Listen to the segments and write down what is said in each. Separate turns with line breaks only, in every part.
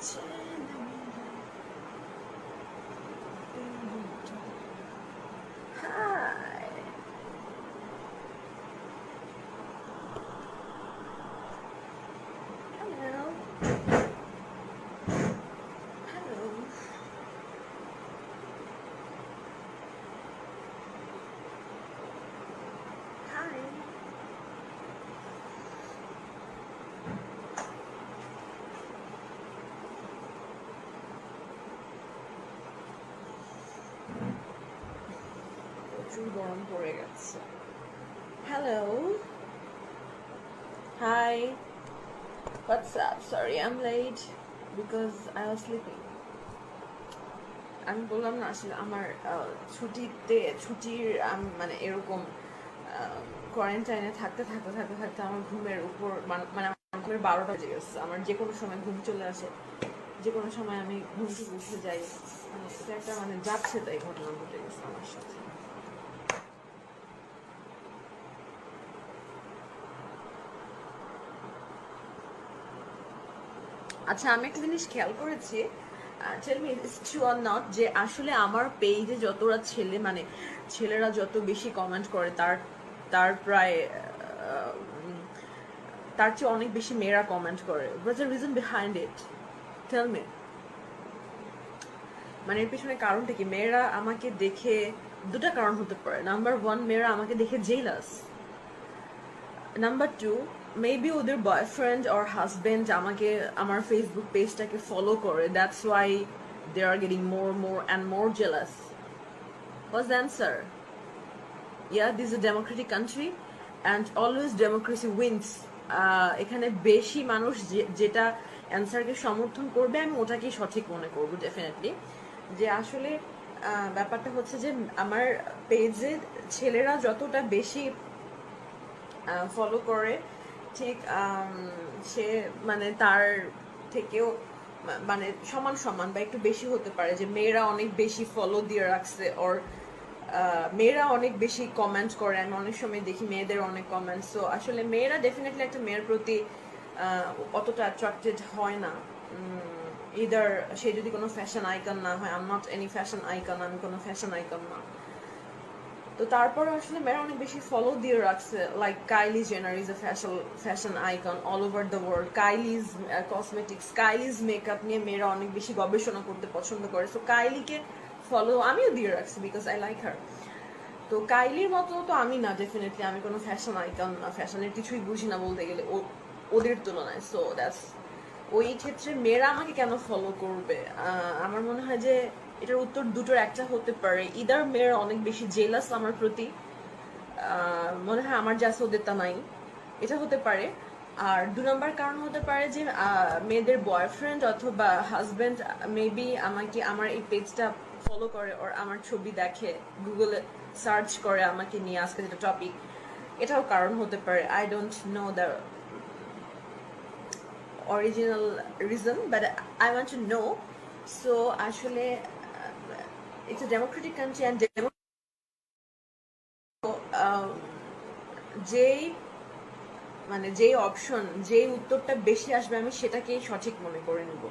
Hi. Hello. Hello. Hi. প্রচুর গরম পড়ে গেছে। Hello. Hi. What's up? Sorry, I'm late because I was sleeping. আমি বললাম না আসলে আমার ছুটির মানে এরকম কোয়ারেন্টাইনে থাকতে থাকতে থাকতে থাকতে আমার ঘুমের উপর মানে আমার ঘুমের 12টা বেজে গেছে। আমার যে কোনো সময় ঘুম চলে আসে, যে কোনো সময় আমি ঘুম থেকে উঠে যাই। মানে এটা একটা মানে যাচ্ছে তাই ঘটনা ঘটে গেছে আমার সাথে। আচ্ছা, আমি একটা জিনিস খেয়াল করেছি, tell me it's true or not, যে আসলে আমার পেজে যতটা ছেলেরা যত বেশি কমেন্ট করে তার প্রায় তার চেয়ে অনেক বেশি মেয়েরা কমেন্ট করে। What's the reason behind it? Tell me. মানে এর পিছনে কারণটা কি? মেয়েরা আমাকে দেখে দুটা কারণ হতে পারে। নাম্বার ওয়ান, মেয়েরা আমাকে দেখে জেলাস। নাম্বার টু, মেবি ওদের বয়ফ্রেন্ড অর হাজবেন্ড আমাকে আমার ফেসবুক পেজটাকে ফলো করে, that's why they are getting more and more jealous. What's the answer? Yeah, this is a democratic country and always democracy wins. এখানে বেশি মানুষ যেটা অ্যান্সারকে সমর্থন করবে আমি ওটাকেই সঠিক মনে করব ডেফিনেটলি। যে আসলে ব্যাপারটা হচ্ছে যে আমার পেজে ছেলেরা যতটা বেশি ফলো করে, ঠিক সে মানে তার থেকেও মানে সমান সমান বা একটু বেশি হতে পারে যে মেয়েরা অনেক বেশি ফলো দিয়ে রাখছে, ওর মেয়েরা অনেক বেশি কমেন্ট করে। আমি অনেক সময় দেখি মেয়েদের অনেক কমেন্ট। সো আসলে মেয়েরা ডেফিনেটলি একটা মেয়ের প্রতি অতটা অ্যাট্রাক্টেড হয় না, ইদার সে যদি কোনো ফ্যাশন আইকন না হয়। I am not any fashion icon, আমি কোনো ফ্যাশন আইকন না। তো তারপর আসলে মেয়েরা অনেক বেশি ফলো দিয়ে রাখছে। Like Kylie Jenner is a fashion icon all over the world. Kylie's cosmetics, Kylie's makeup নিয়ে মেয়েরা অনেক বেশি গবেষণা করতে পছন্দ করে। সো কাইলিকে ফলো আমিও দিয়ে রাখছি বিকজ আই লাইক হার। তো কাইলির মতো তো আমি না, ডেফিনেটলি আমি কোনো ফ্যাশন আইকন না, ফ্যাশনের কিছুই বুঝি না বলতে গেলে ওদের তুলনায়। সো দ্যাটস, ওই ক্ষেত্রে মেয়েরা আমাকে কেন ফলো করবে? আমার মনে হয় যে এটার উত্তর দুটোর একটা হতে পারে। ইদার মেয়েরা অনেক বেশি জেলাস আমার প্রতি, মনে হয় আমার যা আছে ওদের তা নাই, এটা হতে পারে। আর 2 নম্বর কারণ হতে পারে যে মেয়েদের বয়ফ্রেন্ড অথবা হাজবেন্ড মেবি আমাকে আমার এই পেজটা ফলো করে, ওর আমার ছবি দেখে, গুগলে সার্চ করে আমাকে নিয়ে, আজকে যেটা টপিক, এটাও কারণ হতে পারে। I don't know the original reason but I want to know. So আসলে it's a democratic country and যেই মানে যেই অপশন, যেই উত্তরটা বেশি আসবে আমি সেটাকেই সঠিক মনে করে নেব।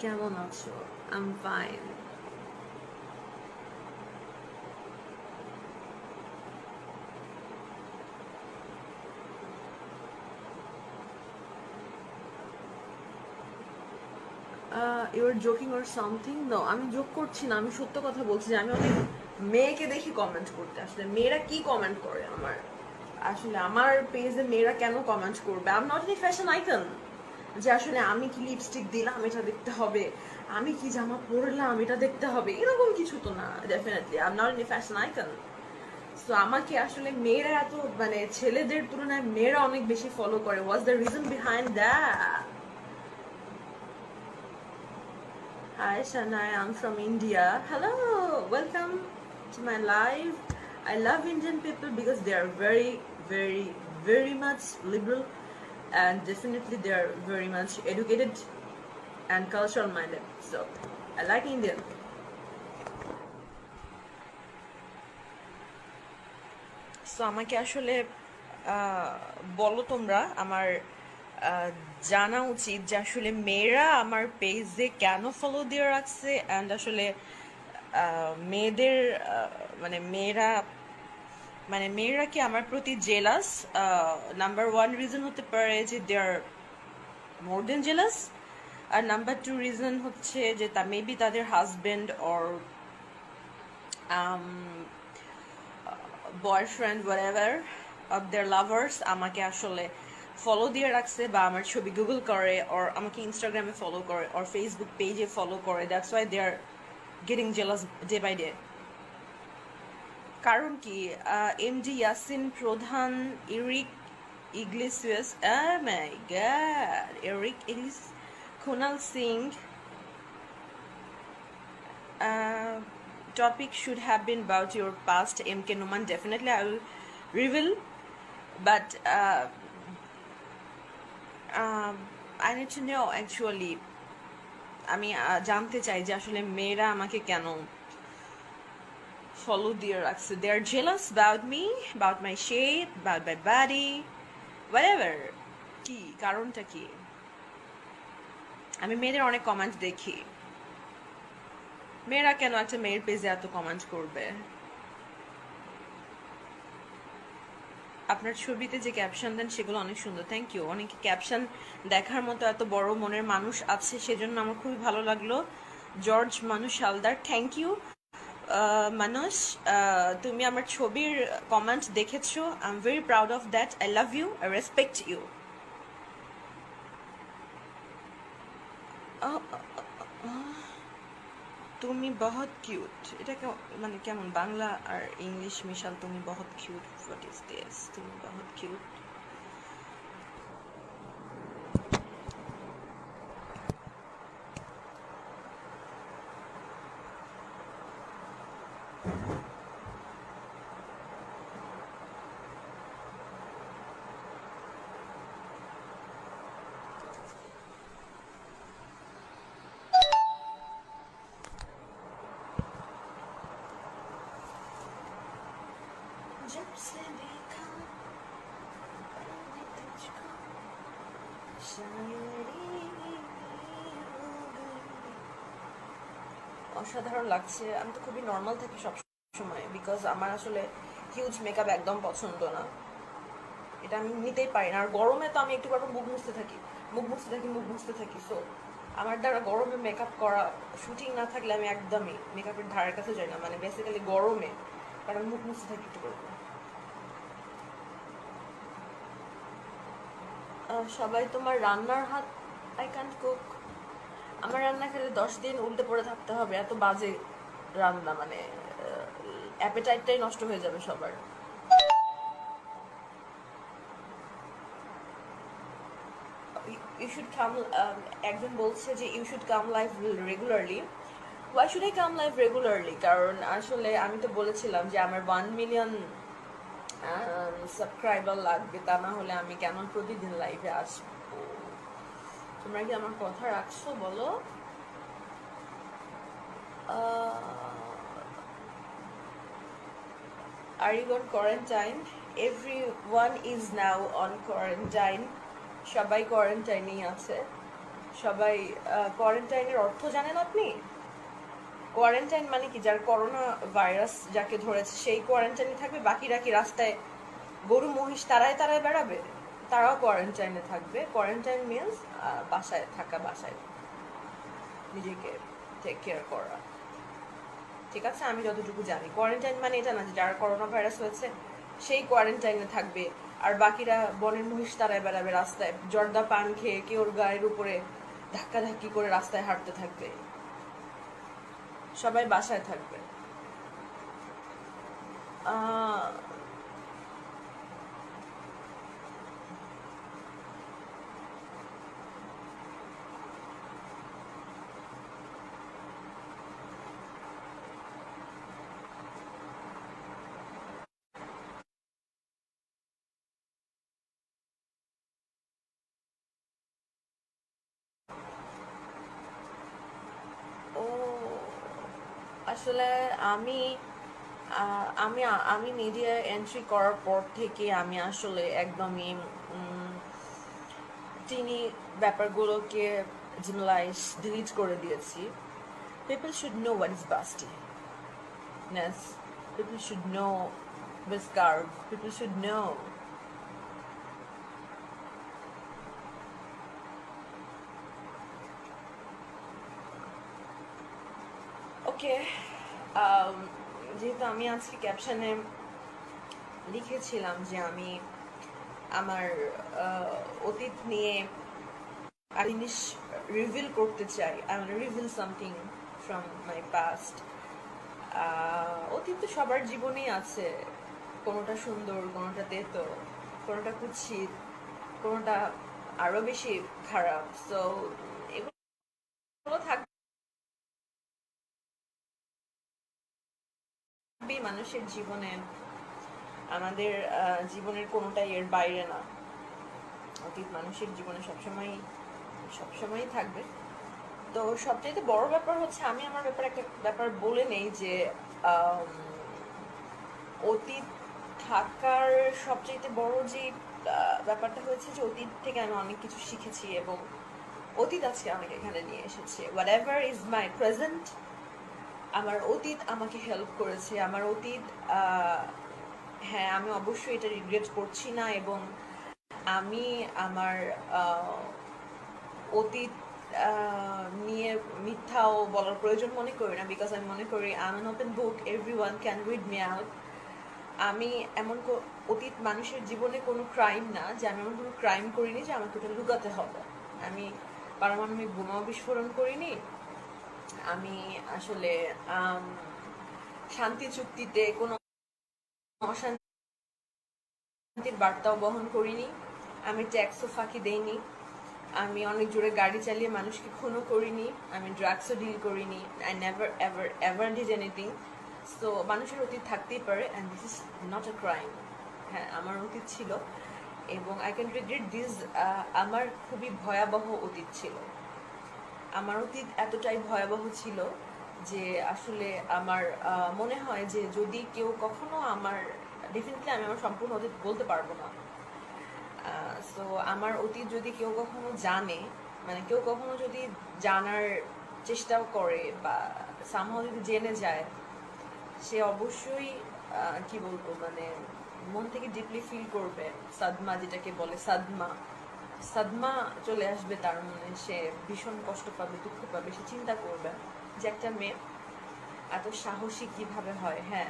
কেমন আছো? I am fine. You are joking or something? No, আমি জোক করছি না, আমি সত্য কথা বলছি যে আমি অনেক মেয়েকে দেখি কমেন্ট করতে। আসলে মেয়েরা কি কমেন্ট করে আমার, আসলে আমার পেজে মেয়েরা কেন কমেন্ট করবে? I am not any fashion icon যে আসলে আমি কি লিপস্টিক দিলাম এটা দেখতে হবে, আমি কি জামা পরলাম এটা দেখতে হবে, এরকম কিছু তো না। Definitely I am not any fashion icon. So আমাকে আসলে মেয়েরা এত মানে ছেলেদের তুলনায় মেয়েরা অনেক বেশি ফলো করে। What's the reason behind that? Hi Shanai, I'm from India. Hello, welcome to my live. I love Indian people because they are very, very, very much liberal and definitely they are very much educated. and cultural minded. So I like Indian. So আমাকে আসলে বলো তোমরা, আমার জানা উচিত যে আসলে মেয়েরা আমার পেজে কেন ফলো দিয়ে রাখছে, অ্যান্ড আসলে মেয়েদের মেয়েরা কি আমার প্রতি জেলাস? নাম্বার ওয়ান রিজন হতে পারে যে দে আর মোর দেন জেলাস, আর নাম্বার টু রিজন হচ্ছে যে মেবি তাদের husband or boyfriend whatever of their lovers আমাকে আসলে ফলো দিয়ে রাখছে, বা আমার ছবি গুগল করে, or আমাকে ইনস্টাগ্রামে ফলো করে, or ফেসবুক পেজে ফলো করে। That's why they are getting jealous day by day. কারণ কি, MD Yasin Pradhan, Eric Iglesias, my god, Eric Iglesias, Kunal Singh, topic should have been about your past. MK Numan, definitely I will reveal, but I need to know actually, আমি জানতে চাই যে আসলে মেয়েরা আমাকে কেন ফলো দিয়ে রাখছে। they are jealous about me, about my shape, about my body, whatever. কি কারণটা কি? আমি মেয়েদের অনেক কমেন্ট দেখি, মেয়েরা কেন একটা মেয়ের পেজে এত কমেন্ট করবে? আপনার ছবিতে যে ক্যাপশন দেন সেগুলো অনেক সুন্দর, থ্যাংক ইউ। অনেক ক্যাপশন দেখার মতো এত বড় মনের মানুষ আছে, সেজন্য আমার খুবই ভালো লাগলো। জর্জ মানুষ হালদার, থ্যাংক ইউ। মানুষ, তুমি আমার ছবির কমেন্ট দেখেছো, I am very proud of that. I love you, I respect you. তুমি বহুত কিউট, এটা মানে কেমন বাংলা আর ইংলিশ মিশাল? তুমি বহুত কিউট, হোয়াট ইজ দিস? তুমি বহুত কিউট। जब से देखा तुझको शायरी অসাধারণ লাগছে। আমি তো খুবই নর্মাল থাকি সব সময়, বিকজ আমার আসলে হিউজ মেকআপ একদম পছন্দ না, এটা আমি নিতেই পারি না। আর গরমে তো আমি একটু মুখ মুছতে থাকি, মুখ মুছতে থাকি। সো আমার দ্বারা গরমে মেকআপ করা, শুটিং না থাকলে আমি একদমই মেকআপের ধারের কাছে যাই না, মানে বেসিক্যালি গরমে, কারণ মুখ মুছতে থাকি একটু করবো। সবাই তোমার রান্নার হাত, আই ক্যান্ট কুক। আমার রান্না খেলে 10 দিন উল্টে পড়ে থাকতে হবে, এত বাজে রান্না, মানে অ্যাপেটাইটটাই নষ্ট হয়ে যাবে সবার। ইউ শুড কাম, একজন বলছে যে you should come live regularly. Why should I come live regularly? কারণ আসলে আমি তো বলেছিলাম যে আমার 1 মিলিয়ন সাবস্ক্রাইবার লাগবে, তা না হলে আমি কেন প্রতিদিন লাইভে আসবো? তোমরা কি আমার কথা রাখছো বলো? Are you on quarantine? Everyone is now on quarantine. সবাই কোয়ারেন্টাইনেই আছে। সবাই কোয়ারেন্টাইনের অর্থ জানেন আপনি? কোয়ারেন্টাইন মানে কি, যার করোনা ভাইরাস যাকে ধরেছে সেই কোয়ারেন্টাইনে থাকবে, বাকিরা কি রাস্তায় গরু মহিষ তারাই বেড়াবে? তারাও কোয়ারেন্টাইনে থাকবে। কোয়ারেন্টাইন মিনস বাসায় থাকা, বাসায় নিজেকে টেক কেয়ার করা, ঠিক আছে? আমি যতটুকু জানি কোয়ারেন্টাইন মানে এটা না যে যারা করোনা ভাইরাস হয়েছে সেই কোয়ারেন্টাইনে থাকবে, আর বাকিরা বনের মহিষ তারাই বেড়াবে রাস্তায়, জর্দা পান খেয়ে কেউ ওর গায়ের উপরে ধাক্কাধাক্কি করে রাস্তায় হাঁটতে থাকবে। সবাই বাসায় থাকবে। আসলে আমি আমি আমি মিডিয়ায় এন্ট্রি করার পর থেকে আমি আসলে একদমই টিনি ব্যাপারগুলোকে জেনারেলাইজ ডিলিট করে দিয়েছি। People should know what is bustiness. People should know Biscarb. People should know. ওকে, যেহেতু আমি আজকে ক্যাপশনে লিখেছিলাম যে আমি আমার অতীত নিয়ে জিনিস রিভিল করতে চাই, I want reveal something from my past. অতীত তো সবার জীবনেই আছে, কোনোটা সুন্দর, কোনোটা তেতো, কোনোটা কুৎসিত, কোনোটা আরো বেশি খারাপ। সো এগুলো থাকবেই মানুষের জীবনে, আমাদের জীবনের কোনোটাই এর বাইরে না। অতীত মানুষের জীবনে সবসময় থাকবে। তো সবচেয়ে বড় ব্যাপার হচ্ছে, আমি আমার ব্যাপারে একটা ব্যাপার বলে নেই যে অতীত থাকার সবচেয়ে বড় যে ব্যাপারটা হয়েছে যে অতীত থেকে আমি অনেক কিছু শিখেছি এবং অতীত আজকে আমাকে এখানে নিয়ে এসেছে। What ever is my present, আমার অতীত আমাকে হেল্প করেছে। আমার অতীত, হ্যাঁ, আমি অবশ্যই এটা রিগ্রেট করছি না এবং আমি আমার অতীত নিয়ে মিথ্যাও বলার প্রয়োজন মনে করি না, বিকজ আমি মনে করি I am an open book, everyone can read me out. আমি এমন অতীত মানুষের জীবনে কোনো ক্রাইম না যে আমি এমন কোনো ক্রাইম করিনি যে আমাকে ওটা লুকাতে হবে। আমি পারমাণবিক বোমা বিস্ফোরণ করিনি, আমি আসলে শান্তি চুক্তিতে কোনো অশান্তির বার্তাও বহন করিনি, আমি ট্যাক্সও ফাঁকি দেইনি, আমি অনেক জোরে গাড়ি চালিয়ে মানুষকে খুনও করিনি, আমি ড্রাগসও ডিল করিনি। I never ever ever did anything. So মানুষের অতীত থাকতেই পারে, and this is not a crime. হ্যাঁ, আমার অতীত ছিল এবং আই ক্যান রিগ্রেট দিস। আমার খুবই ভয়াবহ অতীত ছিল। আমার অতীত এতটাই ভয়াবহ ছিল যে আসলে আমার মনে হয় যে যদি কেউ কখনো আমার, ডেফিনেটলি আমি আমার সম্পূর্ণ অতীত বলতে পারবো না। সো আমার অতীত যদি কেউ কখনো জানে, মানে কেউ কখনো যদি জানার চেষ্টাও করে বা সামহাও যদি জেনে যায়, সে অবশ্যই কি বলবো, মানে মন থেকে ডিপলি ফিল করবে। সাদমা যেটাকে বলে, সাদমা চলে আসবে তার মনে, সে ভীষণ কষ্ট পাবে, দুঃখ পাবে, সে চিন্তা করবে যে একটা মেয়ে এত সাহসী কিভাবে হয়। হ্যাঁ,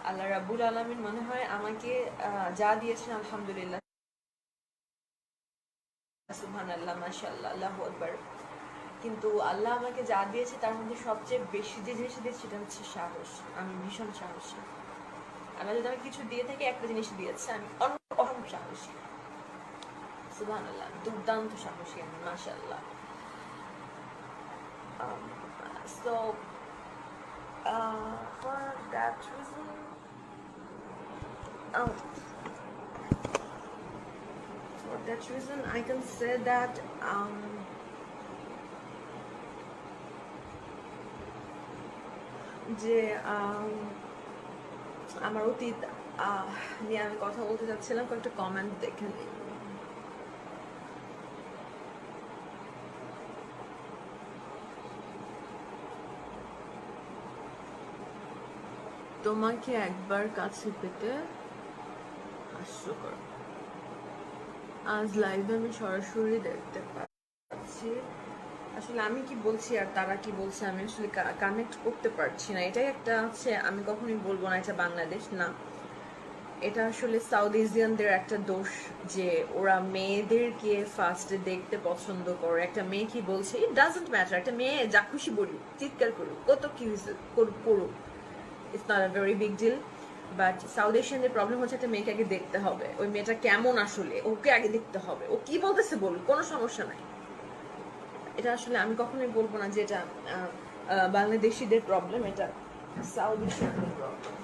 আল্লাহ রাব্বুল আলামিন মনে হয় আমাকে যা দিয়েছেন, আলহামদুলিল্লাহ, সুবহানাল্লাহ, মাশাআল্লাহ, আল্লাহু আকবার, কিন্তু আল্লাহ আমাকে যা দিয়েছে তার মধ্যে সবচেয়ে বেশি যে জিনিস দিয়েছে সেটা হচ্ছে সাহস। আমি ভীষণ সাহসী। আল্লাহ যদি আমাকে কিছু দিয়ে থাকে, একটা জিনিস দিয়েছে, আমি অনেক সাহসী। সুবহানাল্লাহ, দুর্দান্ত সাহসী আমি, মাশাআল্লাহ। So for that reason, oh, for that reason I can say that যে আমার অতীত নিয়ে আমি কথা বলতে যাচ্ছিলাম, কয়েকটা কমেন্ট দেখে নিই। তোমাকে একবার কাছে পেতে হাস্যকর। আজ লাইভে আমি সরাসরি দেখতে পাচ্ছি। আসলে আমি কি বলছি আর তারা কি বলছে আমি আসলে কানেক্ট করতে পারছি না। এটাই একটা হচ্ছে, আমি কখনোই বলবো না এটা বাংলাদেশ না, এটা আসলে সাউথ এশিয়ানদের একটা দোষ যে ওরা মেয়েদেরকে ফার্স্টে দেখতে পছন্দ করে। একটা মেয়ে কি বলছে, ইট ডাজন্ট ম্যাটার, একটা মেয়ে যা খুশি বলুক, চিৎকার করুক, কত কি হয়েছে করুক, it's not a very big deal. But south এশিয়ানদের প্রবলেম হচ্ছে একটা মেয়েকে আগে দেখতে হবে, ওই মেয়েটা কেমন আসলে, ওকে আগে দেখতে হবে, ও কি বলতেছে বলুক, কোনো সমস্যা নাই। এটা আসলে আমি কখনোই বলবো না যে এটা বাংলাদেশিদের প্রবলেম, এটা সাউথ এশিয়ানদের প্রবলেম।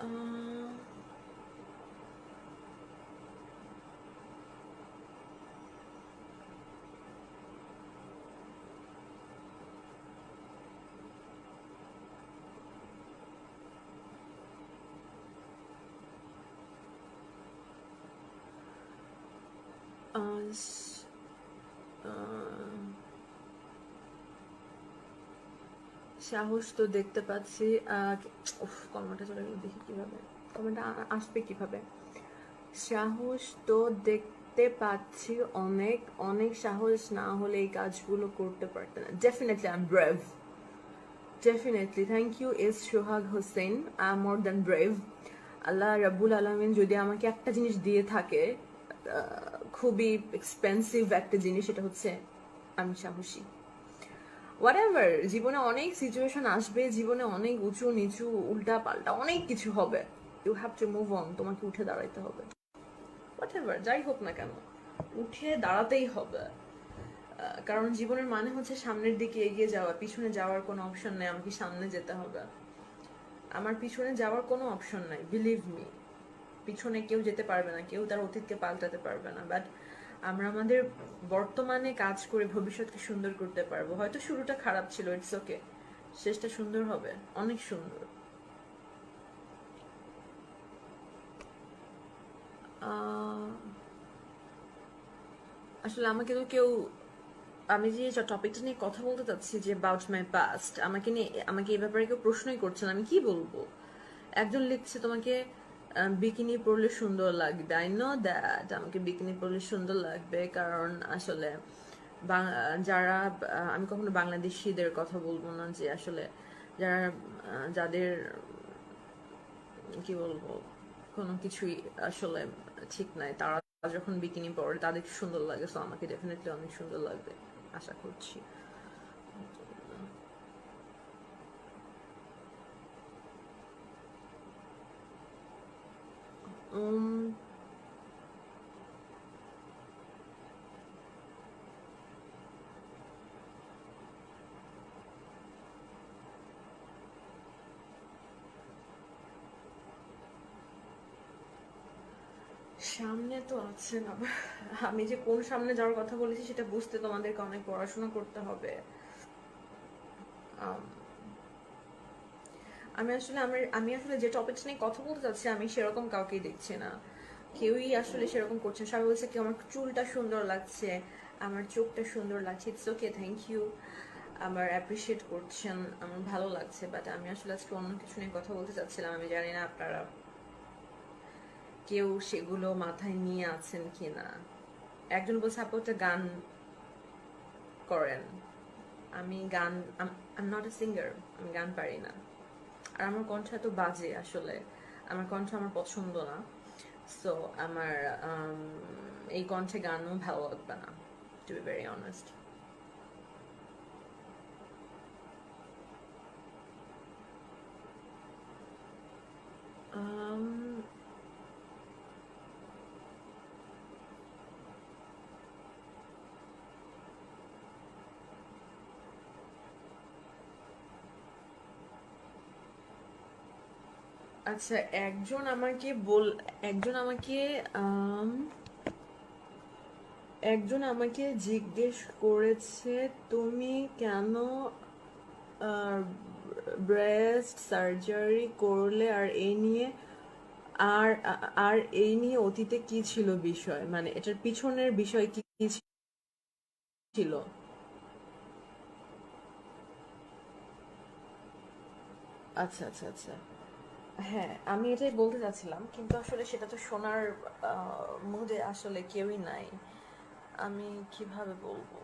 আহ, আহ, সাহস তো দেখতে পাচ্ছি। কমেন্টটা চলে গেল, দেখি কিভাবে কমেন্টটা আসবে কিভাবে। সাহস তো দেখতে পাচ্ছি অনেক, অনেক সাহস না হলে এই কাজগুলো করতে পারতে না। Definitely I am brave, definitely. Thank you S Sohag Hossain. I am more than brave. আল্লাহ রাব্বুল আলমিন যদি আমাকে একটা জিনিস দিয়ে থাকে, খুবই এক্সপেন্সিভ একটা জিনিস, সেটা হচ্ছে আমি সাহসী। হোয়াটএভার, জীবনে অনেক সিচুয়েশন আসবে, জীবনে অনেক উঁচু নিচু উল্টা পাল্টা অনেক কিছু হবে। You have to move on, তোমাকে উঠে দাঁড়াইতে হবে। হোয়াটএভার যাই হোক না কেন, উঠে দাঁড়াতেই হবে। কারণ জীবনের মানে হচ্ছে সামনের দিকে এগিয়ে যাওয়া, পিছনে যাওয়ার কোনো অপশন নেই। আমাকে সামনে যেতে হবে, আমার পিছনে যাওয়ার কোনো অপশন নাই। বিলিভ মি, পিছনে কেউ যেতে পারবে না, কেউ তার অতীতকে পাল্টাতে পারবে না। বাট আমরা আমাদের বর্তমানে কাজ করে ভবিষ্যৎকে সুন্দর করতে পারবো। হয়তো শুরুটা খারাপ ছিল, ইটস ওকে, শেষটা সুন্দর হবে, অনেক সুন্দর। আসলে আমাকে তো কেউ, আমি যে টপিকটা নিয়ে কথা বলতে চাচ্ছি যে অ্যাবাউট মাই পাস্ট, আমাকে নিয়ে, আমাকে এই ব্যাপারে কেউ প্রশ্নই করছে না, আমি কি বলবো। একজন লিখছে তোমাকে বিকিনি পরলে সুন্দর লাগবে। আই নো দ্যাট আমাকে বিকিনি পরলে সুন্দর লাগবে, কারণ আসলে যারা, আমি কখনো বাংলাদেশিদের কথা বলবো না, যে আসলে যারা, যাদের কি বলবো, কোনো কিছুই আসলে ঠিক নাই, তারা যখন বিকিনি পরে তাদের সুন্দর লাগে। সো আমাকে ডেফিনেটলি অনেক সুন্দর লাগবে, আশা করছি। উম, সামনে তো আছে না, আমি যে কোন সামনে যাওয়ার কথা বলেছি সেটা বুঝতে তোমাদেরকে অনেক পড়াশোনা করতে হবে। আম, আমি আসলে যে টপিকস নিয়ে কথা বলতে চাচ্ছি, আমি সেরকম কাউকেই দেখছি না, কেউই আসলে সেরকম করছে না। সবাই বলছে কি আমার চুলটা সুন্দর লাগছে, আমার চোখটা সুন্দর লাগছে। ইটস ওকে, থ্যাংক ইউ, আমার অ্যাপ্রিসিয়েট করছেন, আমার ভালো লাগছে। বাট আমি আসলে আজকে অন্য কিছু নিয়ে কথা বলতে চাচ্ছিলাম। আমি জানি না আপনারা কেউ সেগুলো মাথায় নিয়ে আছেন কিনা। একজন বলছে আপু একটা গান করেন। আমি গান, I am not a singer, আমি গান পারি না। আর আমার কণ্ঠ এত বাজে, আসলে আমার কণ্ঠ আমার পছন্দ না। সো আমার এই কণ্ঠে গানও ভালো লাগবে না, টু বি ভেরি অনেস্ট। আচ্ছা, একজন আমাকে আম, একজন আমাকে জিজ্ঞেস করেছে তুমি কেন ব্রেস্ট সার্জারি করলে, আর এই নিয়ে, আর আর এই নিয়ে অতীতে কি ছিল বিষয়, মানে এটার পিছনের বিষয় কি কি ছিল। আচ্ছা আচ্ছা আচ্ছা, হ্যাঁ আমি এটাই বলতে চাচ্ছিলাম, কিন্তু আসলে সেটা তো শোনার মুডে আসলে কেউই নাই। আমি কিভাবে বলবো,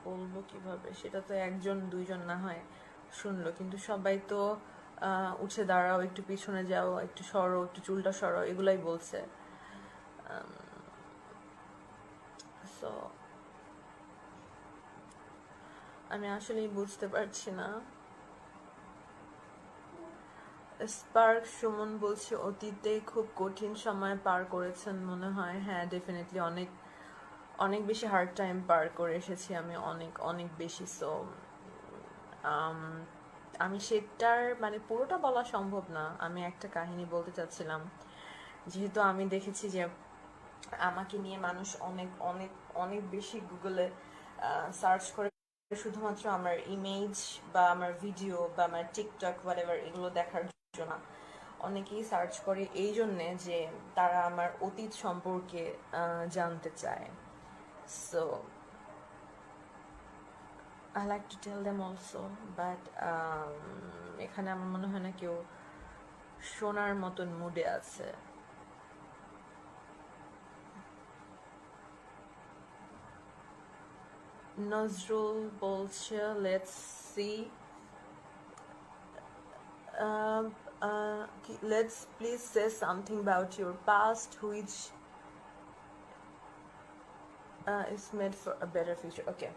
বলবো কিভাবে, সেটা তো একজন দুইজন না হয় শুনলো, কিন্তু সবাই তো উঠে দাঁড়াও, একটু পিছনে যাও, একটু সরো, একটু চুলটা সরো, এগুলাই বলছে। সো আমি আসলেই বুঝতে পারছি না। স্পার্ক সুমন বলছে অতীতে খুব কঠিন সময় পার করেছেন মনে হয়। হ্যাঁ ডেফিনেটলি, অনেক অনেক বেশি হার্ড টাইম পার করে এসেছি আমি, অনেক অনেক বেশি। সো আমি সেটার মানে পুরোটা বলা সম্ভব না, আমি একটা কাহিনী বলতে চাচ্ছিলাম। যেহেতু আমি দেখেছি যে আমাকে নিয়ে মানুষ অনেক অনেক অনেক বেশি গুগলে সার্চ করে শুধুমাত্র আমার ইমেজ বা আমার ভিডিও বা আমার টিকটক হোয়াটএভার এগুলো দেখার জন্য। অনেকেই সার্চ করে এই জন্যে যে তারা আমার অতীত সম্পর্কে জানতে চায়। So I like to tell them also, but এখানে আমার মনে হয় না কেউ শোনার মতন মুডে আছে। নজরুল বলছে let's see, let's please say something about your past which is made for a better future. Okay.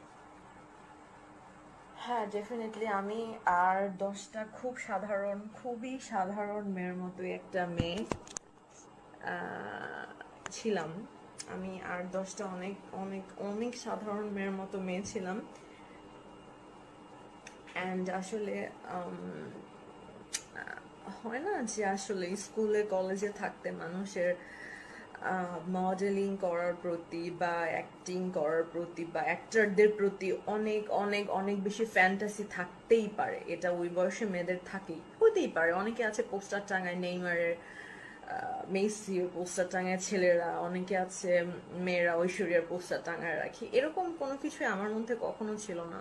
হ্যাঁ, ডেফিনেটলি আমি আর 10টা খুব সাধারণ, খুবই সাধারণ মেয়ের মতোই একটা মেয়ে ছিলাম। আমি আর 10টা অনেক অনেক অনেক সাধারণ মেয়ের মতো মেয়ে ছিলাম। অ্যান্ড আসলে হয় না যে আসলে স্কুলে কলেজে থাকতে মানুষের মডেলিং করার প্রতি বা অ্যাক্টিং করার প্রতি বা অ্যাক্টরদের প্রতি অনেক অনেক অনেক বেশি ফ্যান্টাসি থাকতেই পারে। এটা ওই বয়সে মেয়েদের থাকেই, হতেই পারে। অনেকে আছে পোস্টার টাঙায় নেইমারের, মেসির পোস্টার টাঙায় ছেলেরা, অনেকে আছে মেয়েরা ঐশ্বরিয়ার পোস্টার টাঙায় রাখি। এরকম কোনো কিছুই আমার মধ্যে কখনো ছিল না।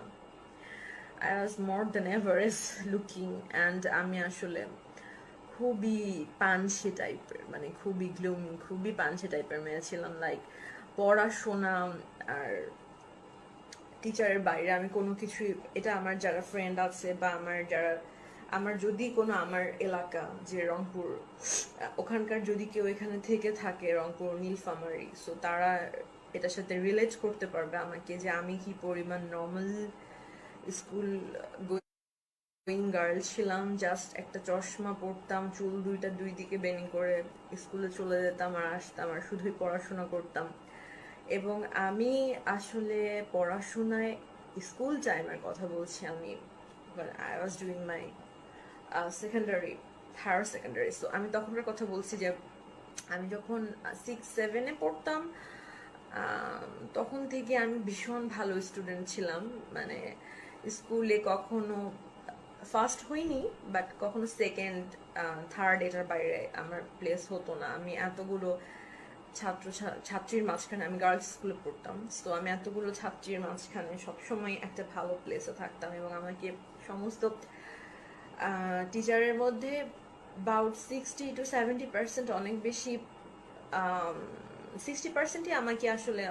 I was more than average looking, and আমি আসলে খুবই পানসে টাইপের, মানে খুবই গ্লুমি, খুবই পানসে টাইপের মেয়ে ছিলাম। লাইক পড়াশোনা আর টিচারের বাইরে আমি কোনো কিছুই, এটা আমার যারা ফ্রেন্ড আছে বা আমার যারা, আমার যদি কোনো, আমার এলাকা যে রংপুর, ওখানকার যদি কেউ এখানে থেকে থাকে, রংপুর নীলফামারী, সো তারা এটার সাথে রিলেট করতে পারবে আমাকে যে আমি কি পরিমাণ নর্মাল স্কুল গোয়িং গার্ল ছিলাম। জাস্ট একটা চশমা পরতাম, চুল দুইটা দুই দিকে বেনি করে স্কুলে চলে যেতাম আর আসতাম আর শুধুই পড়াশোনা করতাম। এবং আমি আসলে পড়াশোনায় স্কুল টাইমের কথা বলছি আমি, I was doing my secondary, higher secondary. So আমি তখনকার কথা বলছি যে আমি যখন 6-7-এ পড়তাম, তখন থেকে আমি ভীষণ ভালো স্টুডেন্ট ছিলাম। মানে স্কুলে কখনো ফার্স্ট হইনি, বাট কখনো সেকেন্ড, থার্ড এটার বাইরে আমার প্লেস হতো না। আমি এতগুলো ছাত্রীর মাঝখানে, আমি গার্লস স্কুলে পড়তাম, তো আমি এতগুলো ছাত্রীর মাঝখানে সবসময় একটা ভালো প্লেসে থাকতাম। এবং আমাকে সমস্ত টিচারের মধ্যে অ্যাবাউট 60-70% অনেক বেশি, 60%ই আমাকে আসলে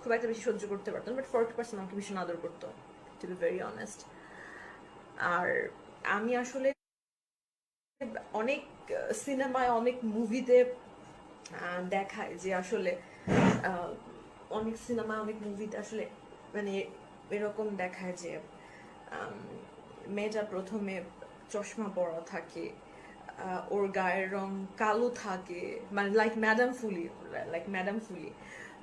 খুব একটা বেশি সহ্য করতে পারতাম, বাট 40% আমাকে ভীষণ আদর করতো, টু বি ভেরি অনেস্ট। আর আমি আসলে অনেক সিনেমায়, অনেক মুভিতে দেখায় যে আসলে অনেক সিনেমায়, অনেক মুভিতে আসলে মানে এরকম দেখায় যে মেয়েটা প্রথমে চশমা পরা থাকে, ওর গায়ের রং কালো থাকে, মানে লাইক ম্যাডাম ফুলি।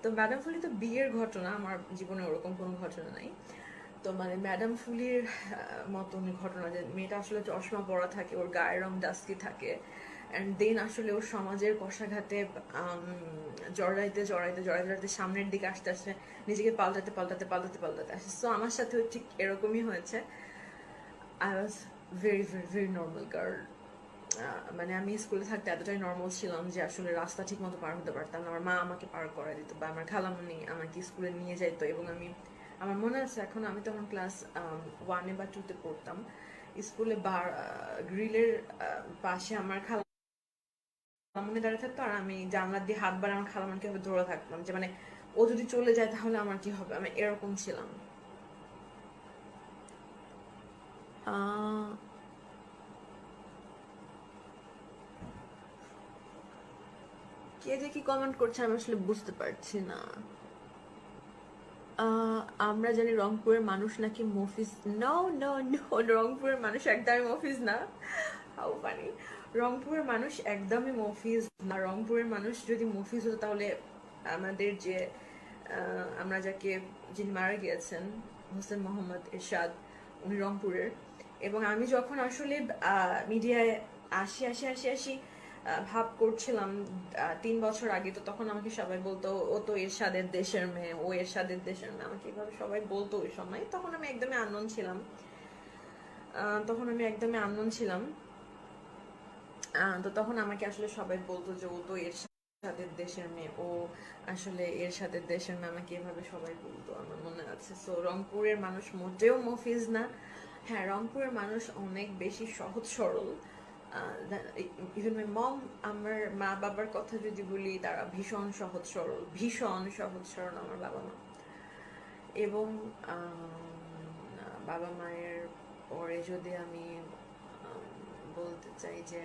তো ম্যাডাম ফুলি তো বিয়ের ঘটনা, আমার জীবনে ওরকম কোনো ঘটনা নাই। তো মানে ম্যাডাম ফুলির মতন ঘটনা যে মেয়েটা আসলে চশমা পরা থাকে, ওর গায়ের রং ডাস্কি থাকে, অ্যান্ড দেন আসলে ওর সমাজের কষাঘাতে জড়াইতে জড়াইতে জড়াইতে জড়াইতে সামনের দিকে আসতে আসতে নিজেকে পাল্টাতে পাল্টাতে পাল্টাতে পাল্টাতে আসে। সো আমার সাথেও ঠিক এরকমই হয়েছে। I was very very very normal girl. মানে আমি স্কুলে থাকতে এতটাই নর্মাল ছিলাম যে আসলে রাস্তা ঠিক মতো পার হতে পারতাম না। আমার মা আমাকে পার করে দিত বা আমার খালামণি আমাকে স্কুলে নিয়ে যাইতো। এবং আমার মনে আছে এখন, আমি তখন ক্লাস 1-এ বা 2-তে পড়তাম। স্কুলে গ্রিলের পাশে আমার খালামণি দাঁড়িয়ে থাকতো, আর আমি জানলা দিয়ে হাত বাড়িয়ে আমার খালামণিকে ধরে থাকতাম যে মানে ও যদি চলে যায় তাহলে আমার কি হবে, আমি এরকম ছিলাম। কে যে কি কমেন্ট করছে আমি আসলে বুঝতে পারছি না। আমরা জানি রংপুরের মানুষ নাকি মফিজ। নো নো নো, রংপুরের মানুষ একদমই মফিজ না। How funny. রংপুরের মানুষ একদমই মফিজ না। রংপুরের মানুষ যদি মফিজ হতো তাহলে আমাদের যে আমরা যিনি মারা গিয়েছেন, হোসেন মোহাম্মদ এরশাদ, উনি রংপুরের। এবং আমি যখন আসলে মিডিয়ায় আসি আসি আসি আসি ভাব করছিলাম 3 বছর আগে, তো তখন আমাকে সবাই বলতো ও তো এরশাদের দেশের মেয়ে, ও এরশাদের দেশের মেয়ে, আমাকে এভাবে সবাই বলতো ওই সময়। তখন আমি একদমই আননোন ছিলাম। তো তখন আমাকে আসলে সবাই বলতো যে ও তো এরশাদের দেশের মেয়ে, ও আসলে এরশাদের দেশের মেয়ে, আমাকে এভাবে সবাই বলতো, আমার মনে আছে। সো রংপুরের মানুষ মোটেও মফিজ না। হ্যাঁ, রংপুরের মানুষ অনেক বেশি সহজ সরল। ইভেন মাই মম, আমার মা বাবার কথা যদি বলি, তারা ভীষণ সহজ সরল, ভীষণ সহজ সরল আমার বাবা মা। এবং বাবা মায়ের পরে যদি আমি বলতে চাই যে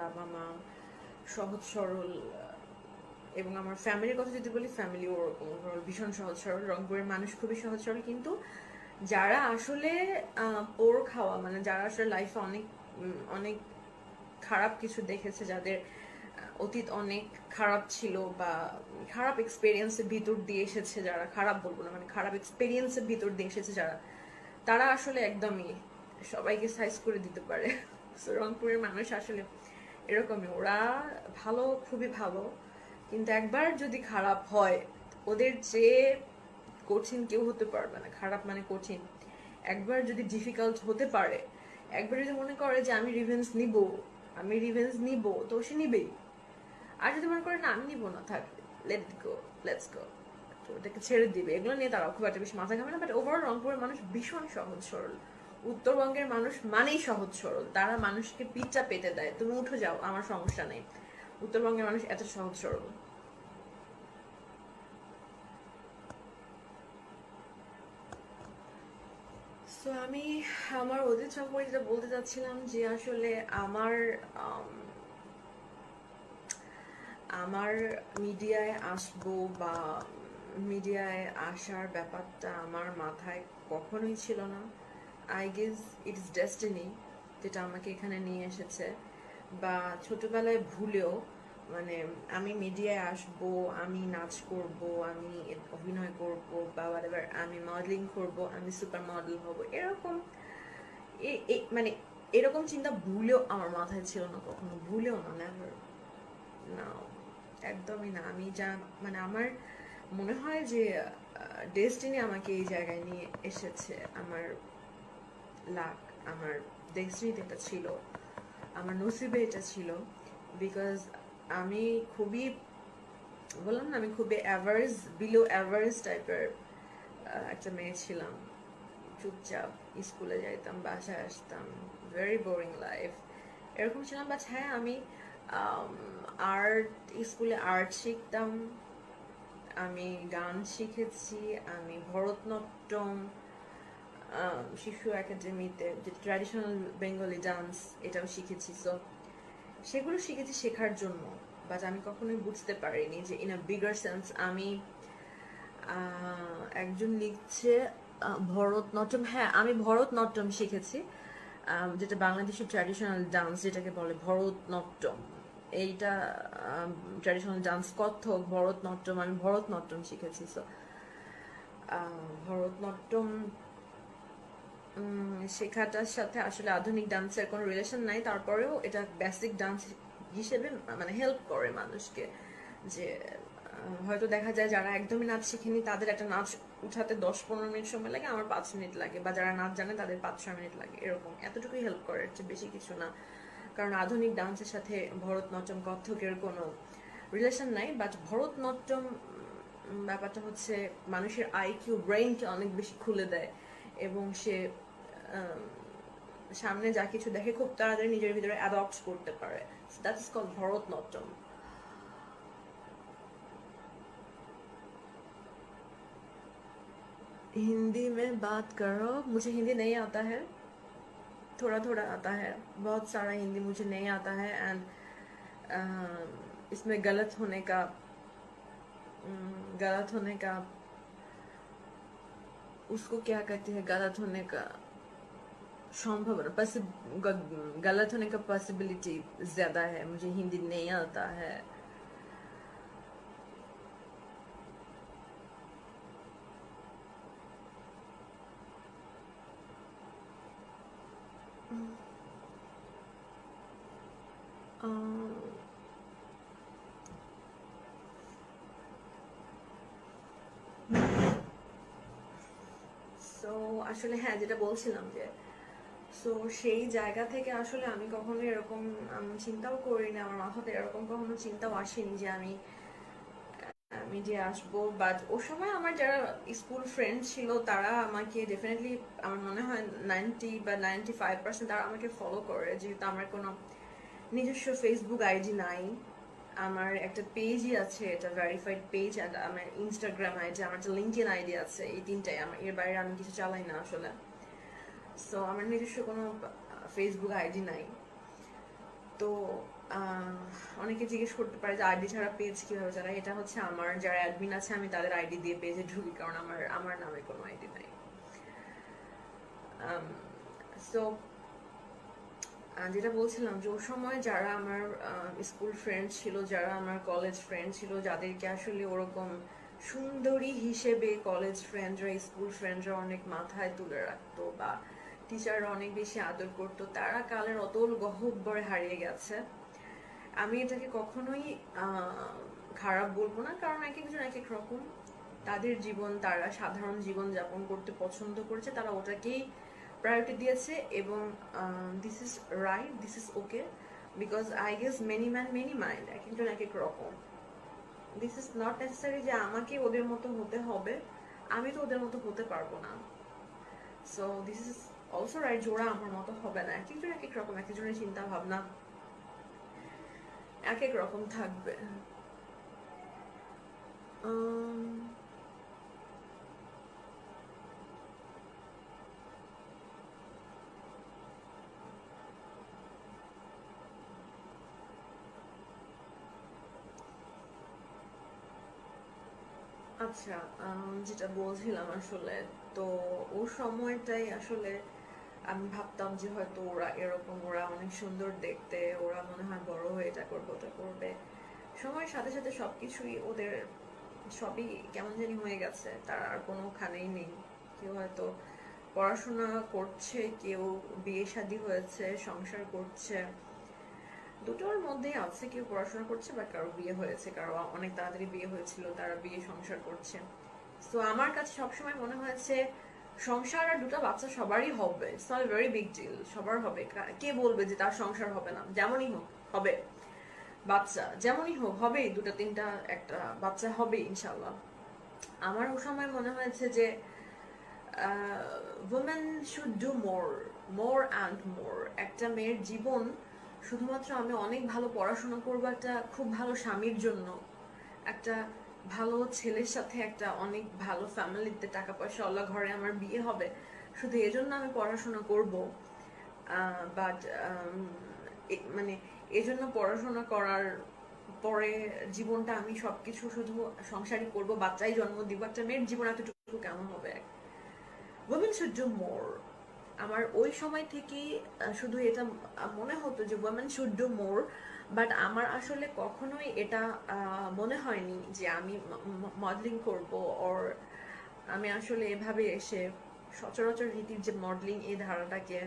বাবা মা সহজ সরল, এবং আমার ফ্যামিলির কথা যদি বলি, ফ্যামিলি ওরকম ওভারঅল ভীষণ সহজ সরল। রংপুরের মানুষ খুবই সহজ সরল, কিন্তু যারা আসলে পোর খাওয়া, মানে যারা আসলে লাইফে অনেক অনেক খারাপ কিছু দেখেছে, যাদের অতীত অনেক খারাপ ছিল বা খারাপ এক্সপেরিয়েন্সের ভিতর দিয়ে এসেছে, যারা খারাপ বলবো না, মানে খারাপ এক্সপেরিয়েন্সের ভিতর দিয়ে এসেছে যারা, তারা আসলে একদমই সবাইকে সাইজ করে দিতে পারে। সো রংপুরের মানুষ আসলে এরকমই, ওরা ভালো, খুবই ভালো, কিন্তু একবার যদি খারাপ হয়, ওদের চেয়ে কঠিন কেউ হতে পারবে না। খারাপ মানে কঠিন। একবার যদি ডিফিকাল্ট হতে পারে, একবার যদি মনে করে যে আমি রিভেঞ্জ নিব, তো সে নিবেই। আর যদি মনে করে না আমি নিব না, থাক, লেটস গো, তো ওটাকে ছেড়ে দিবে। এগুলো নিয়ে তারা খুব একটা বেশি মাথা ঘামে না। বাট ওভারঅল রংপুরের মানুষ ভীষণ সহজ সরল। উত্তরবঙ্গের মানুষ মানেই সহজ সরল, তারা মানুষকে পিচ্চা পেতে দেয়, তুমি উঠে যাও, আমার সমস্যা নেই। উত্তরবঙ্গের মানুষ এত সহজ সরল। সো আমি আমার অতীত সম্পর্কে যেটা বলতে চাচ্ছিলাম, যে আসলে আমার আম, আমার মিডিয়ায় আসবো বা মিডিয়ায় আসার ব্যাপারটা আমার মাথায় কখনোই ছিল না। আই গেস ইটস ডেস্টিনি, যেটা আমাকে এখানে নিয়ে এসেছে। বা ছোটবেলায় ভুলেও, মানে আমি মিডিয়ায় আসব, আমি নাচ করব, আমি অভিনয় করব, বা whatever, আমি মডেলিং করব, আমি সুপার মডেল হব, এরকম মানে এরকম চিন্তা ভুলেও আমার মাথায় ছিল না, কখনো ভুলেও না, নেভার, না, একদমই না। আমি যা, মানে আমার মনে হয় যে ডেস্টিনি আমাকে এই জায়গায় নিয়ে এসেছে। আমার লাক, আমার ডেস্টিনিতে এটা ছিল, আমার নসিবে এটা ছিল। বিকজ আমি খুবই, বললাম না, আমি খুবই অ্যাভারেজ, বিলো অ্যাভারেজ টাইপের একটা মেয়ে ছিলাম। চুপচাপ স্কুলে যাইতাম, বাসায় আসতাম, ভেরি বোরিং লাইফ, এরকম ছিলাম। বাট হ্যাঁ, আমি আর্ট, স্কুলে আর্ট শিখতাম, আমি গান শিখেছি, আমি ভরতনাট্যম শিশু একাডেমিতে, যে ট্র্যাডিশনাল বেঙ্গলি ডান্স, এটাও শিখেছি। সো সেগুলো শিখেছি শেখার জন্য। বাট আমি কখনোই বুঝতে পারিনি যে ইন আ বিগার সেন্স আমি একজন লিখছে ভরতনাট্যম। হ্যাঁ, আমি ভরতনাট্যম শিখেছি, যেটা বাংলাদেশি ট্র্যাডিশনাল ডান্স, যেটাকে বলে ভরতনাট্যম। এইটা ট্র্যাডিশনাল ডান্স, কত্থক, ভরতনাট্যম, আমি ভরতনাট্যম শিখেছি। সো ভরতনাট্যম শেখাটার সাথে আসলে আধুনিক ডান্সের কোনো রিলেশন নাই, তারপরেও এটা বেসিক ডান্স হিসেবে মানে হেল্প করে মানুষকে। যে হয়তো দেখা যায় যারা একদমই নাচ শিখেনি, তাদের একটা নাচ উঠাতে 10-15 মিনিট সময় লাগে, আমার 5 মিনিট লাগে, বা যারা নাচ জানে তাদের 5-6 মিনিট লাগে, এরকম এতটুকুই হেল্প করে, এর চেয়ে বেশি কিছু না। কারণ আধুনিক ডান্সের সাথে ভরতনাট্যম, কত্থকের কোনো রিলেশন নাই। বাট ভরতনাট্যম ব্যাপারটা হচ্ছে মানুষের আইকিউ, ব্রেইনকে অনেক বেশি খুলে দেয়, এবং সে সামনে যা কিছু দেখে খুব তাড়াতাড়ি নিজের ভিতরে অ্যাডপ্ট করতে পারে। That is called Bharatanatyam. Hindi में बात करो, मुझे हिंदी नहीं आता है, थोड़ा थोड़ा आता है, बहुत सारा हिंदी मुझे नहीं आता है। एंड इसमें गलत होने का उसको क्या कहते हैं, गलत होने का संभावना, गलत होने का पॉसिबिलिटी ज्यादा है। मुझे हिंदी नहीं आता है। আহ, সো আসলে হ্যাঁ, যেটা বলছিলাম যে সো সেই জায়গা থেকে আসলে আমি কখনো এরকম চিন্তাও করিনি, আমার মাথাতে এরকম কখনো চিন্তাও আসেনি যে আমি মিডিয়া আসবো। বাট ও সময় আমার যারা স্কুল ফ্রেন্ড ছিল তারা আমাকে ডেফিনেটলি, আমার মনে হয় 90 বা 95% তারা আমাকে ফলো করে, যেহেতু আমার কোনো নিজস্ব ফেসবুক আইডি নাই। আমার একটা পেজই আছে, এটা ভেরিফাইড পেজ, আর আমার ইনস্টাগ্রাম আইডি, আমার একটা লিঙ্কডইন আইডি আছে, এই তিনটাই আমার, এর বাইরে আমি কিছু চালাই না আসলে। সো আমার নিজস্ব কোনো ফেসবুক আইডি নাই। তো অনেকে জিজ্ঞেস করতে পারে যে আইডি ছাড়া পেজ কিভাবে চালায়, এটা হচ্ছে আমার যারা অ্যাডমিন আছে আমি তাদের আইডি দিয়ে পেজে ঢুকি, কারণ আমার আমার নামে কোনো আইডি নাই। সো যেটা বলছিলাম যে ওই সময় যারা আমার স্কুল ফ্রেন্ড ছিল, যারা আমার কলেজ ফ্রেন্ড ছিল, যাদেরকে আসলে ওরকম সুন্দরী হিসেবে কলেজ ফ্রেন্ডরা, স্কুল ফ্রেন্ডরা অনেক মাথায় তুলে রাখতো বা টিচাররা অনেক বেশি আদর করতো, তারা কালের অতল গহ্বরে হারিয়ে গেছে। আমি এটাকে কখনোই খারাপ বলবো না, কারণ এক একজন এক এক রকম, তাদের জীবন, তারা সাধারণ জীবন যাপন করতে পছন্দ করেছে, তারা ওটাকেই প্রায়োরিটি দিয়েছে, এবং this is right, this is okay, because I guess many man many mind, এক একজন এক এক রকম। দিস ইজ নট নেসেসারি যে আমাকে ওদের মতো হতে হবে, আমি তো ওদের মতো হতে পারবো না। So this is also right যে ওরা আমার মতো হবে না, এক একজন এক এক রকম, এক একজনের চিন্তা ভাবনা এক এক রকম থাকবে। Um, আচ্ছা, যেটা বলছিলাম আসলে, তো ও সময়টাই আসলে আমি ভাবতাম যে হয়তো ওরা এরকম, ওরা অনেক সুন্দর দেখতে, ওরা মনে হয় বড় হয়ে এটা করবে ওটা করবে। সময়ের সাথে সাথে সবকিছুই ওদের সবই কেমন জানি হয়ে গেছে, তার আর কোনোখানেই নেই। কেউ হয়তো পড়াশোনা করছে, কেউ বিয়ে শাদী হয়েছে, সংসার করছে, দুটোর মধ্যেই আছে, কেউ পড়াশোনা করছে বা কারো বিয়ে হয়েছে, কারো অনেক তাড়াতাড়ি বিয়ে হয়েছিল, তারা বিয়ে সংসার করছে। তো আমার কাছে সবসময় মনে হয়েছে সংসার আর দুটো বাচ্চা সবারই হবে, it's not very big deal, সবার হবে। কে বলবে যে তার সংসার হবে না? যেমনই হোক হবে, বাচ্চা যেমনই হোক হবেই, দুটো তিনটা একটা বাচ্চা হবে ইনশাল্লাহ। আমার ও সময় মনে হয়েছে যে women should do more, more and more। একটা মেয়ের জীবন শুধুমাত্র আমি অনেক ভালো পড়াশোনা করবো একটা খুব ভালো স্বামীর জন্য, একটা ভালো ছেলের সাথে একটা অনেক ভালো ফ্যামিলিতে টাকা পয়সা ওলা ঘরে আমার বিয়ে হবে, শুধু এজন্য আমি পড়াশোনা করব। বাট মানে এজন্য পড়াশোনা করার পরে জীবনটা আমি সবকিছু শুধু সংসারই করব, বাচ্চাই জন্ম দিব, একটা মেয়ের জীবন এতটুকু কেমন হবে? women should do more। আমার ওই সময় থেকেই শুধু এটা মনে হতো যে women should do more, but আমার আসলে কখনোই এটা মনে হয়নি যে আমি মডেলিং করব, ওর আমি আসলে এভাবে এসে সচরাচর রীতির যে মডেলিং এই ধারাটাকে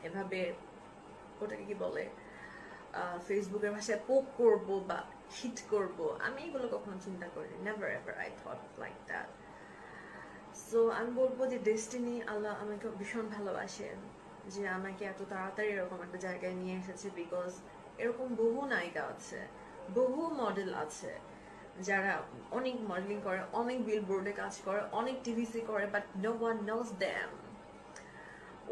এভাবে, ওটাকে কি বলে, ফেসবুকের ভাষায় পোক করব বা হিট করব, আমি এগুলো কখনো চিন্তা করিনি, never ever I thought like that. So আমি বলবো যে ডেস্টিনি, আল্লাহ আমাকে ভীষণ ভালোবাসেন যে আমাকে এত তাড়াতাড়ি এরকম একটা জায়গায় নিয়ে এসেছে, বিকজ এরকম বহু নায়িকা আছে, বহু মডেল আছে যারা অনেক মডেলিং করে, অনেক বিলবোর্ডে কাজ করে, অনেক টিভিসি করে, but no one knows them.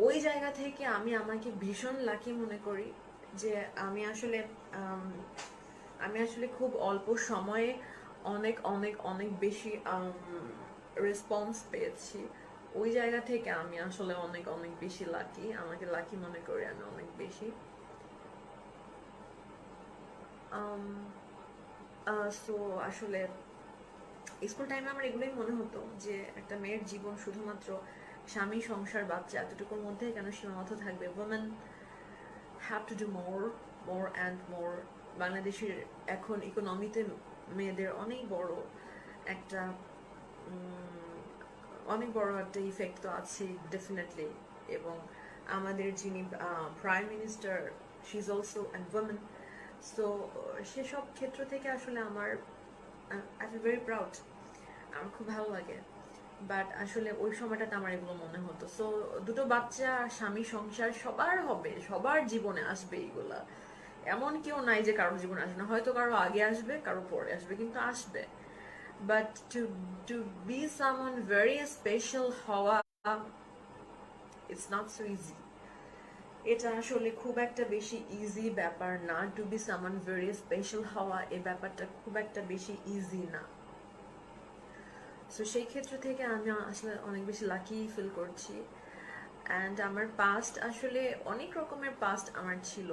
ওই জায়গা থেকে আমি আমাকে ভীষণ লাকি মনে করি যে আমি আসলে আম, আমি আসলে খুব অল্প সময়ে অনেক অনেক অনেক বেশি রেসপন্স পেয়েছি। ওই জায়গা থেকে আমি আসলে অনেক অনেক বেশি লাকি, আমাকে লাকি মনে করি আমি অনেক বেশি। সো আসলে স্কুল টাইমে আমার এগুলোই মনে হতো যে একটা মেয়ের জীবন শুধুমাত্র স্বামী, সংসার, বাচ্চা এতটুকুর মধ্যে কেন সীমাবদ্ধ থাকবে? women have to do more, more and more। বাংলাদেশের এখন ইকোনমিতে মেয়েদের অনেক বড় একটা অনেক বড় একটা ইফেক্ট তো আছে ডেফিনেটলি। এবং আমাদের যিনি prime minister she is also an women. So সেসব ক্ষেত্র থেকে আসলে আমার আই ফিল ভেরি প্রাউড, আমার খুব ভালো লাগে। বাট আসলে ওই সময়টাতে আমার এগুলো মনে হতো। সো দুটো বাচ্চা, স্বামী, সংসার সবার হবে, সবার জীবনে আসবে এইগুলা। এমন কেউ নাই যে কারোর জীবনে আসবে না, হয়তো কারো আগে আসবে, কারো পরে আসবে, কিন্তু আসবে। But to be someone very special হওয়া, ইটস নট সো ইজি। এটা আসলে খুব একটা বেশি ইজি ব্যাপার না। To be someone very special হওয়া, এই ব্যাপারটা খুব একটা বেশি ইজি না। সো সেই ক্ষেত্র থেকে আমি আসলে অনেক বেশি লাকি ফিল করছি। অ্যান্ড আমার পাস্ট আসলে অনেক রকমের পাস্ট আমার ছিল।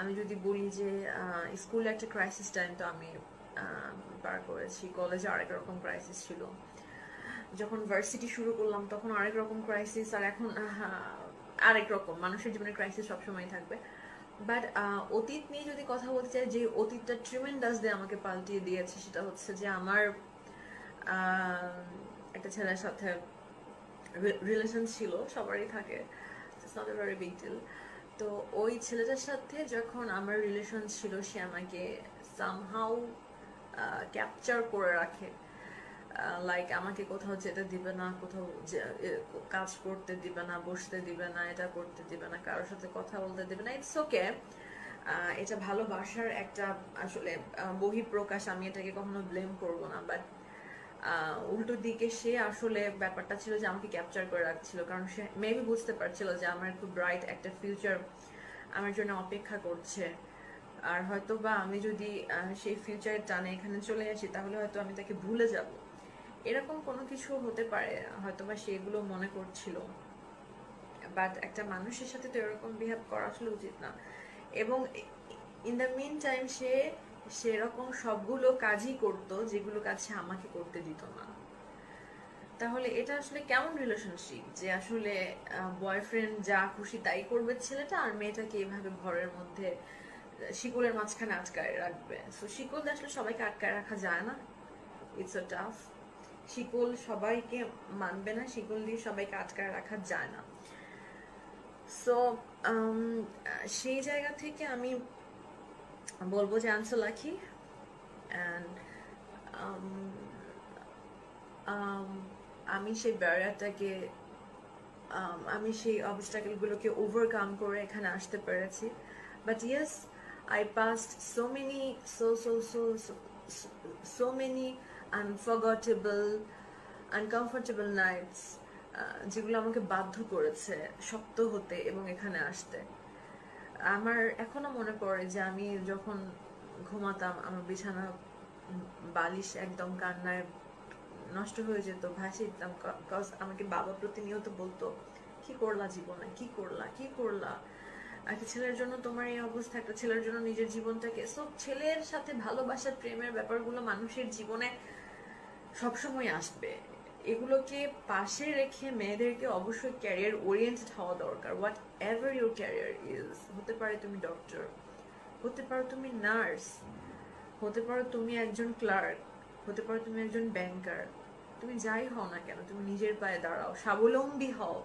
আমি যদি বলি যে স্কুলে একটা ক্রাইসিস টাইম তো আমি পার করেছি, কলেজে আরেক রকম ক্রাইসিস ছিল, যখন ভার্সিটি শুরু করলাম তখন আরেক রকম ক্রাইসিস, আর এখন আরেক রকম। মানুষের জীবনে ক্রাইসিস সবসময় থাকবে। বাট অতীত নিয়ে যদি কথা বলতে চাই, যে অতীতটা ট্রিমেন্ডাস দিয়ে আমাকে পাল্টিয়ে দিয়েছে, সেটা হচ্ছে যে আমার একটা ছেলের সাথে রিলেশন ছিল, সবারই থাকে, it's not a very big deal. তো ওই ছেলেটার সাথে যখন আমার রিলেশন ছিল, সে আমাকে সামহাউ ক্যাপচার করে রাখে। লাইক আমাকে কোথাও যেতে দিবে না, কোথাও কাজ করতে দিবে না, বসতে দিবে না, এটা করতে দিবে না, কারোর সাথে কথা বলতে দিবে না। ইটস ওকে, এটা ভালোবাসার একটা আসলে বহিঃপ্রকাশ, আমি এটাকে কখনো ব্লেম করব না। বাট উল্টো দিকে সে আসলে ব্যাপারটা ছিল যে আমাকে ক্যাপচার করে রাখছিল, কারণ সে মেবি বুঝতে পারছিল যে আমার খুব ব্রাইট একটা ফিউচার আমার জন্য অপেক্ষা করছে। আর হয়তো বা আমি যদি সেই ফিউচারের টানে এখানে চলে আসি, তাহলে হয়তো আমি তাকে ভুলে যাব, এরকম কোনো কিছু হতে পারে, হয়তো বা সেগুলো মনে করছিল। বাট একটা মানুষের সাথে তো এরকম বিহেভ করা আসলে উচিত না। এবং ইন দ্য মিন টাইম সে সেরকম সবগুলো কাজই করতো যেগুলো কাজ সে আমাকে করতে দিত না। তাহলে এটা আসলে কেমন রিলেশনশিপ, যে আসলে বয়ফ্রেন্ড যা খুশি তাই করবে ছেলেটা, আর মেয়েটাকে এইভাবে ঘরের মধ্যে শিকলের মাঝখানে আটকায় রাখবে। সো শিকল দিয়ে আসলে সবাইকে আটকায় রাখা যায় না, ইটস আ টাফ। শিকল সবাইকে মানবে না, শিকল দিয়ে সবাইকে আটকায় রাখা যায় না। সো সেই জায়গা থেকে আমি বলবো যে আনসো লাকি। অ্যান্ড আমি সেই ব্যারিয়ারটাকে, আমি সেই অবস্টাকেলগুলোকে ওভারকাম করে এখানে আসতে পেরেছি। But yes, I past so many so many unforgettable uncomfortable nights, যেগুলো আমাকে বাধ্য করেছে শক্ত হতে এবং এখানে আসতে। আমার এখনো মনে পড়ে যে আমি যখন ঘুমাতাম, আমার বিছানা বালিশ একদম কান্নায় নষ্ট হয়ে যেত, ভাসিয়ে দিতাম। কজ আমাকে বাবা প্রতিনিয়ত বলতো, কি করলা জীবনে, কি করলা, কি করলা, একটা ছেলের জন্য তোমার এই অবস্থা, একটা ছেলের জন্য নিজের জীবনটাকে। সব ছেলের সাথে ভালোবাসার প্রেমের ব্যাপারগুলো মানুষের জীবনে সবসময় আসবে। এগুলোকে পাশে রেখে মেয়েদেরকে অবশ্যই ক্যারিয়ার ওরিয়েন্টেড হওয়া দরকার। What ever your career is, হতে পারে তুমি ডক্টর, হতে পারো তুমি নার্স, হতে পারো তুমি একজন ক্লার্ক, হতে পারো তুমি একজন ব্যাংকার, তুমি যাই হও না কেন, তুমি নিজের পায়ে দাঁড়াও, স্বাবলম্বী হও,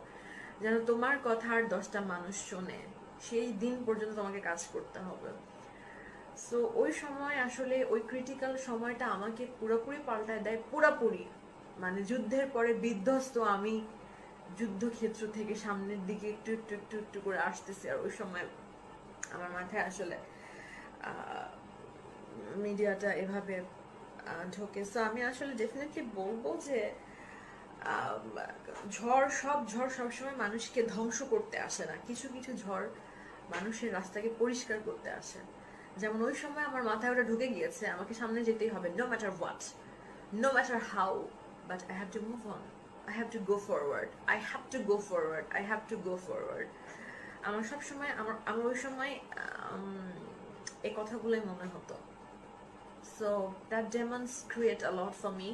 যেন তোমার কথা আর 10টা মানুষ শোনে, সেই দিন পর্যন্ত তোমাকে কাজ করতে হবে। সো ওই সময় আসলে ওই ক্রিটিক্যাল সময়টা আমাকে পুরোপুরি পাল্টায় দেয়, পুরোপুরি। মানে যুদ্ধের পরে বিধ্বস্ত আমি যুদ্ধক্ষেত্র থেকে সামনের দিকে একটু একটু একটু একটু করে আসতেছি। আর ওই সময় আমার মাথায় আসলে মিডিয়াটা এভাবে ঢোকে। সো আমি আসলে ডেফিনেটলি বলবো যে সব ঝড় সবসময় মানুষকে ধ্বংস করতে আসে না, কিছু কিছু ঝড় মানুষের রাস্তাকে পরিষ্কার করতে আসে। যেমন ওই সময় আমার মাথায় ওটা ঢুকে গিয়েছে, আমাকে সামনে যেতেই হবে, no matter what, no matter how, but I have to move on, I have to go forward, I have to go forward, I have to go forward. আমার সবসময় আমার ওই সময় এই কথাগুলোই মনে হতো। So that demons create a lot for me.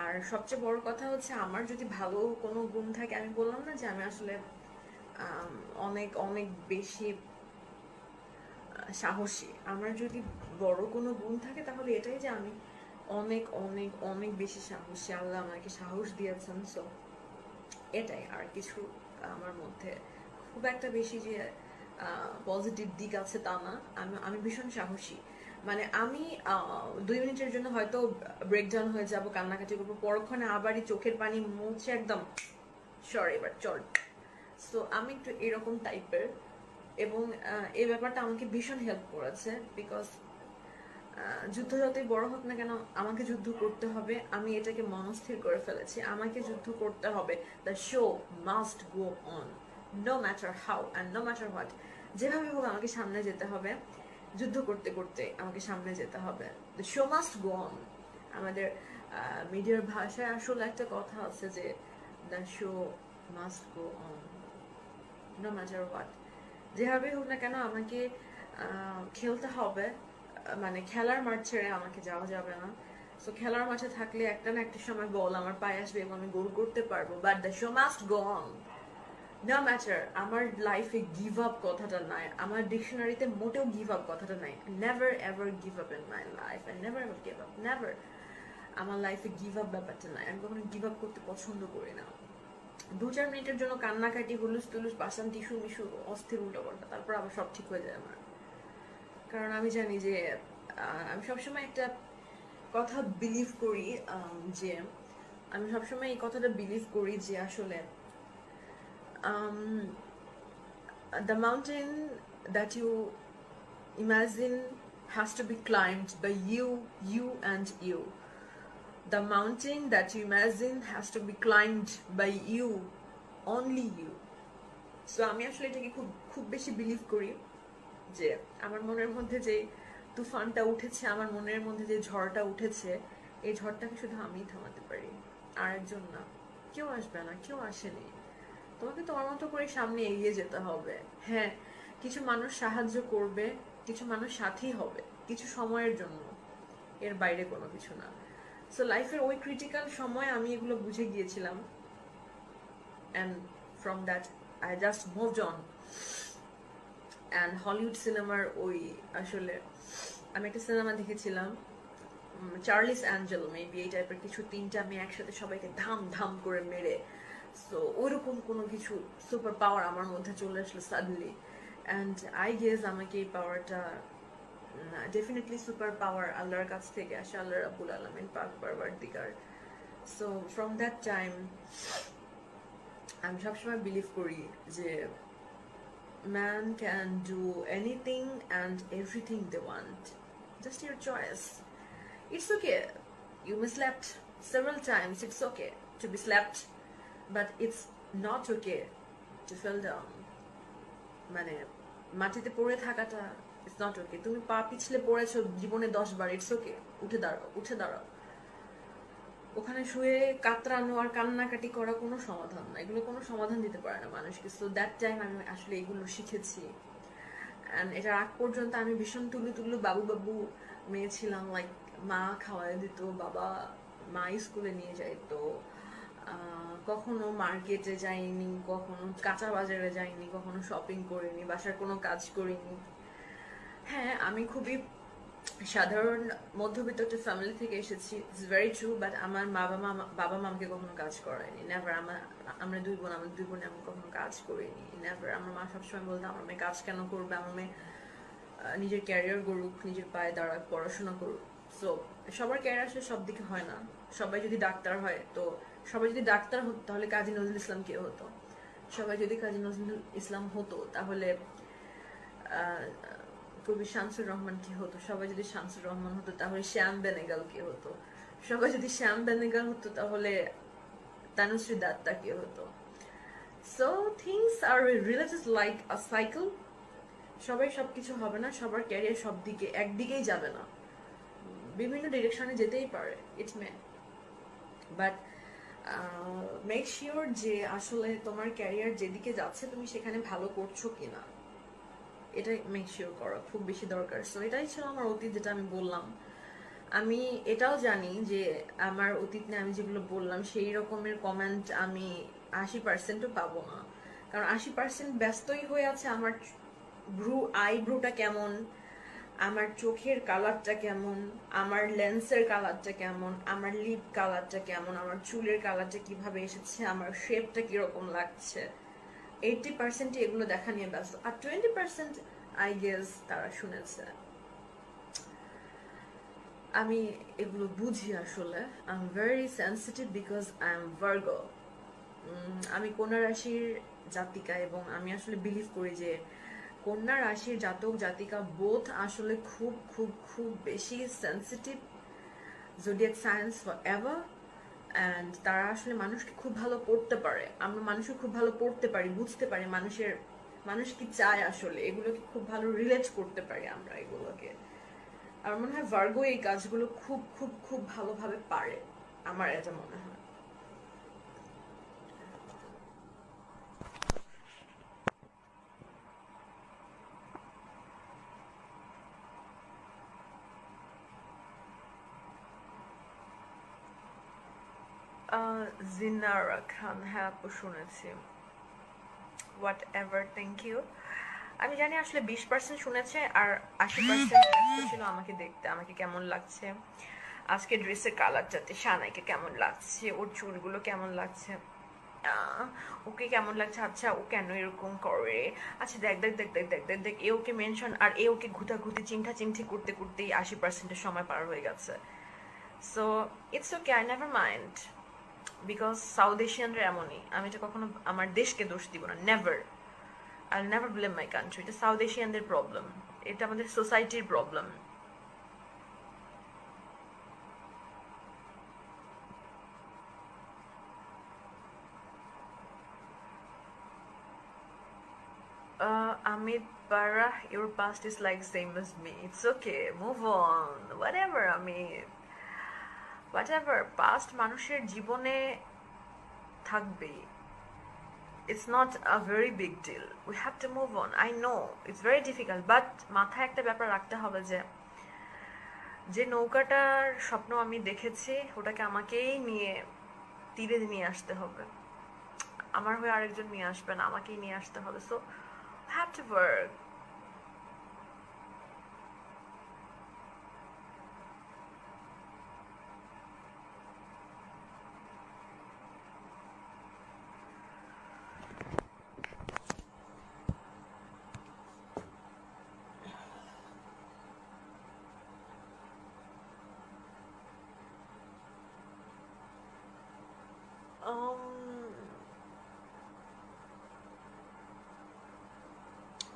আর সবচেয়ে বড় কথা হচ্ছে, আমার যদি ভালো কোনো গুণ থাকে, আমি বললাম না যে আমি আসলে অনেক অনেক বেশি সাহসী, আমার যদি বড় কোনো গুণ থাকে তাহলে এটাই যে আমি অনেক অনেক অনেক বেশি সাহসী। আল্লাহ আমাকে সাহস দিয়েছেন। সো এটাই, আর কিছু আমার মধ্যে খুব একটা বেশি যে পজিটিভ দিক আছে তা না, আমি ভীষণ সাহসী। মানে আমি 2 মিনিটের জন্য হয়তো ব্রেকডাউন হয়ে যাব, কান্নাকাটি করবো, পরক্ষণে আবারই চোখের পানি মুছে একদম সরি এবার চল। সো আমি একটু এরকম টাইপের, এবং এই ব্যাপারটা আমাকে ভীষণ হেল্প করেছে। বিকজ যুদ্ধ যতই বড় হোক না কেন আমাকে যুদ্ধ করতে হবে, আমি এটাকে মনস্থির করে ফেলেছি, আমাকে যুদ্ধ করতে হবে। The show must go on, no matter how and no matter what. যেভাবে হোক আমাকে সামনে যেতে হবে, যুদ্ধ করতে করতে আমাকে সামনে যেতে হবে। The show must go on. আমাদের মিডিয়ার ভাষায় আসলে একটা কথা আছে যে the show must go on, no matter what. যেভাবে হোক না কেন আমাকে খেলতে হবে, মানে খেলার মাঠ ছেড়ে আমাকে যাওয়া যাবে না। সো খেলার মাঠে থাকলে একটা না একটা সময় বল আমার পায়ে আসবে এবং আমি গোল করতে পারবো, but the show must go on, no matter. আমার লাইফে গিভ আপ কথাটা নাই, আমার ডিকশনারিতে মোটেও গিভ আপ কথাটা নাই। Never ever give up in my life, I never ever give up, never. আমার লাইফে গিভ আপ ব্যাপারটা নাই, আমি কখনো গিভ আপ করতে পছন্দ করি না। 2-4 মিনিটের জন্য কান্নাকাটি, হুলুস তুলুস, বাসান টিসু মিশু, অস্থির উল্টোপাল্টা, তারপর আবার সব ঠিক হয়ে যায় আমার। কারণ আমি জানি যে আমি সবসময় একটা কথা বিলিভ করি, যে আমি সবসময় এই কথাটা বিলিভ করি যে আসলে the mountain that you imagine has to be climbed by you and you. The mountain that you imagine has to be climbed by you, only you. So আমি আসলে এটাকে খুব খুব বেশি বিলিভ করি যে আমার মনের মধ্যে যে তুফানটা উঠেছে, আমার মনের মধ্যে যে ঝড়টা উঠেছে, এই ঝড়টাকে শুধু আমিই থামাতে পারি, আর একজন না। কেউ আসবে না, কেউ আসেনি। তোমাকে তোমার মতো করে সামনে এগিয়ে যেতে হবে। হ্যাঁ, কিছু মানুষ সাহায্য করবে, কিছু মানুষ সাথী হবে, কিছু সময়ের জন্য, এর বাইরে কোনো কিছু না। সো লাইফের ওই ক্রিটিক্যাল সময় আমি এগুলো বুঝে গিয়েছিলাম, and from that I just moved on. And Hollywood সিনেমার ওই আসলে আমি একটা সিনেমা দেখেছিলাম, চার্লিস অ্যাঞ্জেল মেবি, এই টাইপের কিছু, 3টা মেয়ে একসাথে সবাইকে ধাম ধাম করে মেরে। সো ওইরকম কোনো কিছু সুপার পাওয়ার আমার মধ্যে চলে আসলো সাডেনলি, অ্যান্ড আই গেস আমাকে এই পাওয়ারটা ডেফিনেটলি সুপার পাওয়ার আল্লাহর কাছ থেকে আসে, আল্লাহ রাব্বুল আলামিন পাক পারওয়ারদিগার। সো ফ্রম দ্যাট টাইম আমি সবসময় বিলিভ করি যে man can do anything and everything they want, just your choice. It's okay, you may slept several times, it's okay to be slept, but it's not okay to fall down. মানে মাটিতে পড়ে থাকাটা it's not okay. তুমি পা পিছলে পড়েছো জীবনে 10 বার, it's okay, উঠে দাঁড়াও, উঠে দাঁড়াও। ওখানে শুয়ে কাতরানো আর কান্নাকাটি করা কোনো সমাধান না, এগুলো কোনো সমাধান দিতে পারে না মানুষকে। সো দ্যাট টাইম আমি আসলে এগুলো শিখেছি, অ্যান্ড এটার আগ পর্যন্ত আমি ভীষণ তুলু তুলু বাবু বাবু মেয়ে ছিলাম। লাইক মা খাওয়াই দিত, বাবা, মা স্কুলে নিয়ে যাইতো, কখনো মার্কেটে যাইনি, কখনো কাঁচা বাজারে যাইনি, কখনো শপিং করিনি, বাসার কোনো কাজ করিনি। হ্যাঁ, আমি খুবই সাধারণ মধ্যবিত্ত একটা ফ্যামিলি থেকে এসেছি, ইটস ভেরি ট্রু, বাট আমার বাবা মা আমাকে কখনো কাজ করায়নি, নেভার। আমরা 2 বোন, আমাদের 2 বোনে আমি কখনো কাজ করিনি, নেভার। আমার মা সবসময় বলতো আমার মেয়ে কাজ কেন করবে, আমার মেয়ে নিজের ক্যারিয়ার গড়ুক, নিজের পায়ে দাঁড়াক, পড়াশোনা করুক। সো সবার ক্যারিয়ার আসলে সব দিকে হয় না। সবাই যদি ডাক্তার হয়, তো সবাই যদি ডাক্তার হতো তাহলে কাজী নজরুল ইসলাম কে হতো? সবাই যদি কাজী নজরুল ইসলাম হতো তাহলে কবি শামসুর রহমান কি হতো? সবাই যদি শামসুর রহমান হতো তাহলে শ্যাম বেনেগাল কি হতো? সবাই যদি শ্যাম বেনেগাল হতো তাহলে তানুশ্রী দত্তা কি হতো? So things are related like a cycle. সবাই সবকিছু হবে না, সবার ক্যারিয়ার সব দিকে একদিকেই যাবে না, বিভিন্ন ডিরেকশনে যেতেই পারে, it's May. But make sure যে আসলে তোমার ক্যারিয়ার যেদিকে যাচ্ছে তুমি সেখানে ভালো করছো কিনা, এটাই মেক শিওর করা খুব বেশি দরকার। সো এটাই ছিল আমার অতীত, যেটা আমি বললাম। আমি এটাও জানি যে আমার অতীত নিয়ে আমি যেগুলো বললাম সেই রকমের কমেন্ট আমি 80%ও পাবো না, কারণ 80% ব্যস্তই হয়ে আছে আমার আইব্রোটা কেমন, আমার চোখের কালারটা কেমন, আমার লেন্সের কালারটা কেমন, আমার লিপ কালারটা কেমন, আমার চুলের কালারটা কিভাবে এসেছে, আমার শেপটা কিরকম লাগছে, 80% এগুলো দেখা নিয়ে ব্যস্ত, আর 20% আই গেস তারা শুনেছে। আমি এগুলো বুঝি আসলে। I am very sensitive because I am Virgo. আমি কন্যা রাশির জাতিকা, এবং আমি আসলে বিলিভ করি যে কন্যা রাশির জাতক জাতিকা বোথ আসলে খুব খুব খুব বেশি sensitive zodiac science for ever. And তারা আসলে মানুষকে খুব ভালো পড়তে পারে, আমরা মানুষকে খুব ভালো পড়তে পারি, বুঝতে পারি মানুষ কি চায় আসলে, এগুলোকে খুব ভালো রিলেট করতে পারি আমরা এগুলোকে। আমার মনে হয় ভার্গো এই কাজগুলো খুব খুব খুব ভালোভাবে পারে, আমার এটা মনে হয়। জিনারা খান, হ্যাঁ আপু শুনেছি। Whatever, thank you. আমি জানি আসলে 20% শুনেছে, আর 80% ছিল আমাকে দেখতে আমাকে কেমন লাগছে, আজকে ড্রেসের কালারটাতে সানাইকে কেমন লাগছে, ওর চুলগুলো কেমন লাগছে, ওকে কেমন লাগছে, আচ্ছা ও কেন এরকম করে, আচ্ছা দেখ দেখ দেখ দেখ দেখ দেখ দেখ, এ ওকে মেনশন, আর এ ওকে ঘুতাঘুতি চিন্তা চিন্তি করতে করতেই 80%-এর সময় পার হয়ে গেছে। So it's okay, I never mind, because south এশিয়ানরা এমনই। আমি তো কখনো আমার দেশকে দোষ দিব না, never. I'll never blame my country. এটা সাউথ এশিয়ানদের প্রবলেম, এটা আমাদের সোসাইটির problem. Amit Barra, your past is like same as me. It's okay, move on. Whatever, Amit. Whatever, past মানুষের জীবনে থাকবেই। It's not a very big deal. We have to move on. I know it's very difficult, but মাথায় একটা ব্যাপার রাখতে হবে যে যে নৌকাটার স্বপ্ন আমি দেখেছি ওটাকে আমাকেই নিয়ে তীরে নিয়ে আসতে হবে। আমার হয়ে আরেকজন নিয়ে আসবে না, আমাকেই নিয়ে আসতে হবে। So have to work.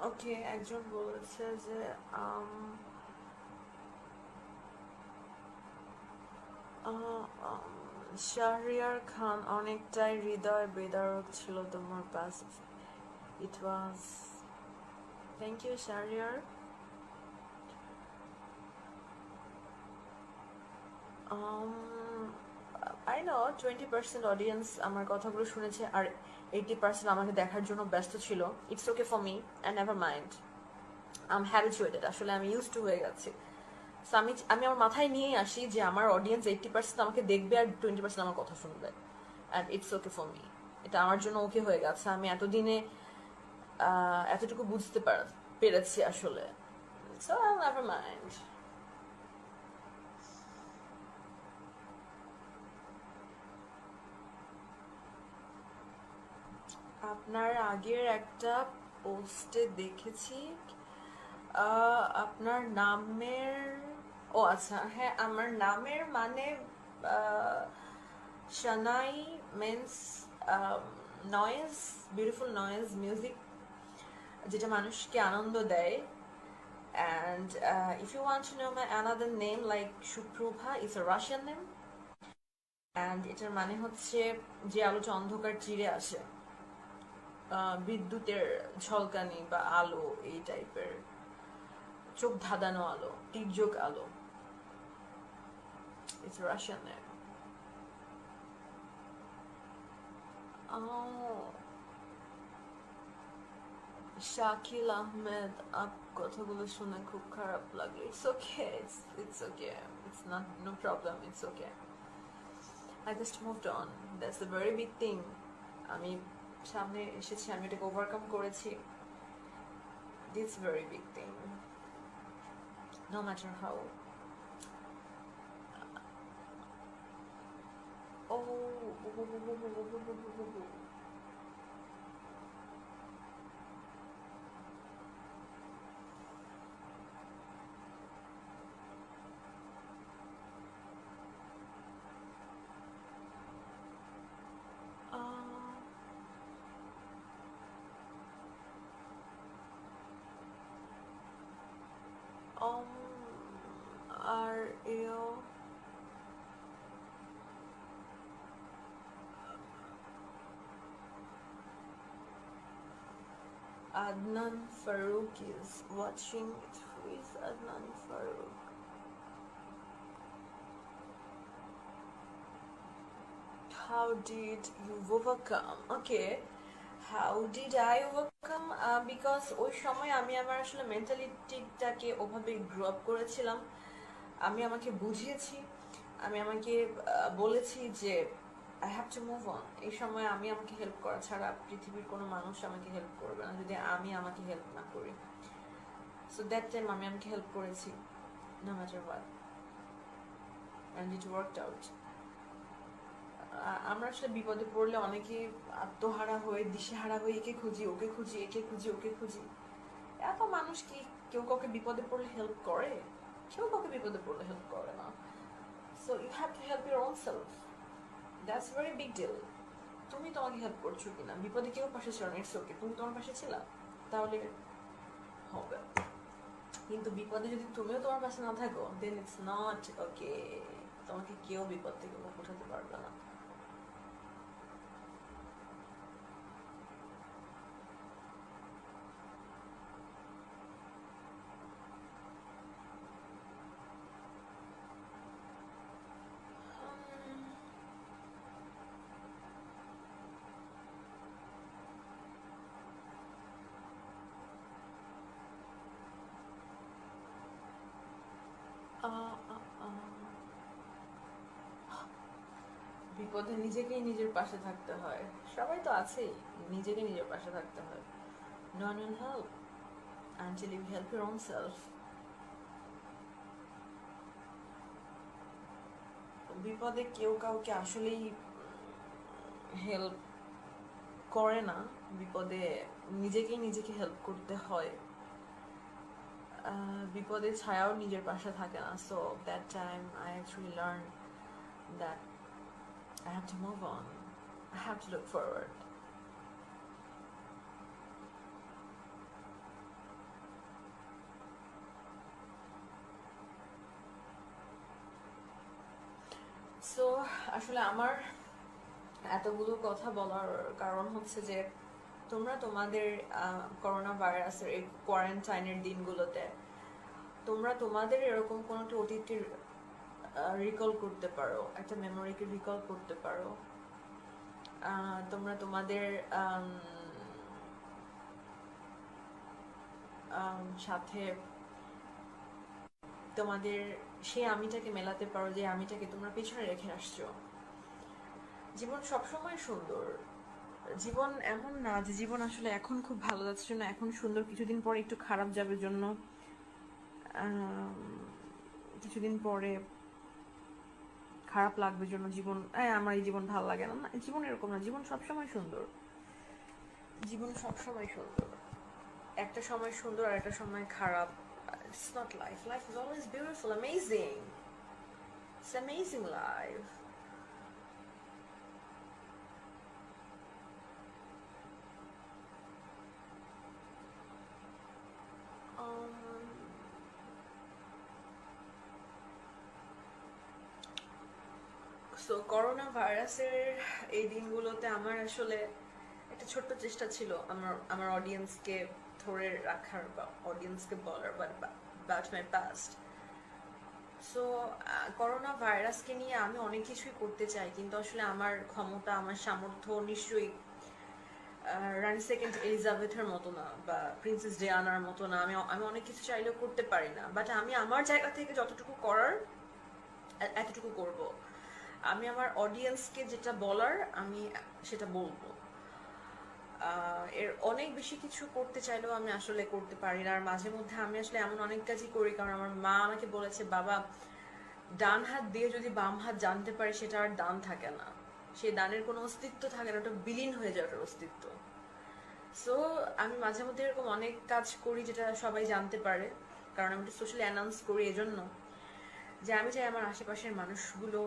Okay, একজন বলেছে যে শাহরিয়ার খান অনেকটাই হৃদয় বিদারক ছিল তোমার pass. It was, thank you Shahriar. I know 20% audience আমার কথাগুলো শুনেছে, আর 80% আমাকে দেখার জন্য ব্যস্ত ছিল। It's okay for me, and never mind. I am habituated, আসলে আমি ইউজ টু হয়ে গেছি। সো আমি আমার মাথায় নিয়েই আসি যে আমার অডিয়েন্স 80% আমাকে দেখবে আর 20% আমার কথা শুনবে, and it's okay for me. এটা আমার জন্য ওকে হয়ে গেছে। আমি এতদিনে এতটুকু বুঝতে পেরেছি আসলে। So I never mind. আপনার আগের একটা পোস্টে দেখেছি আপনার নামের, ও আচ্ছা হ্যাঁ, আমার নামের মানে Shanai means noise, beautiful noise music, যেটা মানুষকে আনন্দ দেয়। And if you want to know my another name like Shuprubha, it's a Russian name. And এটার মানে হচ্ছে যে আলোটা অন্ধকার চিরে আসে, বিদ্যুতের ঝলকানি বা আলো, এই টাইপের চোখ ধাঁধানো আলো, তীর্যক আলো। It's a Russian name. Oh, Shakil Ahmed, কথাগুলো শুনে খুব খারাপ লাগে। It's okay, it's okay, it's not, no problem, it's okay. I just moved on. That's a very big thing. আমি সামনে এসেছি, আমি এটাকে ওভারকাম করেছি। This very big thing. No matter how. Oh, Um, are you Adnan Farouk is watching it. Who is Adnan Farouk? How did you overcome? Okay, how did I overcome? Because ওই সময় আমি আমার আসলে মেন্টালিটিটাকে ওভাবে grow up করেছিলাম। আমি আমাকে বুঝিয়েছি, আমি আমাকে বলেছি যে I have to move on. এই সময় আমি আমাকে হেল্প করা ছাড়া পৃথিবীর কোনো মানুষ আমাকে হেল্প করবে না যদি আমি আমাকে হেল্প না করি। সো দ্যাট টাইম আমি আমাকে হেল্প করেছি, no matter what, and it worked out. আমরা আসলে বিপদে পড়লে অনেকে আত্মহারা হয়ে দিশেহারা হয়ে একে খুঁজি ওকে খুঁজি একে খুঁজি ওকে খুঁজি। এত মানুষ কি কেউ কাউকে বিপদে পড়লে হেল্প করে? কেউ কাউকে বিপদে পড়লে হেল্প করে না। So you have to help your own self, that's very big deal. তুমি তোমাকে হেল্প করছো কিনা? বিপদে কেউ পাশে ছিল না, ইটস ওকে, তুমি তোমার পাশে ছিলা, তাহলে হবে। কিন্তু বিপদে যদি তুমিও তোমার পাশে না থাকো, দেন ইটস নট ওকে। তোমাকে কেউ বিপদ থেকে উঠাতে পারবে না। বিপদে নিজেকেই নিজের পাশে থাকতে হয়। সবাই তো আছেই, নিজেকে নিজের পাশে থাকতে হয়। No one will help until you help your own self. বিপদে কেউ কাউকে আসলেই হেল্প করে না, বিপদে নিজেকেই নিজেকে হেল্প করতে হয়। বিপদের ছায়াও নিজের পাশে থাকে না। So that time I actually learn that I have to move on. I have to look forward. So আসলে আমার এতগুলো কথা বলার কারণ হচ্ছে যে তোমরা তোমাদের করোনা ভাইরাসের এই কোয়ারেন্টাইনের দিনগুলোতে তোমরা তোমাদের এরকম কোনো একটা অতীতের রিকল করতে পারো, একটা মেমোরিকে রিকল করতে পারো। তোমরা তোমাদের সাথে তোমাদের সেই আমিটাকে মেলাতে পারো যে আমিটাকে তোমরা পেছনে রেখে আসছো। জীবন সবসময় সুন্দর। জীবন এমন না যে জীবন আসলে এখন খুব ভালো যাচ্ছে না, এখন সুন্দর, কিছুদিন পরে একটু খারাপ যাবে জন্য কিছুদিন পরে খারাপ লাগবে জন্য জীবন আমার এই জীবন ভালো লাগে না। জীবন এরকম না, জীবন সবসময় সুন্দর। জীবন সবসময় সুন্দর। একটা সময় সুন্দর আর একটা সময় খারাপ। It's not life. Life is always beautiful, amazing. It's amazing life. So corona ভাইরাসের এই দিনগুলোতে আমার আসলে একটা ছোট্ট চেষ্টা ছিল আমার আমার অডিয়েন্সকে ধরে রাখার বা অডিয়েন্সকে বলার but my past. So corona ভাইরাসকে নিয়ে আমি অনেক কিছুই করতে চাই, কিন্তু আসলে আমার ক্ষমতা আমার সামর্থ্য নিশ্চয়ই রানী সেকেন্ড এলিজাবেথের মতো না বা প্রিন্সেস ডিয়ানার মতো না। আমি আমি অনেক কিছু চাইলেও করতে পারি না, বাট আমি আমার জায়গা থেকে যতটুকু করার এতটুকু করব। আমি আমার অডিয়েন্সকে যেটা বলার আমি সেটা বলবো। এর অনেক বেশি কিছু করতে চাইলেও আমি আসলে করতে পারি না। আর মাঝে মধ্যে আমি আসলে এমন অনেক কাজই করি, কারণ আমার মা আমাকে বলেছে বাবা ডান হাত দিয়ে যদি বাম হাত জানতে পারে সেটা আর দান থাকে না, সেই দানের কোনো অস্তিত্ব থাকে না, ওটা বিলীন হয়ে যায় ওটার অস্তিত্ব। সো আমি মাঝে মধ্যে এরকম অনেক কাজ করি যেটা সবাই জানতে পারে, কারণ আমি সোশ্যালি অ্যানাউন্স করি এজন্য যে আমি চাই আমার আশেপাশের মানুষগুলো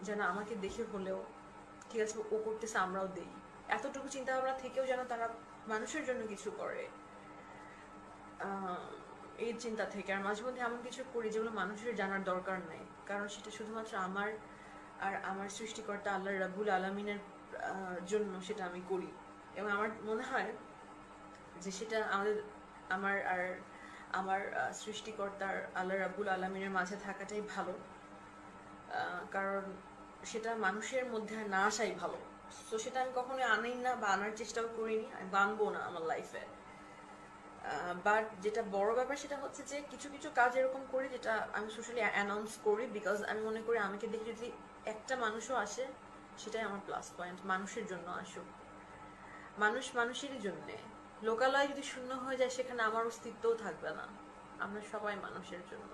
যেন আমাকে দেখে হলেও ঠিক আছে ও করতেছে আমরাও দেই, এতটুকু চিন্তা ভাবনা থেকেও যেন তারা মানুষের জন্য কিছু করে। এই চিন্তা থেকে। আর মাঝে মধ্যে এমন কিছু করি যেগুলো মানুষের জানার দরকার নেই, কারণ সেটা শুধুমাত্র আমার আর আমার সৃষ্টিকর্তা আল্লাহ রাব্বুল আলামিনের জন্য সেটা আমি করি। এবং আমার মনে হয় যে সেটা আমার আর আমার সৃষ্টিকর্তার আল্লাহ রাব্বুল আলামিনের মাঝে থাকাটাই ভালো। কারণ সেটা মানুষের মধ্যে না আসাই ভালো। তো সেটা আমি কখনোই আনি না বা আনার চেষ্টাও করিনি, আমি বানবো না আমার লাইফে। বাট যেটা বড় ব্যাপার সেটা হচ্ছে যে কিছু কিছু কাজ এরকম করি যেটা আমি সোশ্যালি অ্যানাউন্স করি, বিকজ আমি মনে করি আমাকে দেখে যদি একটা মানুষও আসে সেটাই আমার প্লাস পয়েন্ট। মানুষের জন্য আসুক, মানুষ মানুষেরই জন্যে। লোকালয় যদি শূন্য হয়ে যায় সেখানে আমার অস্তিত্বও থাকবে না। আমরা সবাই মানুষের জন্য।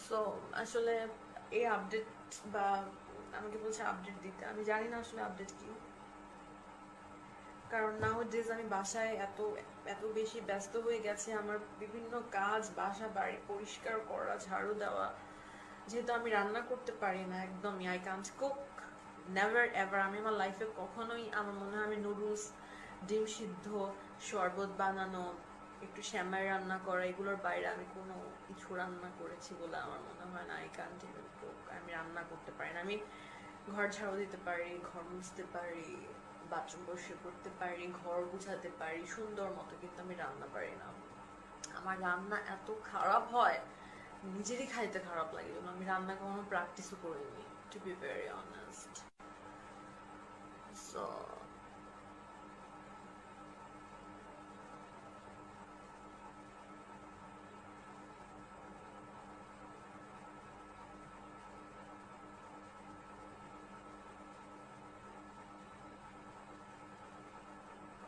সো আসলে এই আপডেট বা আমাকে বলছে আপডেট দিতে, আমি জানি না আসলে আপডেট কি। কারণ নাও ডেজ আমি বাসায় এত এত বেশি ব্যস্ত হয়ে গেছে, আমার বিভিন্ন কাজ, বাসা বাড়ি পরিষ্কার করা, ঝাড়ু দেওয়া, যেহেতু আমি রান্না করতে পারি না একদমই, I can't cook, never ever. আমি আমার লাইফে কখনোই, আমার মনে হয় আমি নুডলস, ডিম সিদ্ধ, শরবত বানানো, একটু শ্যামাই রান্না করা, এগুলোর বাইরে আমি কোনো কিছু রান্না করেছি বলে আমার মনে হয় না। I Kant even cook. আমি রান্না করতে পারি না। আমি ঘর ঝাড়ু দিতে পারি, ঘর মুছতে পারি, বাথরুম পরিষ্কার করতে পারি, ঘর গুছাতে পারি সুন্দর মতো, কিন্তু আমি রান্না পারি না। আমার রান্না এত খারাপ হয়, নিজেরই খাইতে খারাপ লাগে, যেন আমি রান্না কখনো প্র্যাকটিসও করিনি, to be very honest. So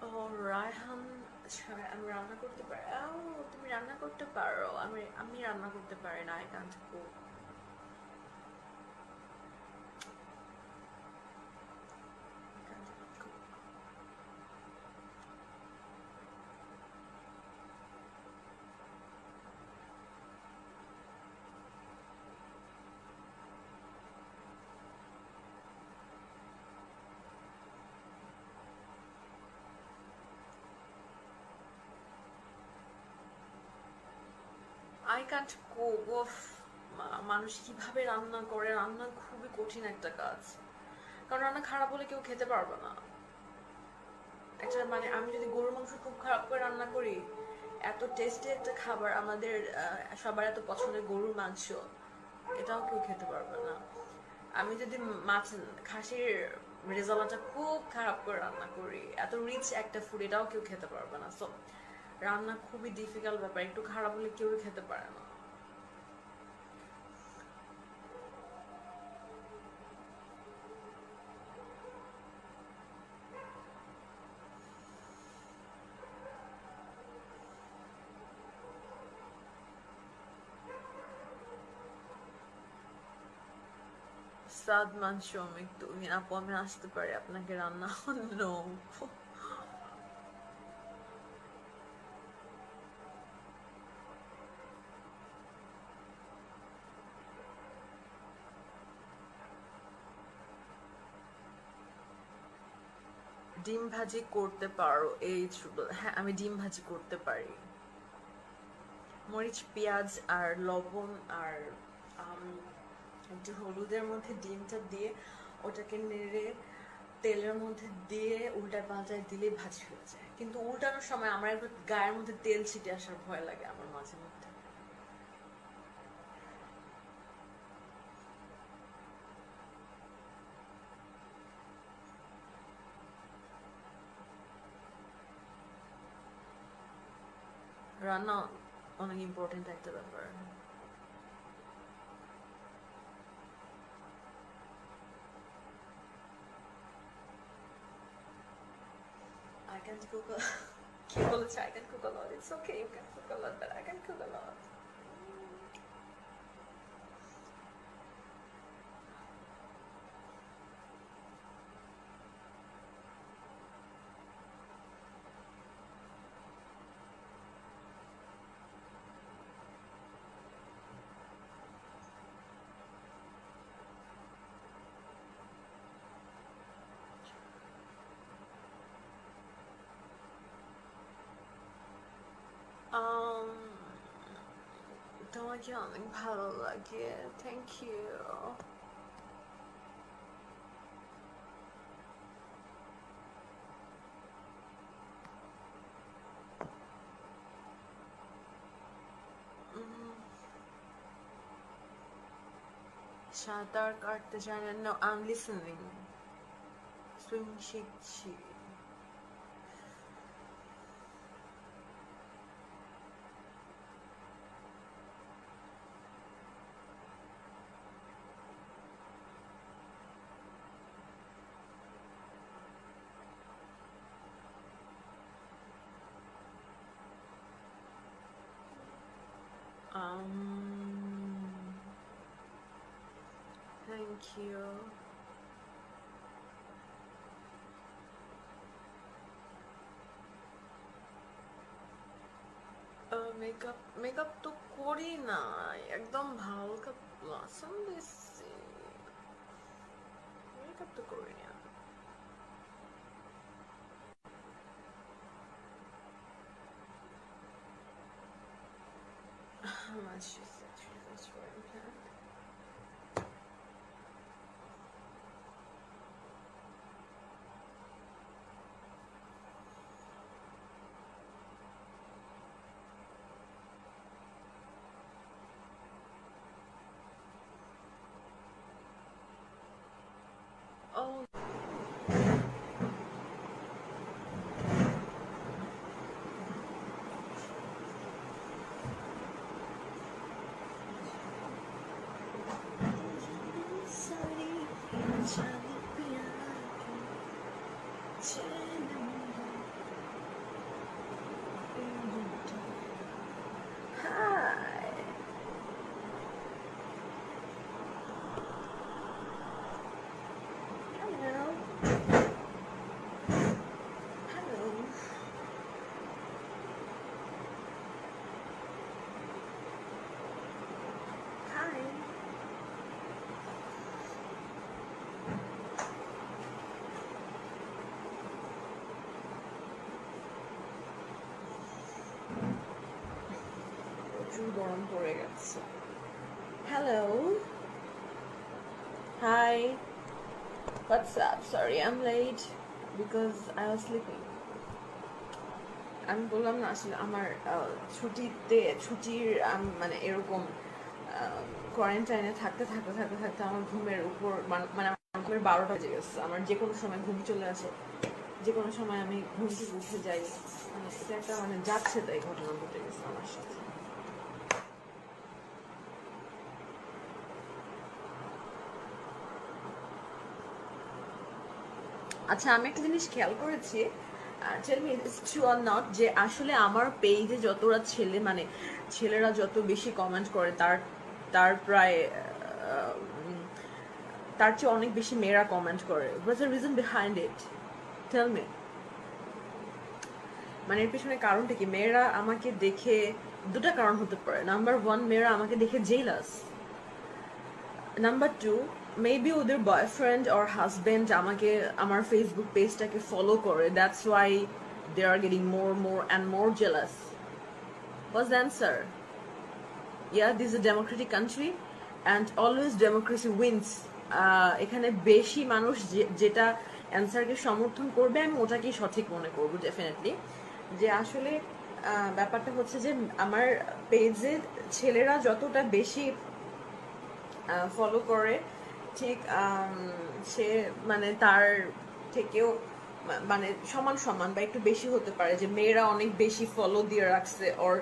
ও রায়হান, আমি রান্না করতে পারি। ও তুমি রান্না করতে পারো, আমি আমি রান্না করতে পারি না, I can't cook. I can't cook. ওফ, মানুষ কিভাবে রান্না করে? রান্না খুবই কঠিন একটা কাজ, কারণ রান্না খারাপ হলে কেউ খেতে পারবে না। একটা মানে আমি যদি গরুর মাংস খুব খারাপ করে রান্না করি, এত টেস্টি একটা খাবার আমাদের সবার এত পছন্দের গরুর মাংস, এটাও কেউ খেতে পারবে না। আমি যদি মাছ, খাসির রেজালাটা খুব খারাপ করে রান্না করি, এত রিচ একটা ফুড, এটাও কেউ খেতে পারবে না। সো রান্না খুবই ডিফিকাল্ট ব্যাপার, একটু খারাপ হলে কেউই খেতে পারে না। সাদমান শ্রমিক, তুমি আপু আমি আসতে পারি আপনাকে রান্না? নো। ডিম ভাজি করতে পারো? এই হ্যাঁ, আমি ডিম ভাজি করতে পারি। মরিচ, পেঁয়াজ আর লবণ আর একটু হলুদের মধ্যে ডিমটা দিয়ে ওটাকে নেড়ে তেলের মধ্যে দিয়ে উল্টা পাল্টায় দিলে ভাজি হয়ে যায়। কিন্তু উল্টানোর সময় আমার একটু গায়ের মধ্যে তেল ছিটে আসার ভয় লাগে আমার মাঝে মধ্যে। রান্না অনেক ইম্পর্টেন্ট একটা ব্যাপার। I can cook a কি বলেছে? I can cook a lot. It's okay, you can cook a lot, but I can cook a lot. আমাকে অনেক ভালো লাগে, থ্যাংক ইউ। সাঁতার কাটতে জানেন না? আই এম লিসেনিং, সুইমিং শিখছি। Thank you. মেকআপ তো করি না, একদম হালকা ব্লাসম দিচ্ছি, মেকআপ তো করি না। How much is that? That's for implant. Oh. গরম পড়ে গেছে। Hello. Hi. What's up? Sorry, I'm late because I was sleeping. আমি বললাম না আসলে আমার ছুটির মানে এরকম কোয়ারেন্টাইনে থাকতে আমার ঘুমের উপর মানে আমার ঘুমের 12টা বেজে গেছে। আমার যে কোনো সময় ঘুম চলে আসে, যে কোনো সময় আমি ঘুম থেকে উঠে যাই, মানে এটা একটা মানে যাচ্ছে তাই ঘটনা ঘটে গেছে আমার সাথে। আচ্ছা, আমি একটা জিনিস খেয়াল করেছি, tell me it's true or not, যে আসলে আমার পেজে যতটা মানে ছেলেরা যত বেশি কমেন্ট করে তার প্রায় তার চেয়ে অনেক বেশি মেয়েরা কমেন্ট করে। What's the reason behind it? Tell me. মানে এর পিছনে কারণটা কি? মেয়েরা আমাকে দেখে দুটা কারণ হতে পারে। নাম্বার ওয়ান, মেয়েরা আমাকে দেখে জেলাস। নাম্বার টু, মেবি ওদের বয়ফ্রেন্ড অর হাজবেন্ড আমাকে আমার ফেসবুক পেজটাকে ফলো করে, that's why they are getting more and more jealous. What's the answer? Yeah, this is a democratic country and always democracy wins. এখানে বেশি মানুষ যেটা অ্যান্সারকে সমর্থন করবে আমি ওটাকেই সঠিক মনে করবো ডেফিনেটলি। যে আসলে ব্যাপারটা হচ্ছে যে আমার পেজে ছেলেরা যতটা বেশি ফলো করে, ঠিক সে মানে তার থেকেও মানে সমান বা একটু বেশি হতে পারে যে মেয়েরা অনেক বেশি ফলো দিয়ে রাখছে, ওর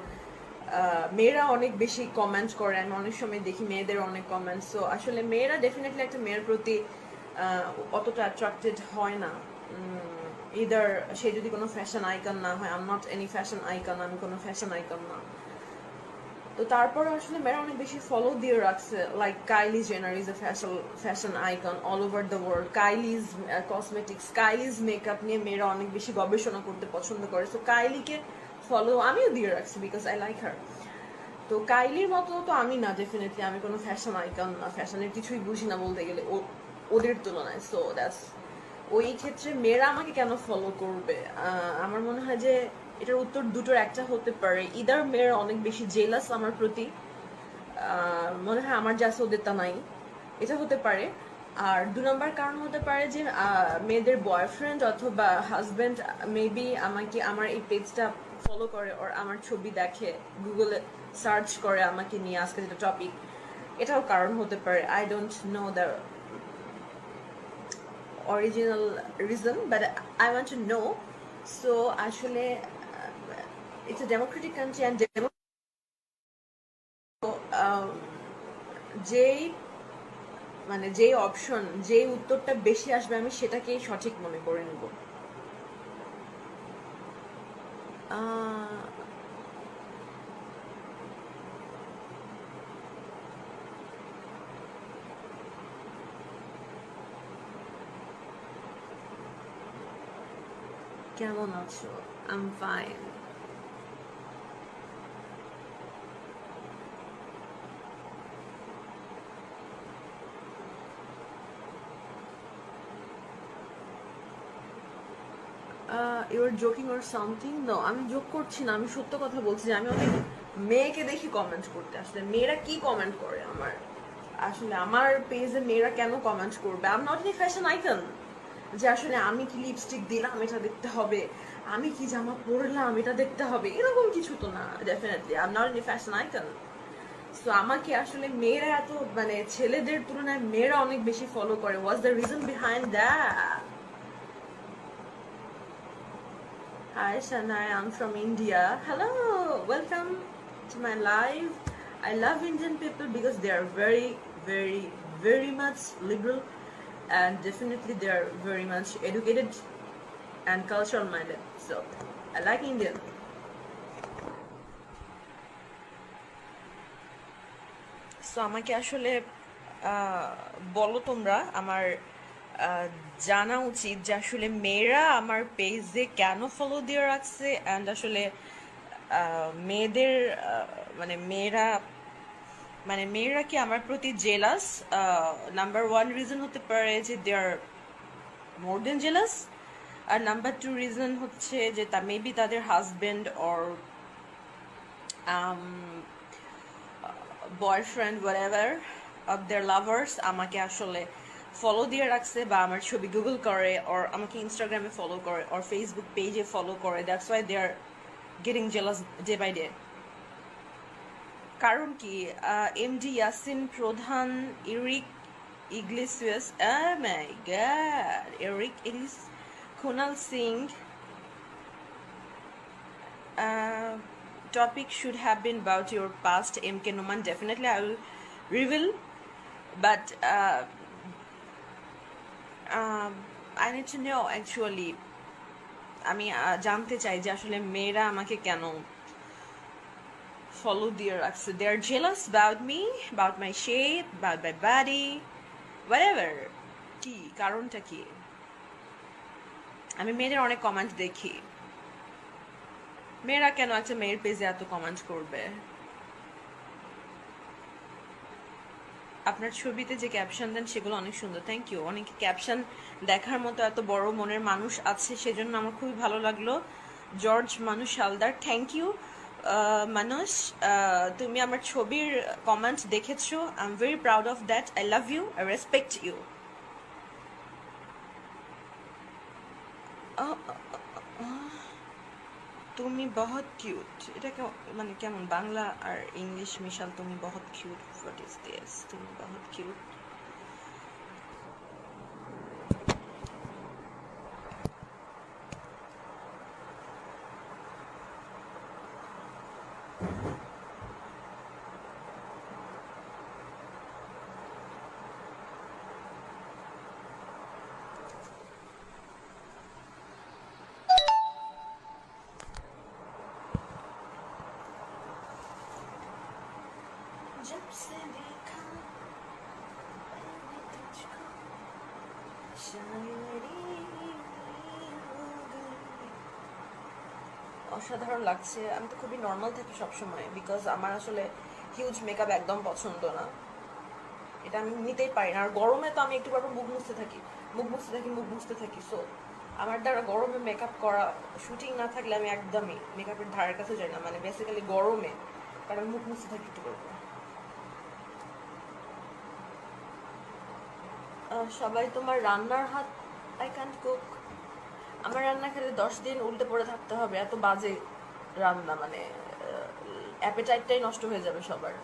মেয়েরা অনেক বেশি কমেন্ট করে। আমি অনেক সময় দেখি মেয়েদের অনেক কমেন্ট। সো আসলে মেয়েরা ডেফিনেটলি একটা মেয়ের প্রতি অতটা অ্যাট্রাক্টেড হয় না, ইদার সে যদি কোনো ফ্যাশন আইকন না হয়। I am not any fashion icon, আমি কোনো ফ্যাশন আইকন না। তো তারপর আসলে মেয়েরা অনেক বেশি ফলো দিয়ে রাখছে, like Kylie Jenner is a fashion icon all over the world. Kylie's cosmetics, Kylie's makeup নিয়ে মেয়েরা অনেক বেশি গবেষণা করতে পছন্দ করে। সো কাইলিকে ফলো আমিও দিয়ে রাখছি বিকজ আই লাইক হার। তো কাইলির মতো তো আমি না, ডেফিনেটলি আমি কোনো ফ্যাশন আইকন না, ফ্যাশনের কিছুই বুঝি না বলতে গেলে ওদের তুলনায়। সো দ্যাটস, ওই ক্ষেত্রে মেয়েরা আমাকে কেন ফলো করবে? আমার মনে হয় যে এটার উত্তর দুটোর একটা হতে পারে। ইদার মেয়েরা অনেক বেশি জেলাস আমার প্রতি, মনে হয় আমার যা আছে ওদের তা নাই, এটা হতে পারে। আর 2 নম্বর কারণ হতে পারে যে মেয়েদের বয়ফ্রেন্ড অথবা হাজব্যান্ড মেবি আমাকে আমার এই পেজটা ফলো করে ওর আমার ছবি দেখে, গুগলে সার্চ করে আমাকে নিয়ে আজকে যেটা টপিক, এটাও কারণ হতে পারে। I don't know the original reason but I want to know. So আসলে it's a democratic country and যেই মানে যেই অপশন, যেই উত্তরটা বেশি আসবে আমি সেটাকেই সঠিক মনে করে নেব। কেমন আছো? I am fine. Your joking or something? No, আমি জোক করছি না, আমি সত্য কথা বলছি যে আমি অনেক মেয়েকে দেখি কমেন্ট করতে। আসলে মেয়েরা কি কমেন্ট করে আমার, আসলে আমার পেজে মেয়েরা কেন কমেন্ট করবে? I am not any fashion icon যে আসলে আমি কি লিপস্টিক দিলাম এটা দেখতে হবে, আমি কি জামা পরলাম এটা দেখতে হবে, এরকম কিছু তো না। Definitely I am not any fashion icon. So আমাকে আসলে মেয়েরা এত মানে ছেলেদের তুলনায় মেয়েরা অনেক বেশি ফলো করে। What's the reason behind that? Hi Shanai, I'm from India. Hello, welcome to my live. I love Indian people because they are very, very, very much liberal and definitely they are very much educated and cultural minded. So I like Indian. So আমাকে আসলে বলো তোমরা, আমার জানা উচিত যে আসলে মেয়েরা আমার পেজে কেন ফলো দিয়ে রাখছে, অ্যান্ড আসলে মেয়েদের মেয়েরা কি আমার প্রতি জেলাস? নাম্বার 1 রিজন হতে পারে যে দে আর মোর দেন জেলাস, আর নাম্বার 2 রিজন হচ্ছে যে মেবি তাদের husband or boyfriend whatever of their lovers আমাকে আসলে ফলো দিয়ে রাখছে, বা আমার ছবি গুগল করে, or আমাকে ইনস্টাগ্রামে ফলো করে, or ফেসবুক পেজে ফলো করে। That's why they are getting jealous day by day. কারণ কি? MD Yasin Pradhan, Eric Iglesias, my god, Eric Iglesias, Kunal Singh, topic should have been about your past. MK Numan, definitely I will reveal, but I need to know actually. আমি জানতে চাই যে আসলে মেয়েরা আমাকে কেন ফলো দিয়ে রাখছে। They are jealous about me, about my shape, about my body, whatever. কি কারণটা কি? আমি মেয়েদের অনেক কমেন্ট দেখি, মেয়েরা কেন একটা মেয়ের পেজে এত কমেন্ট করবে? আপনার ছবিতে যে ক্যাপশন দেন সেগুলো অনেক সুন্দর। Thank you. অনেক ক্যাপশন দেখার মতো এত বড় মনের মানুষ আছে, সেজন্য আমার খুবই ভালো লাগলো। জর্জ মানুষ হালদার, থ্যাংক ইউ। মানুষ, তুমি আমার ছবির কমেন্ট দেখেছো, I am very proud of that. I love you, I respect you. তুমি বহুত কিউট, এটা মানে কেমন বাংলা আর ইংলিশ মিশাল? তুমি বহুত কিউট, হোয়াট ইজ দিস? তুমি বহুত কিউট। जब से देखा मैंने तुझको शायरी हो गई। অসাধারণ লাগছে। আমি তো খুবই নর্মাল থাকি সবসময়, বিকজ আমার আসলে হিউজ মেকআপ একদম পছন্দ না, এটা আমি নিতেই পারি না। আর গরমে তো আমি একটু পর মুখ মুছতে থাকি, মুখ মুছতে থাকি। সো আমার দ্বারা গরমে মেকআপ করা, শুটিং না থাকলে আমি একদমই মেকআপের ধারের কাছে যাই না, মানে বেসিক্যালি গরমে, কারণ মুখ মুছতে থাকি একটু করে। সবাই তোমার রান্নার হাত, আই ক্যান্ট কুক। আমার রান্না খেলে 10 দিন উল্টে পড়ে থাকতে হবে, এত বাজে রান্না, মানে অ্যাপেটাইটটাই নষ্ট হয়ে যাবে সবার।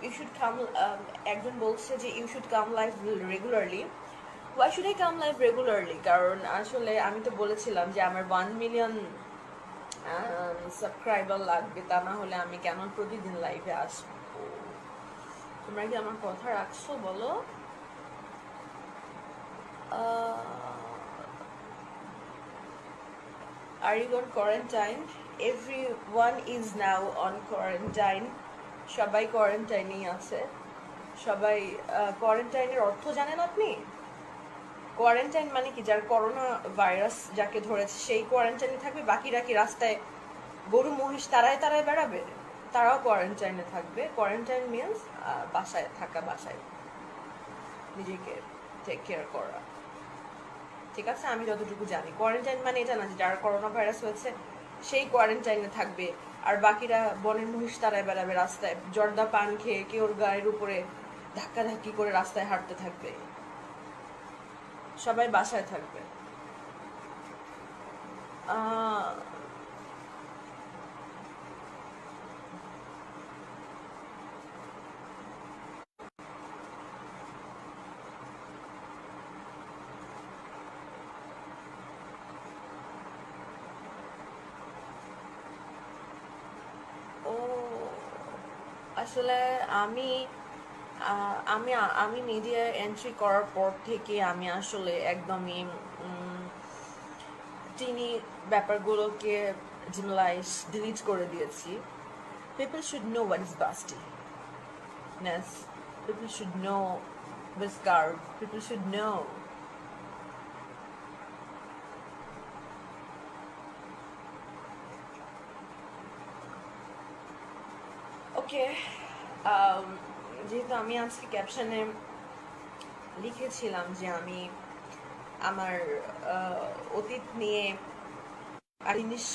ইউ শুড কাম, একজন বলছে যে you should come live regularly. Why should I come live regularly? কারণ আসলে আমি তো বলেছিলাম যে আমার 1 মিলিয়ন সাবস্ক্রাইবার লাগবে, তা না হলে আমি কেন প্রতিদিন লাইভে আসবো? তোমরা কি আমার কথা রাখছো বলো? Are you on quarantine? Everyone is now on quarantine. সবাই কোয়ারেন্টাইনেই আছে। সবাই কোয়ারেন্টাইনের অর্থ জানেন আপনি? কোয়ারেন্টাইন মানে কি, যার করোনা ভাইরাস যাকে ধরেছে সেই কোয়ারেন্টাইনে থাকবে, বাকিরা কি রাস্তায় গরু মহিষ তারায় তারায় বেড়াবে? তারাও কোয়ারেন্টাইনে থাকবে। কোয়ারেন্টাইন মিনস বাসায় থাকা, বাসায় নিজেকে টেক কেয়ার করা। ঠিক আছে, আমি যতটুকু জানি কোয়ারেন্টাইন মানে এটা না যে যার করোনা ভাইরাস হয়েছে সেই কোয়ারেন্টাইনে থাকবে আর বাকিরা বনের মহিষ তারায় বেড়াবে, রাস্তায় জর্দা পান খেয়ে কেউ ওর গায়ের উপরে ধাক্কাধাক্কি করে রাস্তায় হাঁটতে থাকবে। সবাই বাসায় থাকবে। ও আসলে আমি আমি আমি মিডিয়ায় এন্ট্রি করার পর থেকে আমি আসলে একদমই টিনি ব্যাপারগুলোকে ডিলিট করে দিয়েছি। People should know what is bustiness. People should know what's carb. People should know. ওকে, যেহেতু আমি আজকে ক্যাপশনে লিখেছিলাম যে আমি আমার অতীত নিয়ে জিনিস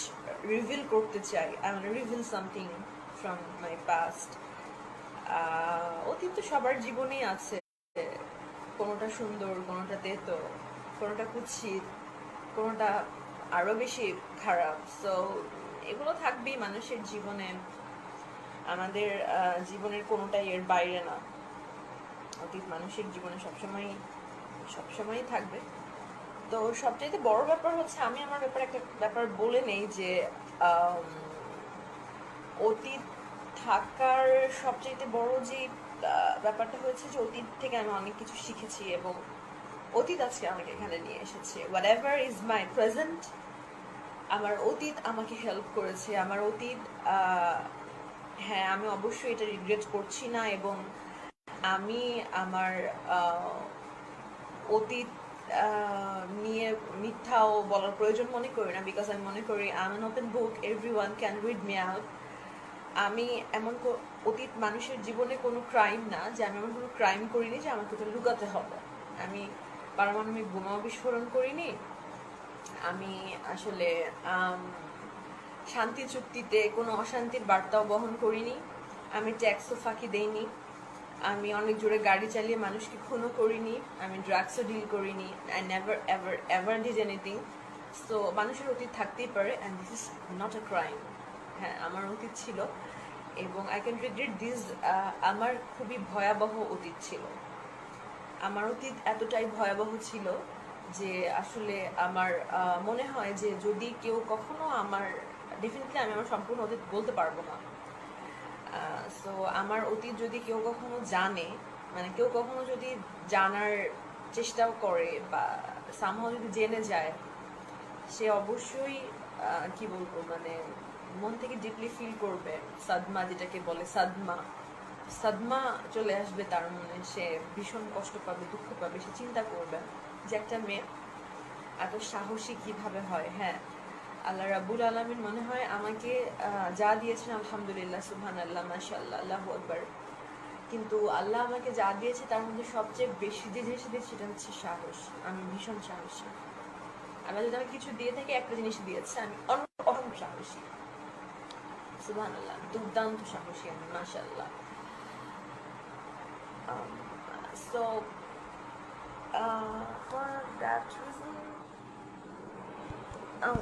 রিভিল করতে চাই, I want two reveal something from my past. অতীত তো সবার জীবনেই আছে, কোনোটা সুন্দর, কোনোটা তেতো, কোনোটা কুৎসিত, কোনোটা আরও বেশি খারাপ। সো এগুলো থাকবেই মানুষের জীবনে, আমাদের জীবনের কোনোটাই এর বাইরে না। অতীত মানুষের জীবনে সবসময়ই থাকবে। তো সবচাইতে বড় ব্যাপার হচ্ছে, আমি আমার ব্যাপারে একটা ব্যাপার বলে নেই যে অতীত থাকার সবচাইতে বড় যে ব্যাপারটা হয়েছে যে অতীত থেকে আমি অনেক কিছু শিখেছি এবং অতীত আজকে আমাকে এখানে নিয়ে এসেছে। What ever is my present, আমার অতীত আমাকে হেল্প করেছে। আমার অতীত, হ্যাঁ, আমি অবশ্যই এটা রিগ্রেট করছি না এবং আমি আমার অতীত নিয়ে মিথ্যাও বলার প্রয়োজন মনে করি না, বিকজ আমি মনে করি I am an open book, everyone can read me out. আমি এমন অতীত মানুষের জীবনে কোনো ক্রাইম না যে আমি এমন কোনো ক্রাইম করিনি যে আমাকে তো লুকাতে হবে। আমি পারমাণবিক বোমা বিস্ফোরণ করিনি, আমি আসলে শান্তি চুক্তিতে কোনো অশান্তির বার্তাও বহন করিনি, আমি ট্যাক্সও ফাঁকি দেইনি, আমি অনেক জোরে গাড়ি চালিয়ে মানুষকে খুনও করিনি, আমি ড্রাগসও ডিল করিনি। I never ever ever did anything. So মানুষের অতীত থাকতেই পারে, and this is not a crime. হ্যাঁ, আমার অতীত ছিল এবং আই ক্যান রিগ্রেট দিস। আমার খুবই ভয়াবহ অতীত ছিল। আমার অতীত এতটাই ভয়াবহ ছিল যে আসলে আমার মনে হয় যে যদি কেউ কখনো আমার, ডেফিনেটলি আমি আমার সম্পূর্ণ অতীত বলতে পারবো না। সো আমার অতীত যদি কেউ কখনো জানে, মানে কেউ কখনো যদি জানার চেষ্টাও করে বা সামহাও যদি জেনে যায়, সে অবশ্যই কি বলবো, মানে মন থেকে ডিপলি ফিল করবে। সাদমা যেটাকে বলে, সাদমা চলে আসবে তার মনে, সে ভীষণ কষ্ট পাবে, দুঃখ পাবে, সে চিন্তা করবে যে একটা মেয়ে এত সাহসী কিভাবে হয়। হ্যাঁ, আল্লাহ রাব্বুল আলামিন মনে হয় আমাকে যা দিয়েছেন আলহামদুলিল্লাহ, সুবহানাল্লাহ, মাশাআল্লাহ, আল্লাহু আকবার, কিন্তু আল্লাহ আমাকে যা দিয়েছে তার মধ্যে সবচেয়ে বেশি যে জিনিস দিয়েছে সেটা হচ্ছে সাহস। আমি ভীষণ সাহসী। আল্লাহ যদি আমাকে কিছু দিয়ে থাকে, একটা জিনিস দিয়েছে, আমি অনেক সাহসী। সুবহানাল্লাহ, দুর্দান্ত সাহসী আমি, মাশাআল্লাহ। So for that reason, um,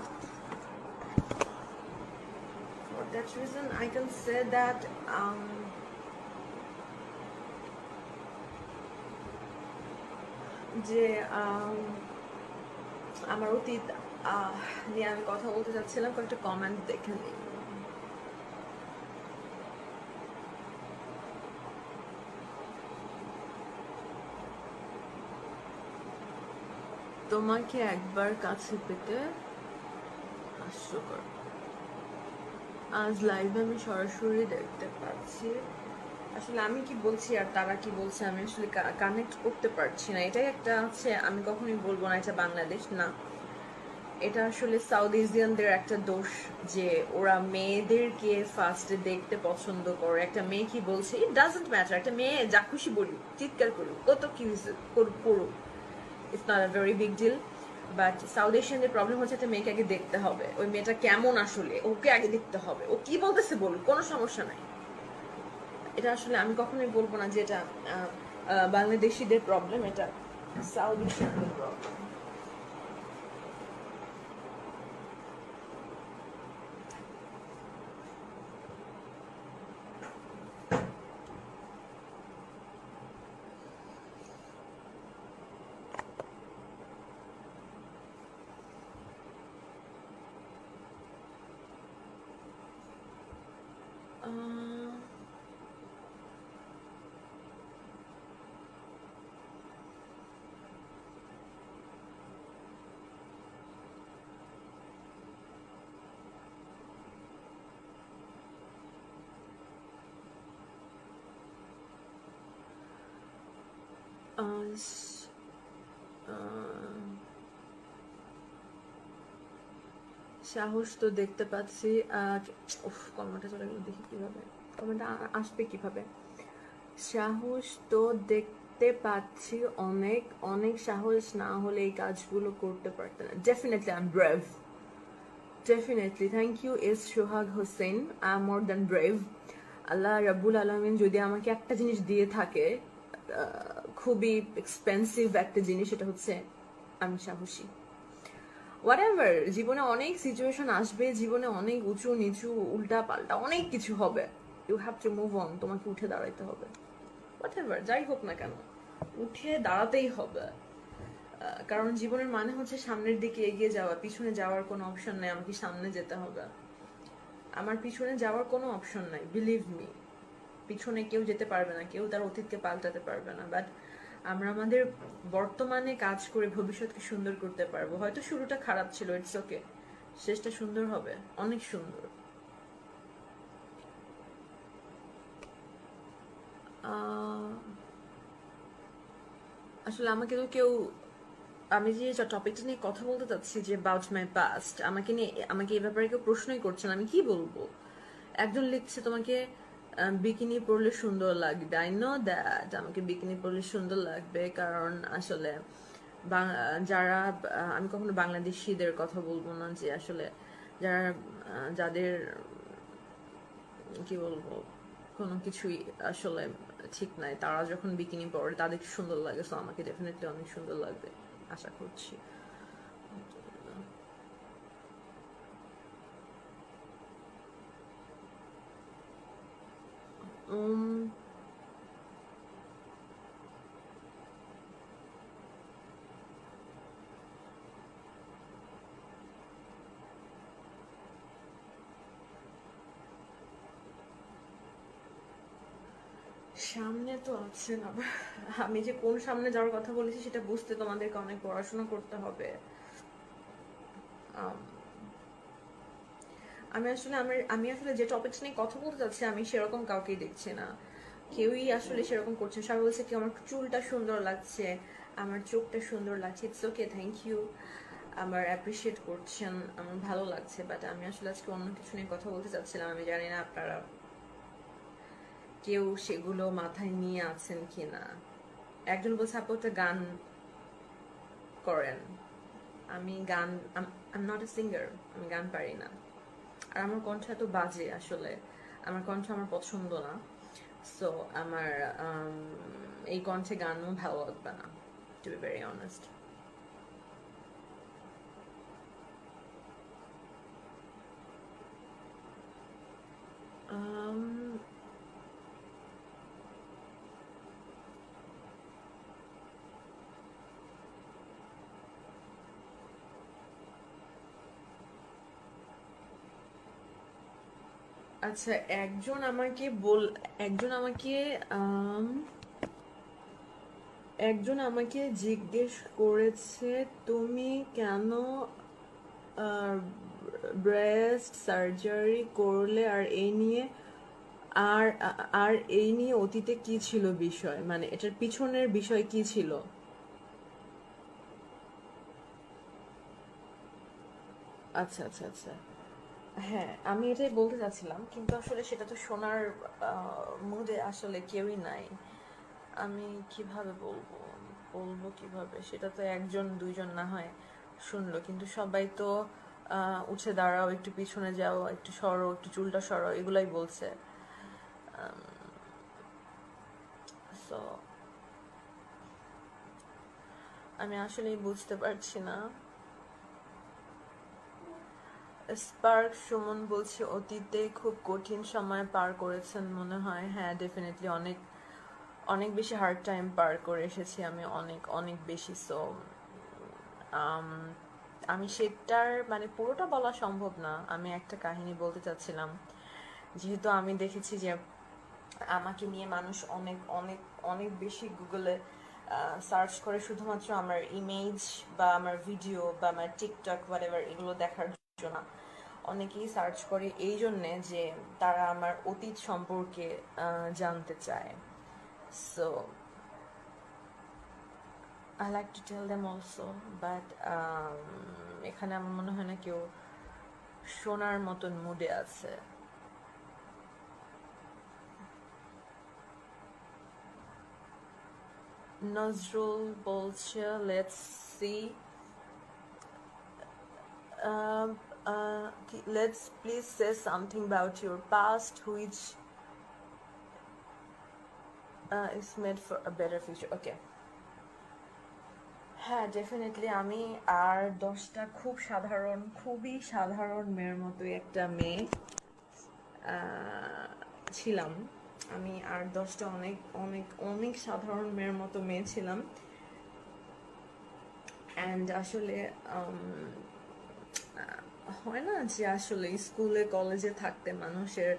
I can say that যে আমার অতীত নিয়ে আমি কথা বলতে চাচ্ছিলাম, কয়েকটা কমেন্ট দেখে নিই। তোমাকে একবার কাছে পেতে হাস্যকর। আজ লাইভে আমি সরাসরি দেখতে পাচ্ছি, আসলে আমি কি বলছি আর তারা কি বলছে আমি আসলে কানেক্ট করতে পারছি না। এটাই একটা হচ্ছে, আমি কখনোই বলবো না এটা বাংলাদেশ না, এটা আসলে সাউথ এশিয়ানদের একটা দোষ, যে ওরা মেয়েদেরকে ফার্স্টে দেখতে পছন্দ করে। একটা মেয়ে কি বলছে, ইট ডাজন্ট ম্যাটার, একটা মেয়ে যা খুশি বলুক, চিৎকার করুক, কত কি করুক, it's not a very big deal. But south এশিয়ানদের প্রবলেম হচ্ছে একটা মেয়েকে আগে দেখতে হবে, ওই মেয়েটা কেমন আসলে, ওকে আগে দেখতে হবে, ও কি বলতেছে বলুক, কোনো সমস্যা নাই। এটা আসলে আমি কখনোই বলবো না যে এটা বাংলাদেশিদের প্রবলেম, এটা সাউথ এশিয়ানদের প্রবলেম। সাহস তো দেখতে পাচ্ছি, কমেন্টটা চলে গেল, দেখি কিভাবে কমেন্টটা আসবে কিভাবে। সাহস তো দেখতে পাচ্ছি, অনেক অনেক সাহস না হলে এই কাজগুলো করতে পারতেন না। Definitely I am brave, definitely. Thank you S Sohag Hossain, I am more than brave. আল্লাহ রাব্বুল আলামিন যদি আমাকে একটা জিনিস দিয়ে থাকে, খুবই এক্সপেন্সিভ একটা জিনিস, সেটা হচ্ছে আমি সাহসী। হোয়াটএভার, জীবনে অনেক সিচুয়েশন আসবে, জীবনে অনেক উঁচু নিচু উল্টা পাল্টা অনেক কিছু হবে, you have to move on, তোমাকে উঠে দাঁড়াইতে হবে। হোয়াটএভার যাই হোক না কেন, উঠে দাঁড়াতেই হবে। কারণ জীবনের মানে হচ্ছে সামনের দিকে এগিয়ে যাওয়া, পিছনে যাওয়ার কোনো অপশন নেই। আমাকে সামনে যেতে হবে, আমার পিছনে যাওয়ার কোনো অপশন নাই। বিলিভ মি, পিছনে কেউ যেতে পারবে না, কেউ তার অতীতকে পাল্টাতে পারবে না। বাট আমরা আমাদের বর্তমানে কাজ করে ভবিষ্যৎকে সুন্দর করতে পারবো। হয়তো শুরুটা খারাপ ছিল, ইটস ওকে, শেষটা সুন্দর হবে, অনেক সুন্দর। আসলে আমাকে তো কেউ, আমি যে টপিকটা নিয়ে কথা বলতে চাচ্ছি যে অ্যাবাউট মাই পাস্ট, আমাকে এই ব্যাপারে কেউ প্রশ্নই করছে না, আমি কি বলবো। একজন লিখছে তোমাকে বিকিনি পরলে সুন্দর লাগবে, আই নো দ্যাট আমাকে বিকিনি পরলে সুন্দর লাগবে, কারণ আসলে যারা, আমি কখনো বাংলাদেশিদের কথা বলবো না, যে আসলে যারা যাদের কি বলবো কোনো কিছুই আসলে ঠিক নাই, তারা যখন বিকিনি পরে তাদের সুন্দর লাগে। সো আমাকে ডেফিনেটলি অনেক সুন্দর লাগবে, আশা করছি। সামনে তো আছে না, আমি যে কোন সামনে যাওয়ার কথা বলেছি সেটা বুঝতে তোমাদেরকে অনেক পড়াশোনা করতে হবে। আমি আসলে যে টপিকস নিয়ে কথা বলতে চাচ্ছি, আমি সেরকম কাউকেই দেখছি না, কেউই আসলে সেরকম করছে। সবাই বলছে কি আমার চুলটা সুন্দর লাগছে, আমার চোখটা সুন্দর লাগছে, ইটস ওকে, থ্যাংক ইউ, আমার অ্যাপ্রিসিয়েট করছেন, আমার ভালো লাগছে। বাট আমি আসলে আজকে অন্য কিছু নিয়ে কথা বলতে চাচ্ছিলাম। আমি জানি না আপনারা কেউ সেগুলো মাথায় নিয়ে আছেন কিনা। একজন বলছে আপু একটা গান করেন, আমি গান, I am not a singer, আমি গান পারি না। আর আমার কণ্ঠ এত বাজে আসলে, আমার কণ্ঠ আমার পছন্দ না। সো আমার এই কণ্ঠে গানও ভালো লাগবে না, টু বি ভেরি অনেস্ট। আচ্ছা, একজন আমাকে আম, একজন আমাকে জিজ্ঞেস করেছে তুমি কেন ব্রেস্ট সার্জারি করলে, আর আর এই নিয়ে অতীতে কি ছিল বিষয়, মানে এটার পিছনের বিষয় কি ছিল? আচ্ছা আচ্ছা আচ্ছা, হ্যাঁ আমি এটাই বলতে চাচ্ছিলাম, কিন্তু আসলে সেটা তো শোনার মুডে আসলে কেউই নাই। আমি কিভাবে বলবো, কিভাবে, সেটা তো একজন দুইজন না হয় শুনলো, কিন্তু সবাই তো উঠে দাঁড়াও, একটু পিছনে যাও, একটু সরো, একটু চুলটা সরো, এগুলাই বলছে। সো আমি আসলেই বুঝতে পারছি না। স্পার্ক সুমন বলছে অতীতে খুব কঠিন সময় পার করেছেন মনে হয়। হ্যাঁ ডেফিনেটলি, অনেক অনেক বেশি হার্ড টাইম পার করে এসেছি আমি, অনেক অনেক বেশি। সো আমি সেটার মানে পুরোটা বলা সম্ভব না, আমি একটা কাহিনী বলতে চাচ্ছিলাম। যেহেতু আমি দেখেছি যে আমাকে নিয়ে মানুষ অনেক অনেক অনেক বেশি গুগলে সার্চ করে শুধুমাত্র আমার ইমেজ বা আমার ভিডিও বা আমার টিকটক হোয়াটএভার এগুলো দেখার জন্য না। অনেকেই সার্চ করে এই জন্যে যে তারা আমার অতীত সম্পর্কে জানতে চায়। So I like to tell them also, but এখানে আমার মনে হয় না কেউ শোনার মতন মুডে আছে। নজরুল বলছে let's see, let's please say something about your past which is made for a better future. Okay. হ্যাঁ ডেফিনেটলি, আমি আর 10টা খুব সাধারণ, খুবই সাধারণ মেয়ের মতোই একটা মেয়ে ছিলাম। আমি আর 10টা অনেক অনেক অনেক সাধারণ মেয়ের মতো মেয়ে ছিলাম। অ্যান্ড আসলে হয় না যে আসলে স্কুলে কলেজে থাকতে মানুষের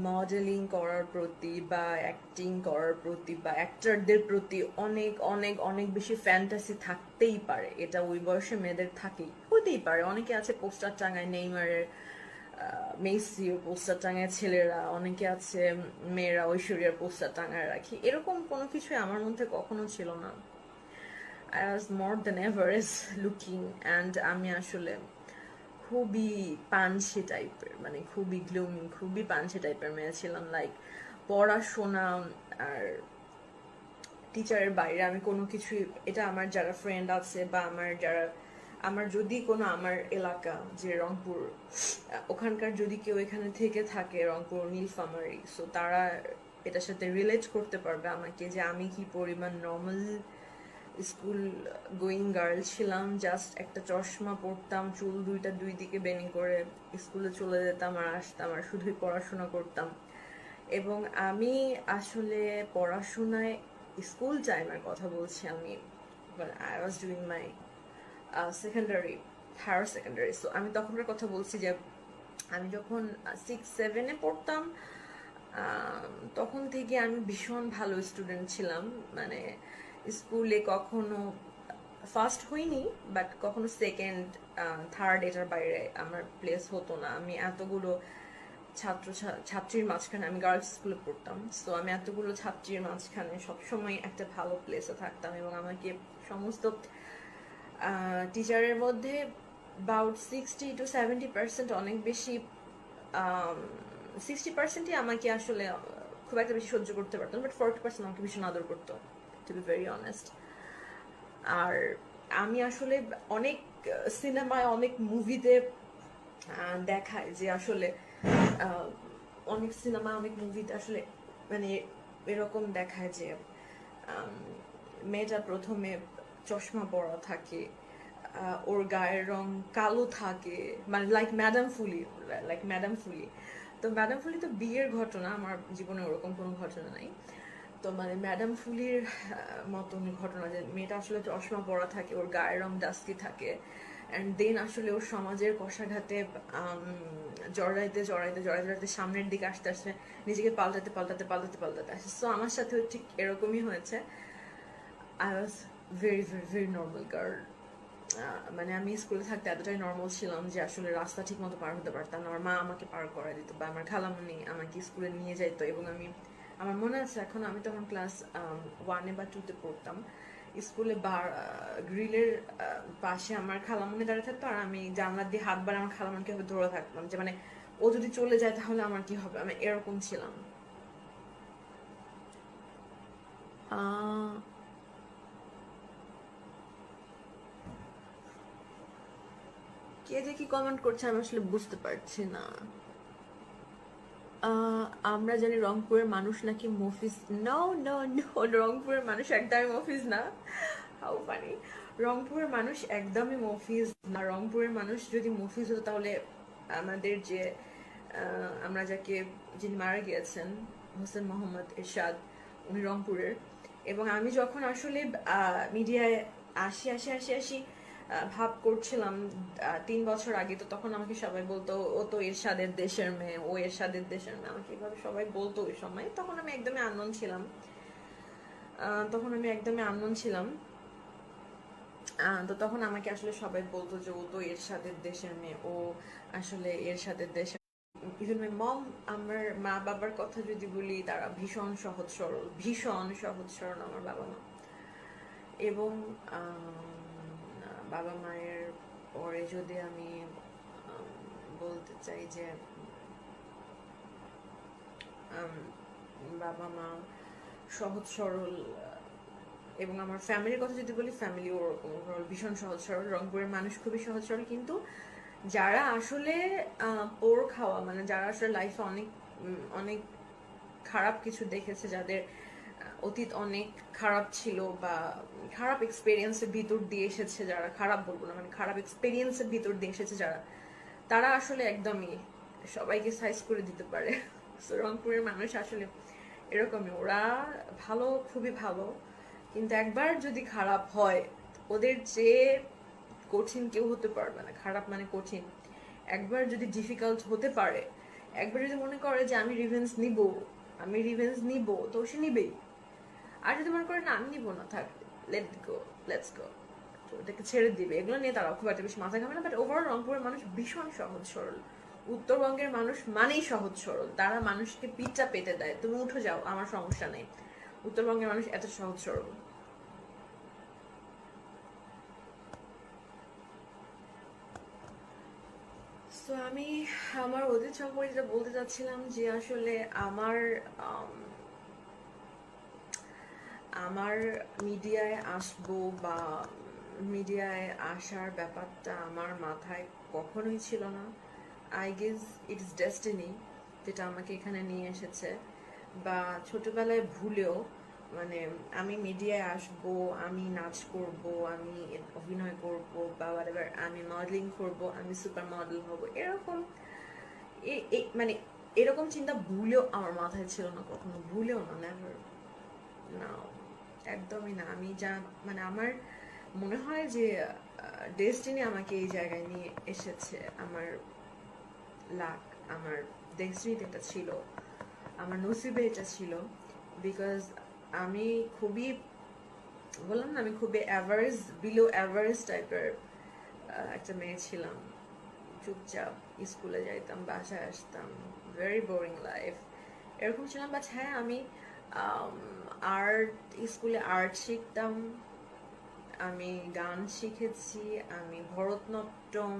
মডেলিং করার প্রতি বা অ্যাক্টিং করার প্রতি বা অ্যাক্টরদের প্রতি অনেক অনেক অনেক বেশি ফ্যান্টাসি থাকতেই পারে। এটা ওই বয়সে মেয়েদের থাকেই, হতেই পারে। অনেকে আছে পোস্টার টাঙায় নেইমারের, মেসির পোস্টার টাঙায় ছেলেরা, অনেকে আছে মেয়েরা ঐশ্বরিয়ার পোস্টার টাঙায় রাখি, এরকম কোনো কিছুই আমার মধ্যে কখনো ছিল না। I was more than average looking, and আমি আসলে খুবই পানসে টাইপের, মানে খুবই গ্লুমি, খুবই পানসে টাইপের মেয়ে ছিলাম। লাইক পড়াশোনা আর টিচারের বাইরে আমি কোনো কিছুই, এটা আমার যারা ফ্রেন্ড আছে বা আমার যদি কোনো, আমার এলাকা যে রংপুর, ওখানকার যদি কেউ এখানে থেকে থাকে, রংপুর নীলফামারী, সো তারা এটার সাথে রিলেট করতে পারবে আমাকে যে আমি কি পরিমাণ নর্মাল স্কুল গোয়িং গার্ল ছিলাম। জাস্ট একটা চশমা পরতাম, চুল দুইটা দুই দিকে বেনি করে স্কুলে চলে যেতাম আর আসতাম, আর শুধুই পড়াশোনা করতাম। এবং আমি আসলে পড়াশোনায়, স্কুল টাইমের কথা বলছি আমি, I was doing my secondary, higher secondary. So আমি তখনকার কথা বলছি যে আমি যখন 6-7-এ পড়তাম, তখন থেকে আমি ভীষণ ভালো স্টুডেন্ট ছিলাম। মানে স্কুলে কখনো ফার্স্ট হইনি, বাট কখনো সেকেন্ড, থার্ড, এটার বাইরে আমার প্লেস হতো না। আমি এতগুলো ছাত্রীর মাঝখানে, আমি গার্লস স্কুলে পড়তাম, সো আমি এতগুলো ছাত্রীর মাঝখানে সবসময় একটা ভালো প্লেসে থাকতাম। এবং আমাকে সমস্ত টিচারের মধ্যে অ্যাবাউট 60-70% অনেক বেশি, 60%ই আমাকে আসলে খুব একটা বেশি সহ্য করতে পারতাম, বাট 40% আমাকে ভীষণ আদর করতো, টু বি ভেরি অনেস্ট। আর আমি আসলে অনেক সিনেমায়, অনেক মুভিতে দেখায় যে আসলে আহ, অনেক সিনেমা অনেক মুভিতে আসলে মানে এরকম দেখায় যে আম, মেয়েটা প্রথমে চশমা পরা থাকে, ওর গায়ের রং কালো থাকে, মানে লাইক ম্যাডাম ফুলি। তো ম্যাডাম ফুলি তো বিয়ের ঘটনা, আমার জীবনে ওরকম কোনো ঘটনা নাই। তো মানে ম্যাডাম ফুলির মতন ঘটনা যে মেয়েটা আসলে চশমা পরা থাকে, ওর গায়ের রং ডাস্কি থাকে, অ্যান্ড দেন আসলে ওর সমাজের কষাঘাতে জড়াইতে জড়াইতে জড়াইতে জড়াইতে সামনের দিকে আস্তে আস্তে নিজেকে পাল্টাতে পাল্টাতে পাল্টাতে পাল্টাতে আসে। সো আমার সাথেও ঠিক এরকমই হয়েছে। I was very very very normal girl. মানে আমি স্কুলে থাকতে এতটাই নর্মাল ছিলাম যে আসলে রাস্তা ঠিক মতো পার হতে পারতাম না, আমার মা আমাকে পার করে দিত বা আমার খালামণি আমাকে স্কুলে নিয়ে যাইতো। এবং আমার মনে আছে এখন, আমি তখন ক্লাস 1-এ বা 2-তে পড়তাম। স্কুলে গ্রিলের পাশে আমার খালামণি দাঁড়িয়ে থাকতো, আর আমি জানলা দিয়ে হাত বাড়ে আমার খালামণিকে ধরে থাকতাম যে মানে ও যদি চলে যায় তাহলে আমার কি হবে, আমি এরকম ছিলাম। আহ কে যে কি কমেন্ট করছে আমি আসলে বুঝতে পারছি না। আমরা জানি রংপুরের মানুষ নাকি মফিজ। নো নো নো, রংপুরের মানুষ একদমই মফিজ না। How funny! রংপুরের মানুষ একদমই মফিজ না। রংপুরের মানুষ যদি মফিজ হতো তাহলে আমাদের যে আমরা যাকে, যিনি মারা গিয়েছেন, হোসেন মোহাম্মদ এরশাদ, উনি রংপুরের। এবং আমি যখন আসলে মিডিয়ায় আসি আসি আসি আসি ভাব করছিলাম 3 বছর আগে, তো তখন আমাকে সবাই বলতো ও তো এরশাদের দেশের মেয়ে, ও এরশাদের দেশের মেয়ে, আমাকে এভাবে সবাই বলতো ওই সময়। তখন আমি একদমই আননোন ছিলাম। তো তখন আমাকে আসলে সবাই বলতো যে ও তো এরশাদের দেশের মেয়ে, ও আসলে এরশাদের দেশের। ইভেন মাই মম, আমার মা বাবার কথা যদি বলি, তারা ভীষণ সহজ সরল, ভীষণ সহজ সরল আমার বাবা মা। এবং বাবা মায়ের পরে যদি আমি বলতে চাই যে বাবা মা সহজ সরল, এবং আমার ফ্যামিলির কথা যদি বলি, ফ্যামিলি ওরকম ওভারঅল ভীষণ সহজ সরল। রংপুরের মানুষ খুবই সহজ সরল, কিন্তু যারা আসলে পোর খাওয়া, মানে যারা আসলে লাইফে অনেক অনেক খারাপ কিছু দেখেছে, যাদের অতীত অনেক খারাপ ছিল বা খারাপ এক্সপিরিয়েন্সের ভিতর দিয়ে এসেছে, যারা খারাপ বলবো না, মানে খারাপ এক্সপিরিয়েন্সের ভিতর দিয়ে এসেছে যারা, তারা আসলে একদমই সবাইকে সাইজ করে দিতে পারে। সো রংপুরের মানুষ আসলে এরকমই, ওরা ভালো, খুবই ভালো, কিন্তু একবার যদি খারাপ হয়, ওদের যে কঠিন কেউ হতে পারবে না। খারাপ মানে কঠিন। একবার যদি ডিফিকাল্ট হতে পারে, একবার যদি মনে করে যে আমি রিভেঞ্জ নিব, তো সে নিবেই। আর যদি মনে করে না আমি নিব না, থাক, লেটস গো, তো এটাকে ছেড়ে দিবে। এগুলো নিয়ে তারা খুব একটা বেশি মাথা ঘামে না। বাট ওভারঅল রংপুরের মানুষ ভীষণ সহজ সরল। উত্তরবঙ্গের মানুষ মানেই সহজ সরল, তারা মানুষকে পিঠটা পেতে দেয়, তুমি উঠে যাও, আমার সমস্যা নেই। উত্তরবঙ্গের মানুষ এত সহজ সরল। তো আমি আমার অতীত সম্পর্কে যেটা বলতে চাচ্ছিলাম যে আসলে আমার আম, আমার মিডিয়ায় আসবো বা মিডিয়ায় আসার ব্যাপারটা আমার মাথায় কখনোই ছিল না। আই গেস ইটস ডেস্টিনি, যেটা আমাকে এখানে নিয়ে এসেছে। বা ছোটবেলায় ভুলেও, মানে আমি মিডিয়ায় আসব, আমি নাচ করব, আমি অভিনয় করব, বা whatever, আমি মডেলিং করব, আমি সুপার মডেল হব, এরকম মানে এরকম চিন্তা ভুলেও আমার মাথায় ছিল না, কখনো ভুলেও না, নেভার, না, একদমই না। আমি যা, মানে আমার মনে হয় যে ডেস্টিনি আমাকে এই জায়গায় নিয়ে এসেছে। আমার লাক, আমার ডেস্টিনিতে এটা ছিল, আমার নসিবে এটা ছিল। বিকজ আমি খুবই, বললাম না, আমি খুবই অ্যাভারেজ, বিলো অ্যাভারেজ টাইপের একটা মেয়ে ছিলাম। চুপচাপ স্কুলে যাইতাম, বাসায় আসতাম, ভেরি বোরিং লাইফ, এরকম ছিলাম। বাট হ্যাঁ, আমি আর্ট, স্কুলে আর্ট শিখতাম, আমি গান শিখেছি, আমি ভরতনাট্যম,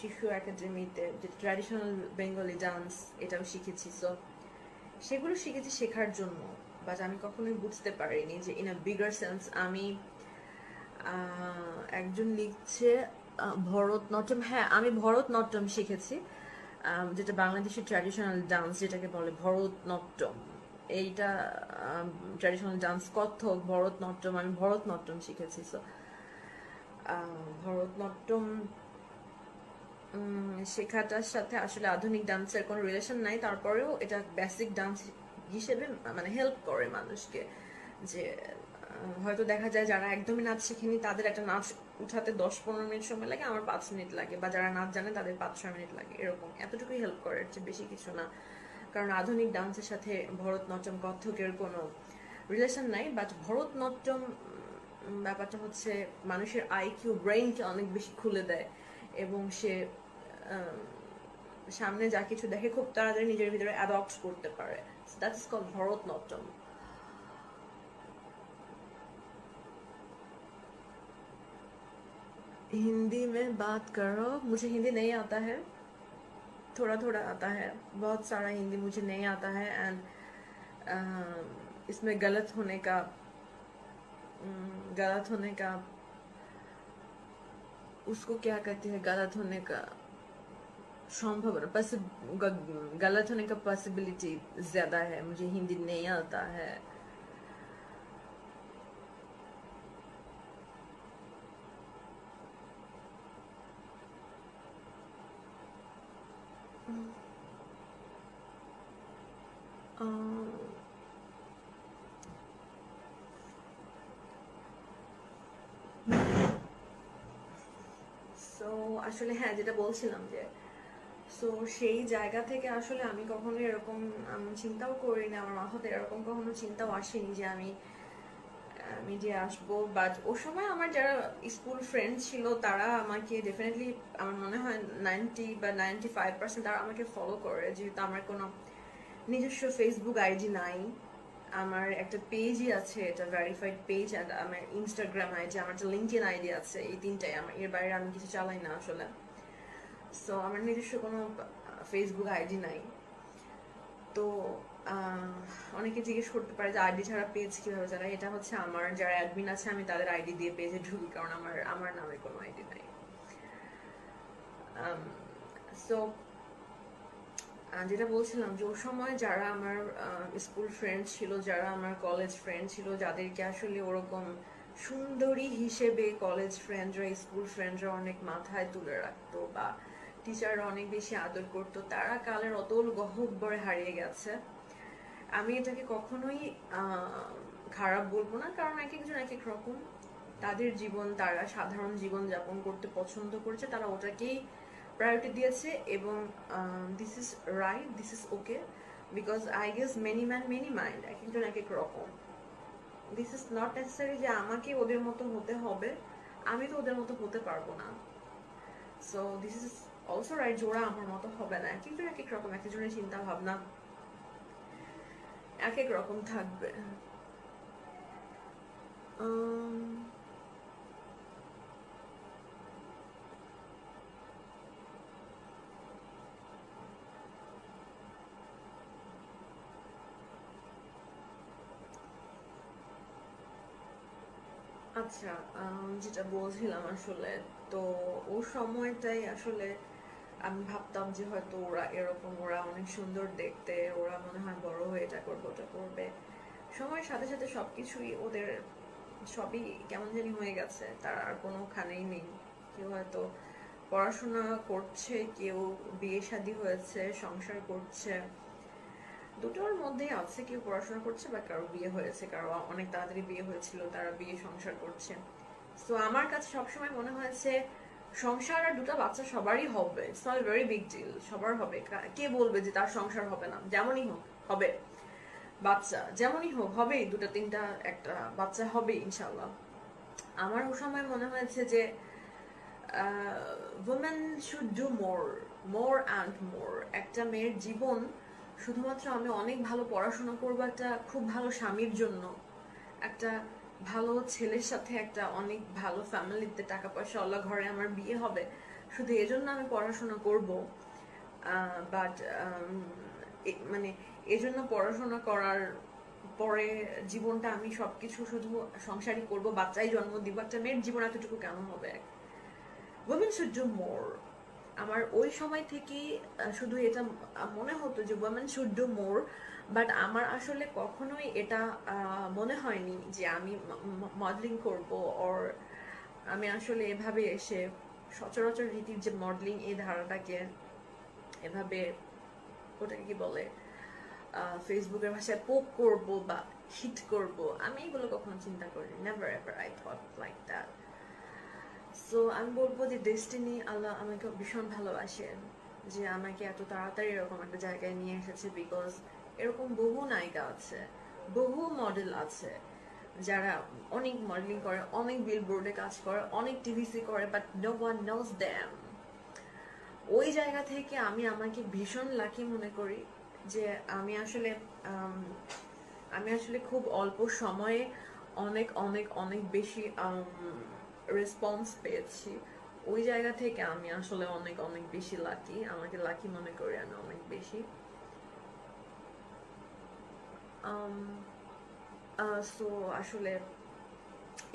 শিশু একাডেমিতে যে ট্র্যাডিশনাল বেঙ্গলি ডান্স, এটাও শিখেছি। সো সেগুলো শিখেছি শেখার জন্য। বাট আমি কখনোই বুঝতে পারিনি যে ইন আ বিগার সেন্স আমি একজন লিখছে ভরতনাট্যম, হ্যাঁ আমি ভরতনাট্যম শিখেছি, যেটা বাংলাদেশের ট্র্যাডিশনাল ডান্স যেটাকে বলে ভরতনাট্যম। এইটা ট্র্যাডিশনাল ডান্স কত্থক, ভরতনাট্যম, আমি ভরতনাট্যম শিখেছি। সো ভরতনাট্যম শেখাটার সাথে আসলে আধুনিক ডান্সের কোনো রিলেশন নাই, তারপরেও এটা বেসিক ডান্স হিসেবে মানে হেল্প করে মানুষকে। যে হয়তো দেখা যায় যারা একদমই নাচ শেখেনি তাদের একটা নাচ উঠাতে 10-15 মিনিট সময় লাগে, আমার 5 মিনিট লাগে, বা যারা নাচ জানে তাদের 5-6 মিনিট লাগে, এরকম এতটুকুই হেল্প করে, এর চেয়ে বেশি কিছু না। কারণ আধুনিক ডান্সের সাথে ভরতনাট্যম কত্থকের কোনো রিলেশন নাই। বাট ভরতনাট্যম ব্যাপারটা হচ্ছে মানুষের আইকিউ ব্রেইনকে অনেক বেশি খুলে দেয়, এবং সে সামনে যা কিছু দেখে খুব তাড়াতাড়ি নিজের ভিতরে অ্যাডপ্ট করতে পারে। That's called Bharatanatyam. हिंदी में बात करो, मुझे हिंदी नहीं आता है, थोड़ा थोड़ा आता है, बहुत सारा हिंदी मुझे नहीं आता है। एंड इसमें गलत होने का उसको क्या कहते हैं, गलत होने का संभावना, गलत होने का पॉसिबिलिटी ज्यादा है, मुझे हिंदी नहीं आता है। সো আসলে হ্যাঁ, যেটা বলছিলাম যে সো সেই জায়গা থেকে আসলে আমি কখনো এরকম চিন্তাও করিনি, আমার মাথাতে এরকম কখনো চিন্তাও আসেনি যে আমি মিডিয়া আসবো। বাট ও সময় আমার যারা স্কুল ফ্রেন্ড ছিল তারা আমাকে ডেফিনেটলি, আমার মনে হয় 90 বা 95% তারা আমাকে ফলো করে, যেহেতু আমার কোনো নিজস্ব ফেসবুক আইডি নাই। আমার একটা পেজই আছে, এটা ভেরিফাইড পেজ, আর আমার ইনস্টাগ্রাম আইডি, আমার একটা লিঙ্কডইন আইডি আছে, এই তিনটাই আমার, এর বাইরে আমি কিছু চালাই না আসলে। সো আমার নিজস্ব কোনো ফেসবুক আইডি নাই। তো অনেকে জিজ্ঞেস করতে পারে যে আইডি ছাড়া পেজ কিভাবে চালায়, এটা হচ্ছে আমার যারা অ্যাডমিন আছে আমি তাদের আইডি দিয়ে পেজে ঢুকি, কারণ আমার নামে কোনো আইডি নাই। সো যেটা বলছিলাম যে ওই সময় যারা আমার স্কুল ফ্রেন্ড ছিল, যারা আমার কলেজ ফ্রেন্ড ছিল, যাদেরকে আসলে ওরকম সুন্দরী হিসেবে কলেজ ফ্রেন্ডরা, স্কুল ফ্রেন্ডরা অনেক মাথায় তুলে রাখতো, বা টিচাররা অনেক বেশি আদর করতো, তারা কালের অতল গহ্বরে হারিয়ে গেছে। আমি এটাকে কখনোই খারাপ বলবো না, কারণ এক একজন এক এক রকম, তাদের জীবন, তারা সাধারণ জীবন যাপন করতে পছন্দ করেছে, তারা ওটাকেই প্রায়োরিটি দিয়েছে, এবং this is right, this is okay, because I guess many man many mind, এক একজন এক এক রকম। দিস ইজ নট নেসেসারি যে আমাকে ওদের মতো হতে হবে, আমি তো ওদের মতো হতে পারবো না। So this is also right যে ওরা আমার মতো হবে না, এক একজন এক এক রকম, এক একজনের চিন্তা ভাবনা এক এক রকম থাকবে। আচ্ছা, যেটা বলছিলাম আসলে, তো ও সময়টাই আসলে আমি ভাবতাম যে হয়তো ওরা এরকম, ওরা অনেক সুন্দর দেখতে, ওরা মনে হয় বড় হয়ে এটা করবে ওটা করবে। সময়ের সাথে সাথে সবকিছুই ওদের সবই কেমন জানি হয়ে গেছে, তার আর কোনোখানেই নেই। কেউ হয়তো পড়াশোনা করছে, কেউ বিয়ে শাদী হয়েছে, সংসার করছে, দুটোর মধ্যেই আছে, কেউ পড়াশোনা করছে বা কারো বিয়ে হয়েছে, কারো অনেক তাড়াতাড়ি বিয়ে হয়েছিল, তারা বিয়ে সংসার করছে। তো আমার কাছে সবসময় মনে হয়েছে সংসার আর দুটো বাচ্চা সবারই হবে, it's not very big deal, সবার হবে। কে বলবে যে তার সংসার হবে না? যেমনই হোক হবে, বাচ্চা যেমনই হোক হবে, দুটো তিনটা একটা বাচ্চা হবে ইনশাল্লাহ। আমার ওই সময় মনে হয়েছে যে women should do more and more। একটা মেয়ের জীবন শুধুমাত্র আমি অনেক ভালো পড়াশোনা করবো, একটা খুব ভালো স্বামীর জন্য, একটা ভালো ছেলের সাথে একটা অনেক ভালো ফ্যামিলিতে টাকা পয়সা আল্লাহ ঘরে আমার বিয়ে হবে, শুধু এজন্য আমি পড়াশোনা করব। বাট মানে এজন্য পড়াশোনা করার পরে জীবনটা আমি সবকিছু শুধু সংসারই করব, বাচ্চাই জন্ম দিব, একটা মেয়ের জীবন এতটুকু কেন হবে? women should do more. আমার ওই সময় থেকেই শুধু এটা মনে হতো যে women should do more, but আমার আসলে কখনোই এটা মনে হয়নি যে আমি মডেলিং করব, অর আমি আসলে এভাবে এসে সচরাচর রীতির যে মডেলিং এই ধারাটাকে এভাবে, ওটাকে কি বলে, ফেসবুকের ভাষায় পোক করব বা হিট করব, আমি এগুলো কখনো চিন্তা করিনি। Never ever I thought like that. So আমি বলবো যে ডেস্টিনি, আল্লাহ আমাকে ভীষণ ভালোবাসেন যে আমাকে এত তাড়াতাড়ি এরকম একটা জায়গায় নিয়ে এসেছে, বিকজ এরকম বহু নায়িকা আছে, বহু মডেল আছে যারা অনেক মডেলিং করে, অনেক বিলবোর্ডে কাজ করে, অনেক টিভিসি করে, but no one knows them. ওই জায়গা থেকে আমি আমাকে ভীষণ লাকি মনে করি যে আমি আসলে খুব অল্প সময়ে অনেক অনেক অনেক বেশি রেসপন্স পেয়েছি। ওই জায়গা থেকে আমি আসলে অনেক অনেক বেশি লাকি, আমাকে লাকি মনে করি আমি অনেক বেশি। সো আসলে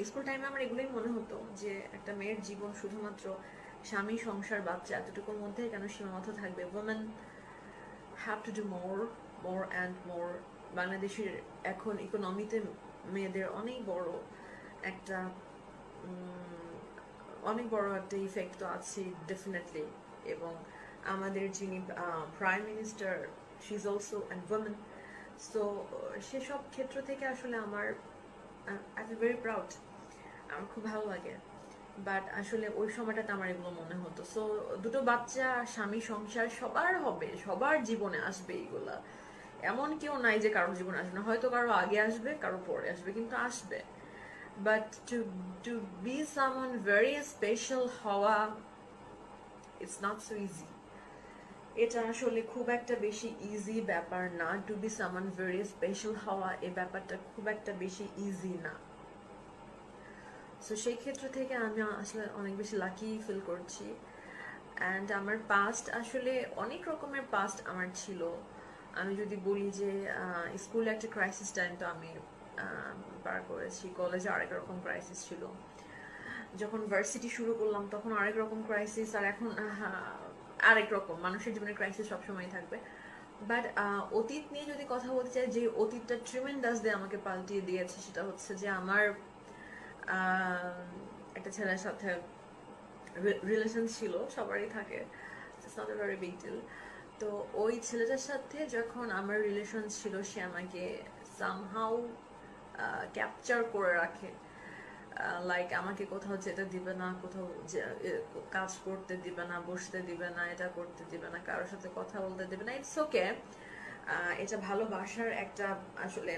স্কুল টাইমে আমার এগুলোই মনে হতো যে একটা মেয়ের জীবন শুধুমাত্র স্বামী, সংসার, বাচ্চা এতটুকুর মধ্যে কেন সীমাবদ্ধ থাকবে। women have to do more, more and more. বাংলাদেশের এখন ইকোনমিতে মেয়েদের একটা অনেক বড় একটা ইফেক্ট তো আছে ডেফিনেটলি। এবং আমাদের যিনি prime minister, she is also an women. So সেসব ক্ষেত্র থেকে আসলে আই ফিল ভেরি প্রাউড, আমার খুব ভালো লাগে। বাট আসলে ওই সময়টাতে আমার এগুলো মনে হতো। সো দুটো বাচ্চা, স্বামী, সংসার সবার হবে, সবার জীবনে আসবে এইগুলা। এমন কেউ নাই যে কারোর জীবনে আসবে না, হয়তো কারো আগে আসবে, কারো পরে আসবে, কিন্তু আসবে। But to be someone very special হওয়া, ইটস নট সো ইজি। এটা আসলে খুব একটা বেশি ইজি ব্যাপার না। To be someone very special হওয়া, এই ব্যাপারটা খুব একটা বেশি ইজি না। সো সেই ক্ষেত্র থেকে আমি আসলে অনেক বেশি লাকি ফিল করছি। অ্যান্ড আমার পাস্ট আসলে অনেক রকমের পাস্ট আমার ছিল। আমি যদি বলি যে স্কুলে একটা ক্রাইসিস টাইম তো আমি পার করেছি, কলেজে আরেক রকম ক্রাইসিস ছিল, যখন ভার্সিটি শুরু করলাম তখন আরেক রকম ক্রাইসিস, আর এখন আরেক রকম। মানুষের জীবনে ক্রাইসিস সবসময় থাকবে। বাট অতীত নিয়ে যদি কথা বলতে চাই, যে অতীতটা ট্রিমেন্ডাস দিয়ে আমাকে পাল্টিয়ে দিয়েছে, সেটা হচ্ছে যে আমার একটা ছেলের সাথে রিলেশন ছিল, সবারই থাকে, it's not a very big deal. তো ওই ছেলেটার সাথে যখন আমার রিলেশন ছিল, সে আমাকে সামহাউ ক্যাপচার করে রাখে। লাইক আমাকে কোথাও যেতে দিবে না, কোথাও কাজ করতে দিবে না, বসতে দিবে না, এটা করতে দিবে না, কারোর সাথে কথা বলতে দিবে না। ইটস ওকে, এটা ভালোবাসার একটা আসলে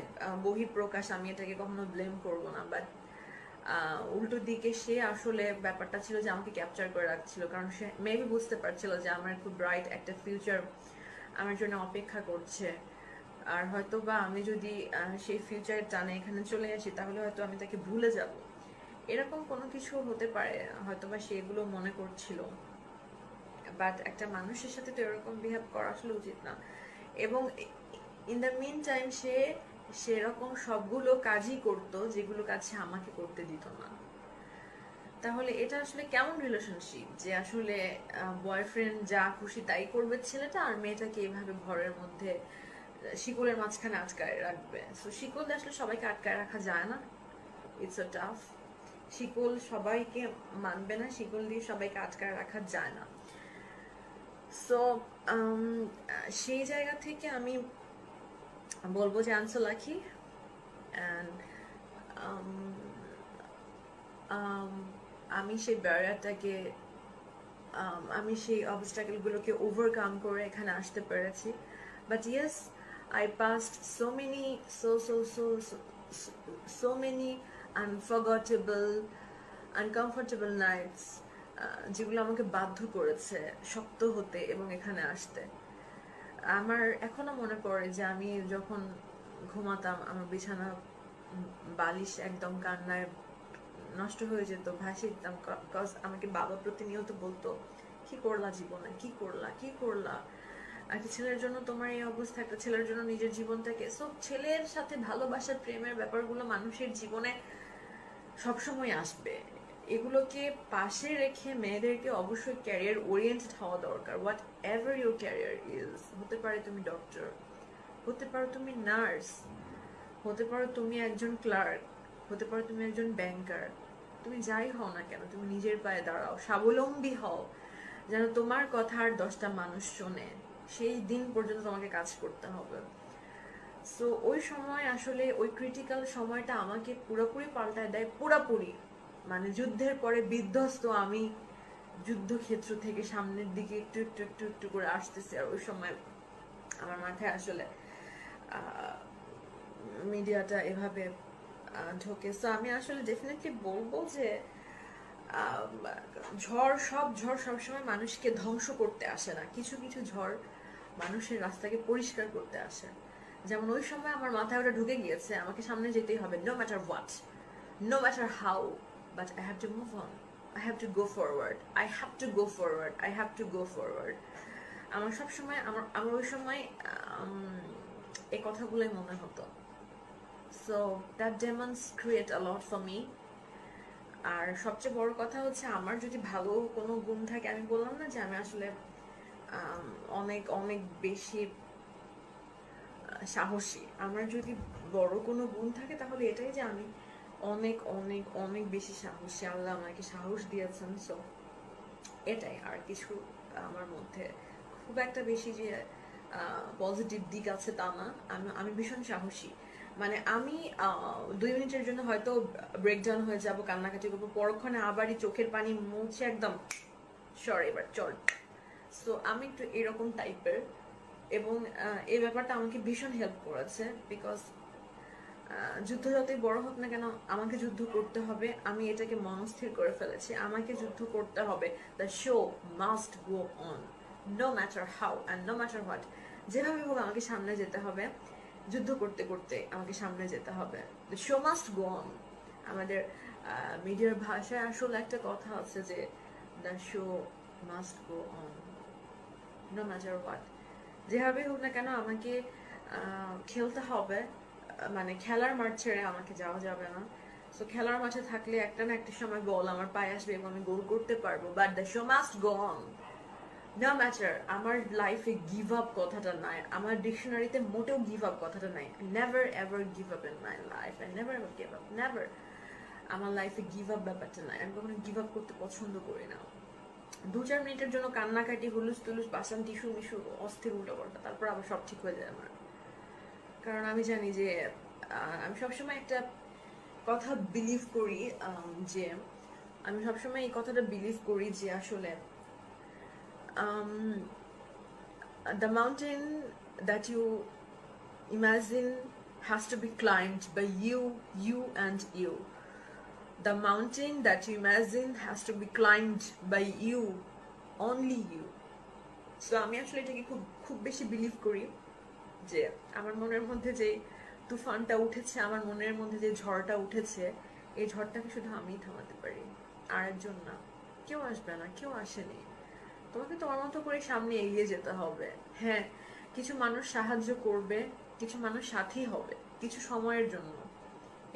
বহিঃপ্রকাশ, আমি এটাকে কখনো ব্লেম করবো না। বাট উল্টো দিকে সে আসলে ব্যাপারটা ছিল যে আমাকে ক্যাপচার করে রাখছিল, কারণ সে মেবি বুঝতে পারছিল যে আমার খুব ব্রাইট একটা ফিউচার আমার জন্য অপেক্ষা করছে। আর হয়তো বা আমি যদি সেই ফিউচারের টানে এখানে চলে আসি, তাহলে হয়তো আমি তাকে ভুলে যাব, এরকম কোনো কিছু হতে পারে, হয়তো বা সেগুলো মনে করছিল। বাট একটা মানুষের সাথে তো এরকম বিহেভ করা আসলে উচিত না। এবং ইন দ্য মিন টাইম সে সেরকম সবগুলো কাজই করতো যেগুলো কাজ সে আমাকে করতে দিত না। তাহলে এটা আসলে কেমন রিলেশনশিপ, যে আসলে বয়ফ্রেন্ড যা খুশি তাই করবে ছেলেটা, আর মেয়েটাকে এভাবে ঘরের মধ্যে শিকলের মাঝখানে আটকায় রাখবে। সো শিকল দিয়ে আসলে সবাইকে আটকায় রাখা যায় না, ইটস আ টাফ। শিকল সবাইকে মানবে না, শিকল দিয়ে সবাইকে আটকায় রাখা যায় না। সো সেই জায়গা থেকে আমি বলবো যে I am so lucky. And আমি সেই ব্যারিয়ারটাকে, আমি সেই অবস্টাকেলগুলোকে ওভারকাম করে এখানে আসতে পেরেছি। But yes, I past so many unforgettable, uncomfortable nights, যেগুলো আমাকে বাধ্য করেছে শক্ত হতে এবং এখানে আসতে। আমার এখনো মনে পড়ে যে আমি যখন ঘুমাতাম, আমার বিছানা বালিশ একদম কান্নায় নষ্ট হয়ে যেত, ভাসিয়ে দিতাম। কজ আমাকে বাবা প্রতিনিয়ত বলতো, কি করলা জীবনে, কি করলা। একটা ছেলের জন্য তোমার এই অবস্থা, একটা ছেলের জন্য নিজের জীবনটাকে। সো ছেলের সাথে ভালোবাসার, প্রেমের ব্যাপারগুলো মানুষের জীবনে সবসময় আসবে, এগুলোকে পাশে রেখে মেয়েদেরকে অবশ্যই ক্যারিয়ার ওরিয়েন্টেড হওয়া দরকার। What ever your career is, হতে পারে তুমি ডক্টর, হতে পারো তুমি নার্স, হতে পারো তুমি একজন ক্লার্ক, হতে পারো তুমি একজন ব্যাংকার, তুমি যাই হও না কেন তুমি নিজের পায়ে দাঁড়াও, স্বাবলম্বী হও, যেন তোমার কথা আর 10টা মানুষ শোনে, সেই দিন পর্যন্ত তোমাকে কাজ করতে হবে। সো ওই সময় আসলে ওই ক্রিটিক্যাল সময়টা আমাকে পুরোপুরি পাল্টায় দেয়, পুরোপুরি। মানে যুদ্ধের পরে বিধ্বস্ত আমি যুদ্ধক্ষেত্র থেকে সামনের দিকে একটু একটু একটু একটু করে আসতেছি, আর ওই সময় আমার মাথায় আসলে মিডিয়াটা এভাবে ঢোকে। সো আমি আসলে ডেফিনেটলি বলবো যে সব ঝড় সবসময় মানুষকে ধ্বংস করতে আসে না, কিছু কিছু ঝড় মানুষের রাস্তাকে পরিষ্কার করতে আসে। যেমন ওই সময় আমার মাথায় ওটা ঢুকে গিয়েছে আমাকে সামনে যেতেই হবে, no matter what, no matter how, but I have to move on, I have to go forward, I have to go forward, I have to go forward. আমার সবসময় আমার ওই সময় এই কথাগুলোই মনে হতো। So that demons create a lot for me. আর সবচেয়ে বড় কথা হচ্ছে আমার যদি ভালো কোনো গুণ থাকে, আমি বললাম না যে আমি আসলে অনেক অনেক বেশি সাহসী, আমার যদি বড় কোনো গুণ থাকে তাহলে এটাই যে আমি অনেক অনেক অনেক বেশি সাহসী, আল্লাহ আমাকে সাহস দিয়েছেন। সো এটাই, আর কিছু আমার মধ্যে খুব একটা বেশি যে পজিটিভ দিক আছে তা না। আমি ভীষণ সাহসী, মানে আমি 2 মিনিটের জন্য হয়তো ব্রেকডাউন হয়ে যাব, কান্নাকাটি করবো, পরক্ষণে আবারই চোখের পানি মুছে একদম সর এবার চল। সো আমি একটু এরকম টাইপের, এবং এই ব্যাপারটা আমাকে ভীষণ হেল্প করেছে। বিকজ যুদ্ধ যতই বড় হোক না কেন আমাকে যুদ্ধ করতে হবে, আমি এটাকে মনস্থির করে ফেলেছি, আমাকে যুদ্ধ করতে হবে। The show must go on, no matter how and no matter what, যেভাবে হোক আমাকে সামনে যেতে হবে, যুদ্ধ করতে করতে আমাকে সামনে যেতে হবে। The show must go on. আমাদের মিডিয়ার ভাষায় আসলে একটা কথা আছে যে the show must go on, no matter what, যেভাবে হোক না কেন আমাকে খেলতে হবে, মানে খেলার মাঠ ছেড়ে আমাকে যাওয়া যাবে না। সো খেলার মাঠে থাকলে একটা না একটা সময় বল আমার পায়ে আসবে এবং আমি গোল করতে পারবো, but the show must go on, no matter. আমার লাইফে গিভ আপ কথাটা নাই, আমার ডিকশনারিতে মোটেও গিভ আপ কথাটা নাই। Never ever give up in my life, I never ever give up, never. আমার লাইফে গিভ আপ ব্যাপারটা নাই, আমি কখনো গিভ আপ করতে পছন্দ করি না। 2-4 মিনিটের জন্য কান্নাকাটি, হুলুস তুলুস, বাসান টিসু মিশু, অস্থির উল্টো পাল্টা, তারপর আবার সব ঠিক হয়ে যায় আমার। কারণ আমি জানি যে আমি সবসময় একটা কথা বিলিভ করি, যে আমি সবসময় এই কথাটা বিলিভ করি যে আসলে the mountain that you imagine has to be climbed by you and you. The mountain that you imagine has to be climbed by you, only you. So আমি আসলে এটাকে খুব খুব বেশি বিলিভ করি যে আমার মনের মধ্যে যে তুফানটা উঠেছে, আমার মনের মধ্যে যে ঝড়টা উঠেছে, এই ঝড়টাকে শুধু আমিই থামাতে পারি, আর একজন না, কেউ আসবে না, কেউ আসেনি। তোমাকে তোমার মতো করে সামনে এগিয়ে যেতে হবে। হ্যাঁ, কিছু মানুষ সাহায্য করবে, কিছু মানুষ সাথী হবে, কিছু সময়ের জন্য,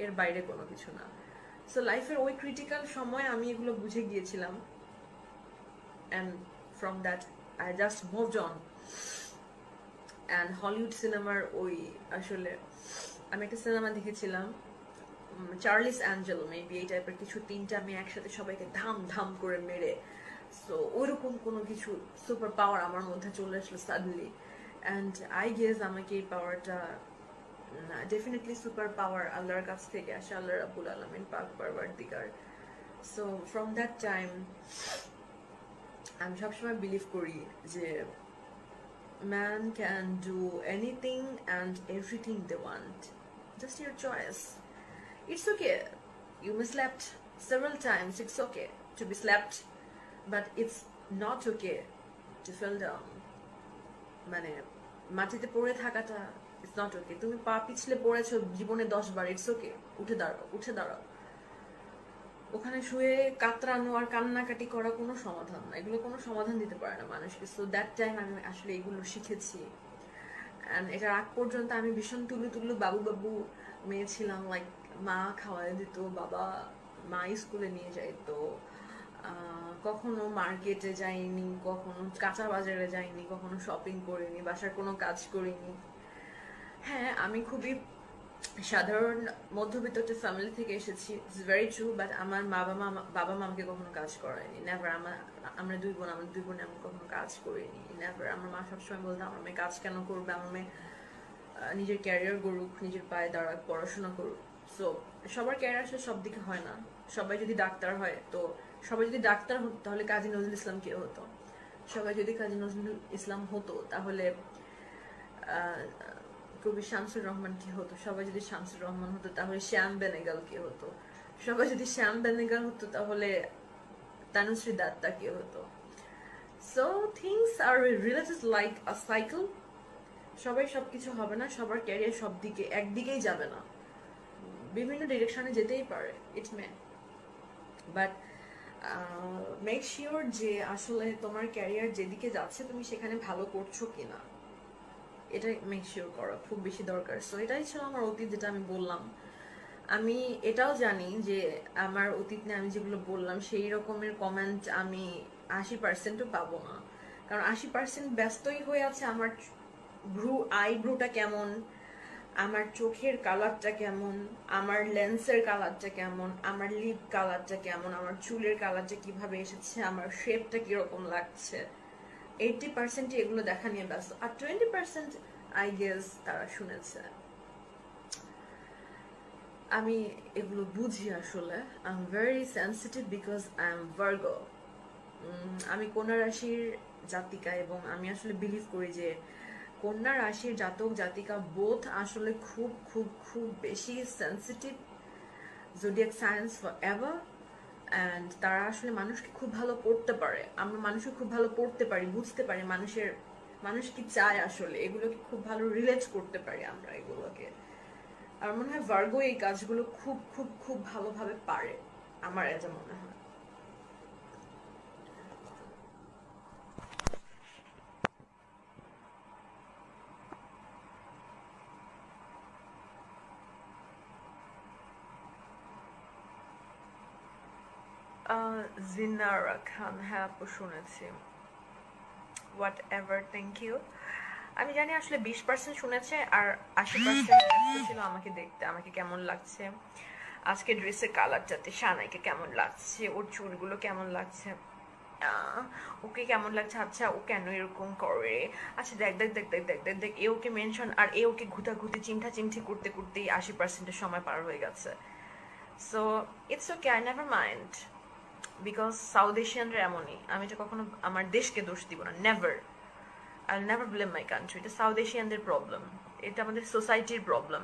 এর বাইরে কোনো কিছু না। সো লাইফের ওই ক্রিটিক্যাল সময় আমি এগুলো বুঝে গিয়েছিলাম, and from that I just moved on. And Hollywood সিনেমার ওই আসলে আমি একটা সিনেমা দেখেছিলাম, চার্লিস অ্যাঞ্জেলো মেবি, এই টাইপের কিছু, 3টা আমি একসাথে সবাইকে ধাম ধাম করে মেরে, সো ওইরকম কোনো কিছু সুপার পাওয়ার আমার মধ্যে চলে আসলো সাডেনলি। অ্যান্ড আই গেস আমাকে এই পাওয়ারটা, ডেফিনেটলি সুপার পাওয়ার আল্লাহর কাছ থেকে আসে, আল্লাহ রাব্বুল আলামিন পাক পারওয়ারদিগার। সো ফ্রম দ্যাট টাইম আমি সবসময় বিলিভ করি যে man can do anything and everything they want, just your choice. It's okay, you may slept several times, it's okay to be slept, but it's not okay to fall down. মানে মাটিতে পড়ে থাকাটা it's not okay. তুমি পা পিছলে পড়েছো জীবনে 10 বার, it's okay, উঠে দাঁড়াও, উঠে দাঁড়াও। ওখানে শুয়ে কাতরানো আর কান্নাকাটি করা কোনো সমাধান না, এগুলো কোনো সমাধান দিতে পারে না মানুষকে। সো দ্যাট টাইম আমি আসলে এগুলো শিখেছি। অ্যান্ড এটার আগ পর্যন্ত আমি ভীষণ তুলু তুলু বাবু বাবু মেয়ে ছিলাম, লাইক মা খাওয়াই দিত, বাবা মাই স্কুলে নিয়ে যাইতো, কখনো মার্কেটে যাইনি, কখনো কাঁচা বাজারে যাইনি, কখনো শপিং করিনি, বাসার কোনো কাজ করিনি। হ্যাঁ, আমি খুবই সাধারণ মধ্যবিত্ত একটা ফ্যামিলি থেকে এসেছি, ইটস ভেরি ট্রু, বাট আমার বাবা মা আমাকে কখনো কাজ করায়নি, নেভার। আমরা দুই বোন, আমি কখনো কাজ করিনি, নেভার। আমার মা সবসময় বলতো আমার মেয়ে কাজ কেন করবে, আমার মেয়ে নিজের ক্যারিয়ার গড়ুক, নিজের পায়ে দাঁড়াক, পড়াশোনা করুক। সো সবার ক্যারিয়ার আসলে সব দিকে হয় না। সবাই যদি ডাক্তার হয়, তো সবাই যদি ডাক্তার হতো তাহলে কাজী নজরুল ইসলাম কে হতো? সবাই যদি কাজী নজরুল ইসলাম হতো তাহলে কবি শামসুর রহমান কি হতো? সবাই যদি শামসুর রহমান হতো তাহলে শ্যাম বেনেগাল কি হতো? সবাই যদি শ্যাম বেনেগাল হতো তাহলে তানুশ্রী দত্তা কি হতো? So things are related like a cycle. সবাই সবকিছু হবে না, সবার ক্যারিয়ার সব দিকে একদিকেই যাবে না, বিভিন্ন ডিরেকশনে যেতেই পারে, it's May. But make sure যে আসলে তোমার ক্যারিয়ার যেদিকে যাচ্ছে তুমি সেখানে ভালো করছো কিনা, এটা মেক শিওর করা খুব বেশি দরকার। সো এটাই ছিল আমার অতীত, যেটা আমি বললাম। আমি এটাও জানি যে আমার অতীত নিয়ে আমি যেগুলো বললাম সেই রকমের কমেন্ট আমি 80%ও পাবো না, কারণ 80% ব্যস্তই হয়ে আছে আমার আইব্রোটা কেমন, আমার চোখের কালারটা কেমন, আমার লেন্সের কালারটা কেমন, আমার লিপ কালারটা কেমন, আমার চুলের কালারটা কিভাবে এসেছে, আমার শেপটা কিরকম লাগছে। 80% এগুলো দেখা নিয়ে ব্যস্ত, আর 20% আই গেস তারা শুনেছে। আমি এগুলো বুঝি আসলে। I am very sensitive because I am Virgo. আমি কন্যা রাশির জাতিকা, এবং আমি আসলে বিলিভ করি যে কন্যা রাশির জাতক জাতিকা বোথ আসলে খুব খুব খুব বেশি sensitive zodiac science for ever. And তারা আসলে মানুষকে খুব ভালো পড়তে পারে, আমরা মানুষকে খুব ভালো পড়তে পারি, বুঝতে পারি মানুষ কি চায় আসলে, এগুলোকে খুব ভালো রিলেট করতে পারি আমরা এগুলোকে। আর মনে হয় ভার্গো এই কাজগুলো খুব খুব খুব ভালোভাবে পারে, আমার এটা মনে হয়। জিনারা খান, হ্যাঁ আপু শুনেছি। Whatever, thank you. আমি জানি আসলে 20% শুনেছে, আর 80% ছিল আমাকে দেখতে আমাকে কেমন লাগছে, আজকে ড্রেসের কালারটাতে সানাইকে কেমন লাগছে, ওর চুলগুলো কেমন লাগছে, ওকে কেমন লাগছে, আচ্ছা ও কেন এরকম করে, আচ্ছা দেখ দেখ দেখ দেখ দেখ দেখ দেখ, এ ওকে মেনশন আর এ ওকে ঘুতাঘুতি চিন্তা করতে করতেই 80%-এর সময় পার হয়ে গেছে। So it's okay, I never mind, because south এশিয়ানরা এমনই। আমি তো কখনো আমার দেশকে দোষ দিব না, never. I never blame my country. এটা সাউথ এশিয়ানদের প্রবলেম, এটা আমাদের সোসাইটির problem.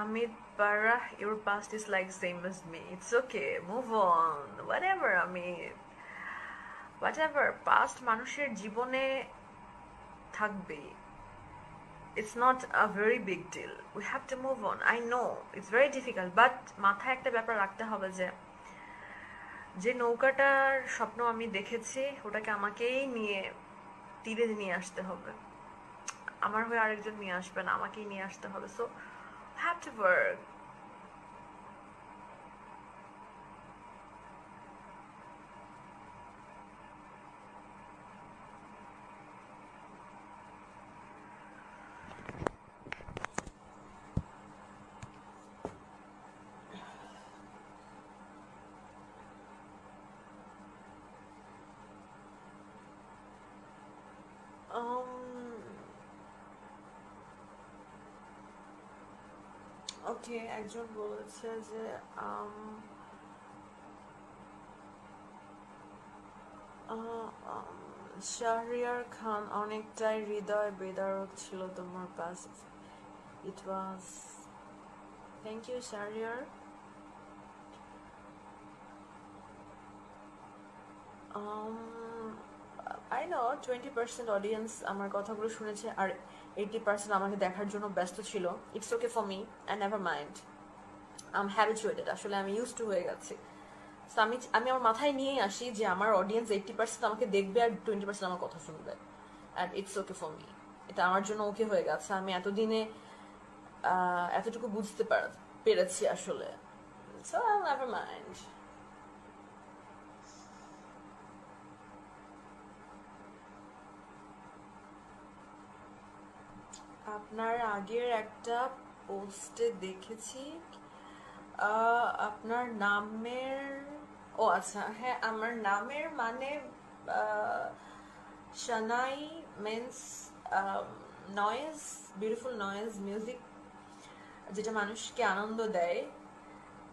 Amit Barra, your past is like same as me. It's okay, move on. Whatever, Amit. Whatever, past মানুষের জীবনে থাকবেই। It's not a very big deal. We have to move on. I know it's very difficult, but মাথায় একটা ব্যাপার রাখতে হবে যে যে নৌকাটার স্বপ্ন আমি দেখেছি ওটাকে আমাকেই নিয়ে তীরে নিয়ে আসতে হবে। আমার হয়ে আরেকজন নিয়ে আসবে না, আমাকেই নিয়ে আসতে হবে। So have to work. ওকে, একজন বলেছে যে শাহরিয়ার খান, অনেকটাই হৃদয় বিদারক ছিল তোমার pass. It was, thank you Shahriar. I know 20% audience আমার কথাগুলো শুনেছে, আর 80% আমাকে দেখার জন্য ব্যস্ত ছিল। It's okay for me, I never mind, I am habituated. আসলে আমি ইউজ টু হয়ে গেছি। So আমি আমি আমার মাথায় নিয়েই আসি যে আমার অডিয়েন্স 80% আমাকে দেখবে আর 20% আমার কথা শুনবে, and it's okay for me. এটা আমার জন্য ওকে হয়ে গেছে। আমি এতদিনে এতটুকু বুঝতে পেরেছি আসলে। So I never mind. আপনার আগের একটা পোস্টে দেখেছি আপনার নামের, ও আচ্ছা হ্যাঁ, আমার নামের মানে Shanai means noise, beautiful noise music, যেটা মানুষকে আনন্দ দেয়।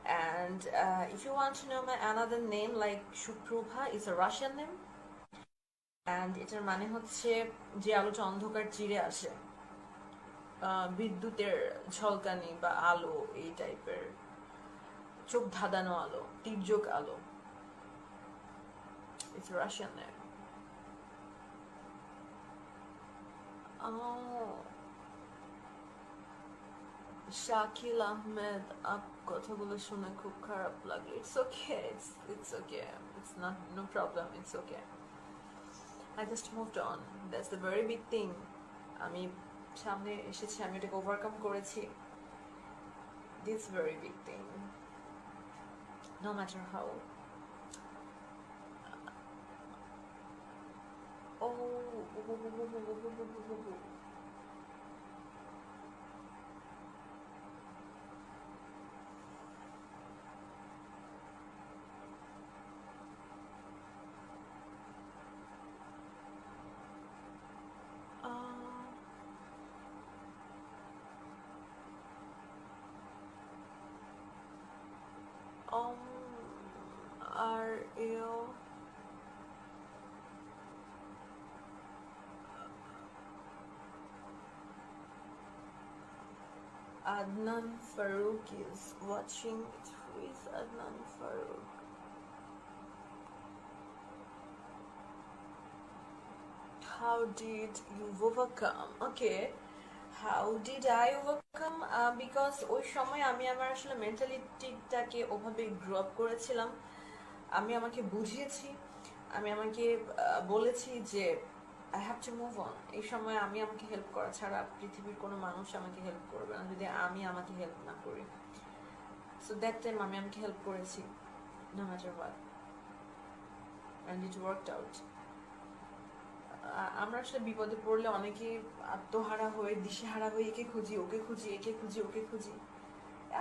And if you want to know my another name, like Shuprubha is a Russian name, and এটার মানে হচ্ছে যে আলোটা অন্ধকার চিরে আসে, বিদ্যুতের ঝলকানি বা আলো, এই টাইপের চোখ ধাঁধানো আলো, তীর্যক আলো। It's a Russian name. Oh, Shakil Ahmed, কথাগুলো শুনে খুব খারাপ লাগে। It's okay, it's okay, it's not, no problem, it's okay. I just moved on. That's the very big thing. আমি সামনে এসেছি, আমি এটাকে ওভারকাম করেছি। This very big thing. No matter how. Are you Adnan Farouk is watching it. Who is Adnan Farouk? How did you overcome? Okay, how did I overcome? Because ওই সময় আমি আমার আসলে মেন্টালিটিটাকে ওভাবে গ্রো আপ করেছিলাম। আমি আমাকে বুঝিয়েছি, আমি আমাকে বলেছি যে I have to move on. এই সময় আমি আমাকে হেল্প করা ছাড়া পৃথিবীর কোনো মানুষ আমাকে হেল্প করবে না যদি আমি আমাকে হেল্প না করি। সো দ্যাট টাইম আমি আমাকে হেল্প করেছি, no matter what, and it worked out. আমরা আসলে বিপদে পড়লে অনেকে আত্মহারা হয়ে, দিশেহারা হয়ে একে খুঁজি, ওকে খুঁজি, একে খুঁজি, ওকে খুঁজি।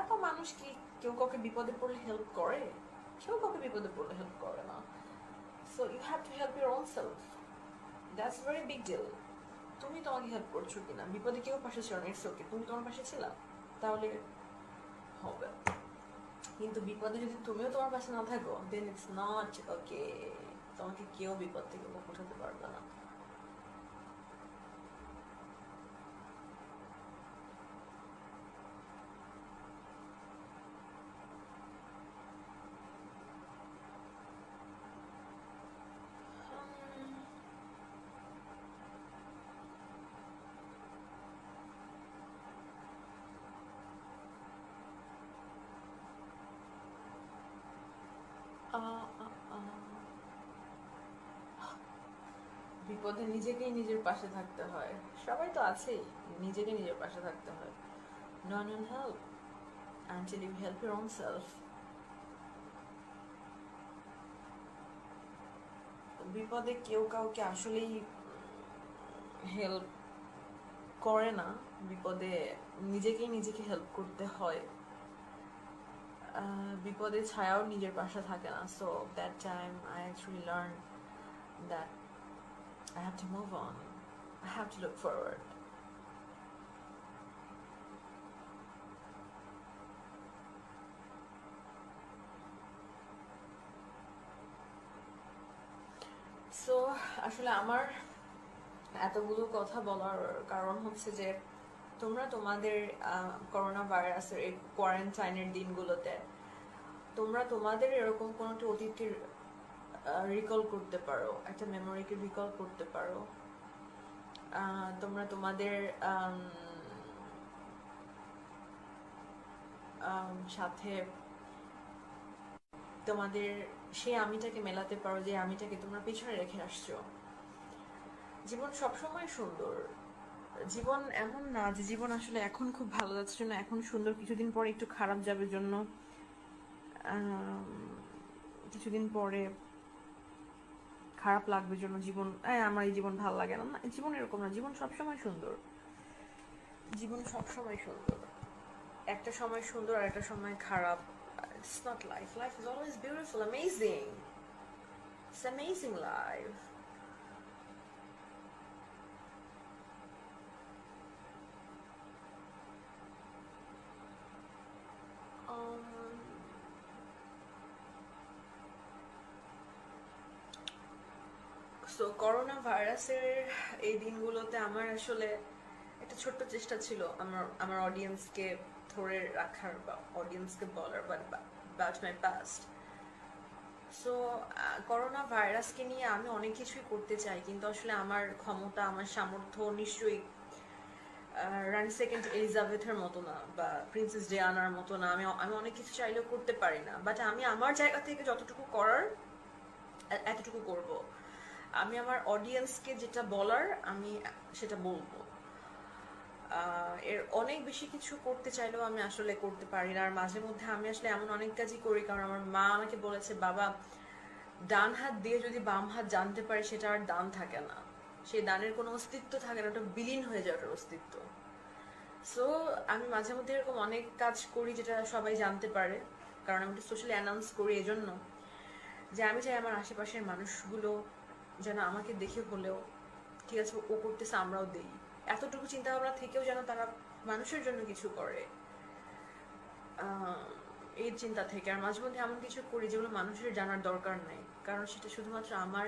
এত মানুষ কি কেউ কাউকে বিপদে পড়লে হেল্প করে? কেউ কাউকে বিপদে পড়লে হেল্প করে না। So you have to help your own self. That's very big deal. তুমি তোমাকে হেল্প করছো কিনা? বিপদে কেউ পাশে ছিল না, ইটস ওকে, তুমি তোমার পাশে ছিলা, তাহলে হবে। কিন্তু বিপদে যদি তুমিও তোমার পাশে না থাকো, দেন ইটস নট ওকে। তোমাকে কেউ বিপদ থেকে উঠাতে পারবে না। বিপদে নিজেকেই নিজের পাশে থাকতে হয়। সবাই তো আছেই, নিজেকে নিজের পাশে থাকতে হয়। No one will help until you help your own self. বিপদে কেউ কাউকে আসলেই হেল্প করে না, বিপদে নিজেকেই নিজেকে হেল্প করতে হয়। বিপদে ছায়াও নিজের পাশে থাকে না। So that time I actually learn that I have to move on. I have to look forward. So আসলে আমার এতগুলো কথা বলার কারণ হচ্ছে যে তোমরা তোমাদের করোনা ভাইরাসের এই কোয়ারেন্টাইনের দিনগুলোতে তোমরা তোমাদের এরকম কোনো একটা অতীতকে রিকল করতে পারো, একটা মেমোরিকে রিকল করতে পারো। তোমরা তোমাদের সাথে তোমাদের সেই আমিটাকে মেলাতে পারো যে আমিটাকে তোমরা পিছনে রেখে আসছো। জীবন সবসময় সুন্দর। জীবন এমন না যে জীবন আসলে এখন খুব ভালো যাচ্ছে জন্য এখন সুন্দর, কিছুদিন পরে একটু খারাপ যাবে জন্য কিছুদিন পরে খারাপ লাগবে জন্য জীবন আমার এই জীবন ভালো লাগে না। না, জীবন এরকম না, জীবন সবসময় সুন্দর। জীবন সবসময় সুন্দর। একটা সময় সুন্দর আর একটা সময় খারাপ। It's not life. Life is always beautiful, amazing. It's amazing life. Um, so corona ভাইরাসের এই দিনগুলোতে আমার আসলে একটা ছোট্ট চেষ্টা ছিল আমার আমার অডিয়েন্সকে ধরে রাখার বা অডিয়েন্সকে বলার but my past. So corona ভাইরাসকে নিয়ে আমি অনেক কিছুই করতে চাই, কিন্তু আসলে আমার ক্ষমতা, আমার সামর্থ্য নিশ্চয়ই রানী সেকেন্ড এলিজাবেথের মতো না বা প্রিন্সেস ডিয়ানার মতো না। আমি আমি অনেক কিছু চাইলেও করতে পারি না, বাট আমি আমার জায়গা থেকে যতটুকু করার এতটুকু করব। আমি আমার অডিয়েন্সকে যেটা বলার আমি সেটা বলবো। এর অনেক বেশি কিছু করতে চাইলেও আমি আসলে করতে পারি না। আর মাঝে মধ্যে আমি আসলে এমন অনেক কাজই করি, কারণ আমার মা আমাকে বলেছে, বাবা, ডান হাত দিয়ে যদি বাম হাত জানতে পারে সেটা আর দান থাকে না, সেই দানের কোনো অস্তিত্ব থাকে না, ওটা বিলীন হয়ে যায় ওটার অস্তিত্ব। সো আমি মাঝে মধ্যে এরকম অনেক কাজ করি যেটা সবাই জানতে পারে, কারণ আমি একটু সোশ্যালি অ্যানাউন্স করি এজন্য যে আমি চাই আমার আশেপাশের মানুষগুলো যেন আমাকে দেখে হলেও ঠিক আছে ও করতেছে আমরাও দেই, এতটুকু চিন্তা ভাবনা থেকেও যেন তারা মানুষের জন্য কিছু করে, এই চিন্তা থেকে। আর মাঝে মধ্যে এমন কিছু করি যেগুলো মানুষের জানার দরকার নেই, কারণ সেটা শুধুমাত্র আমার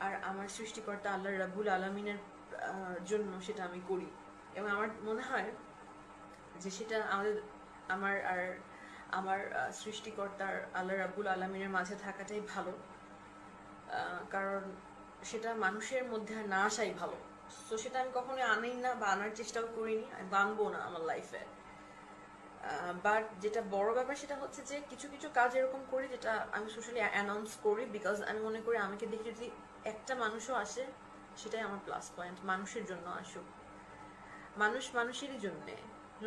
আর আমার সৃষ্টিকর্তা আল্লাহ রাব্বুল আলমিনের জন্য সেটা আমি করি। এবং আমার মনে হয় যে সেটা আমার আর আমার সৃষ্টিকর্তার আল্লাহ রাব্বুল আলমিনের মাঝে থাকাটাই ভালো, কারণ সেটা মানুষের মধ্যে না আসাই ভালো। তো সেটা আমি কখনো আনিই না বা আনার চেষ্টাও করিনি, আমি বানবো না আমার লাইফে। বাট যেটা বড় ব্যাপার সেটা হচ্ছে যে কিছু কিছু কাজ এরকম করি যেটা আমি সোশ্যালি অ্যানাউন্স করি, বিকজ আমি মনে করি আমাকে দেখে যদি একটা মানুষও আসে সেটাই আমার প্লাস পয়েন্ট। মানুষের জন্য আসুক, মানুষ মানুষেরই জন্যে।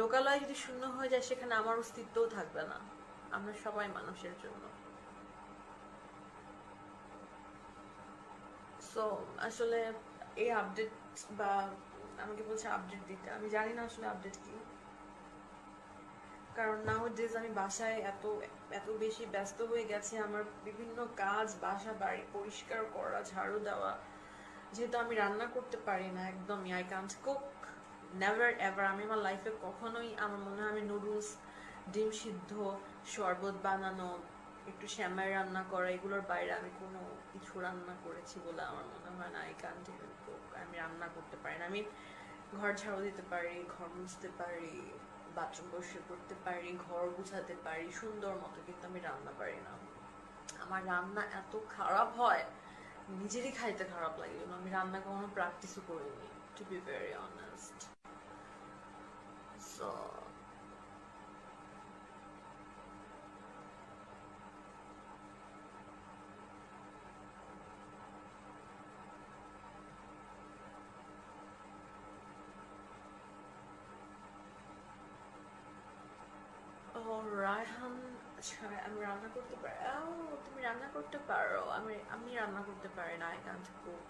লোকালয় যদি শূন্য হয়ে যায় সেখানে আমার অস্তিত্বও থাকবে না। আমরা সবাই মানুষের জন্য। সো আসলে এই আপডেট বা আমাকে বলছে আপডেট দিতে, আমি জানি না আসলে আপডেট কি, কারণ নাও ডেজ আমি বাসায় এত এত বেশি ব্যস্ত হয়ে গেছি, আমার বিভিন্ন কাজ, বাসা বাড়ি পরিষ্কার করা, ঝাড়ু দেওয়া, যেহেতু আমি রান্না করতে পারি না একদমই, I can't cook, never ever. আমি আমার লাইফে কখনোই, আমার মনে হয় আমি নুডলস, ডিম সিদ্ধ, শরবত বানানো, একটু শ্যামাই রান্না করা, এগুলোর বাইরে আমি কোনো কিছু রান্না করেছি বলে আমার মনে হয় না। আই কান্ট ইভেন কুক, আমি রান্না করতে পারি না। আমি ঘর ঝাড়ু দিতে পারি, ঘর মুছতে পারি, বাথরুম পরিষ্কার করতে পারি, ঘর গুছাতে পারি সুন্দর মতো, কিন্তু আমি রান্না পারি না। আমার রান্না এত খারাপ হয়, নিজেরই খাইতে খারাপ লাগে, আমি রান্না কখনো প্র্যাকটিসও করিনি, to be very honest. So ও রায়হান, আচ্ছা আমি রান্না করতে পারি। ও তুমি রান্না করতে পারো, আমি আমি রান্না করতে পারি না, আই কান্ট কুক।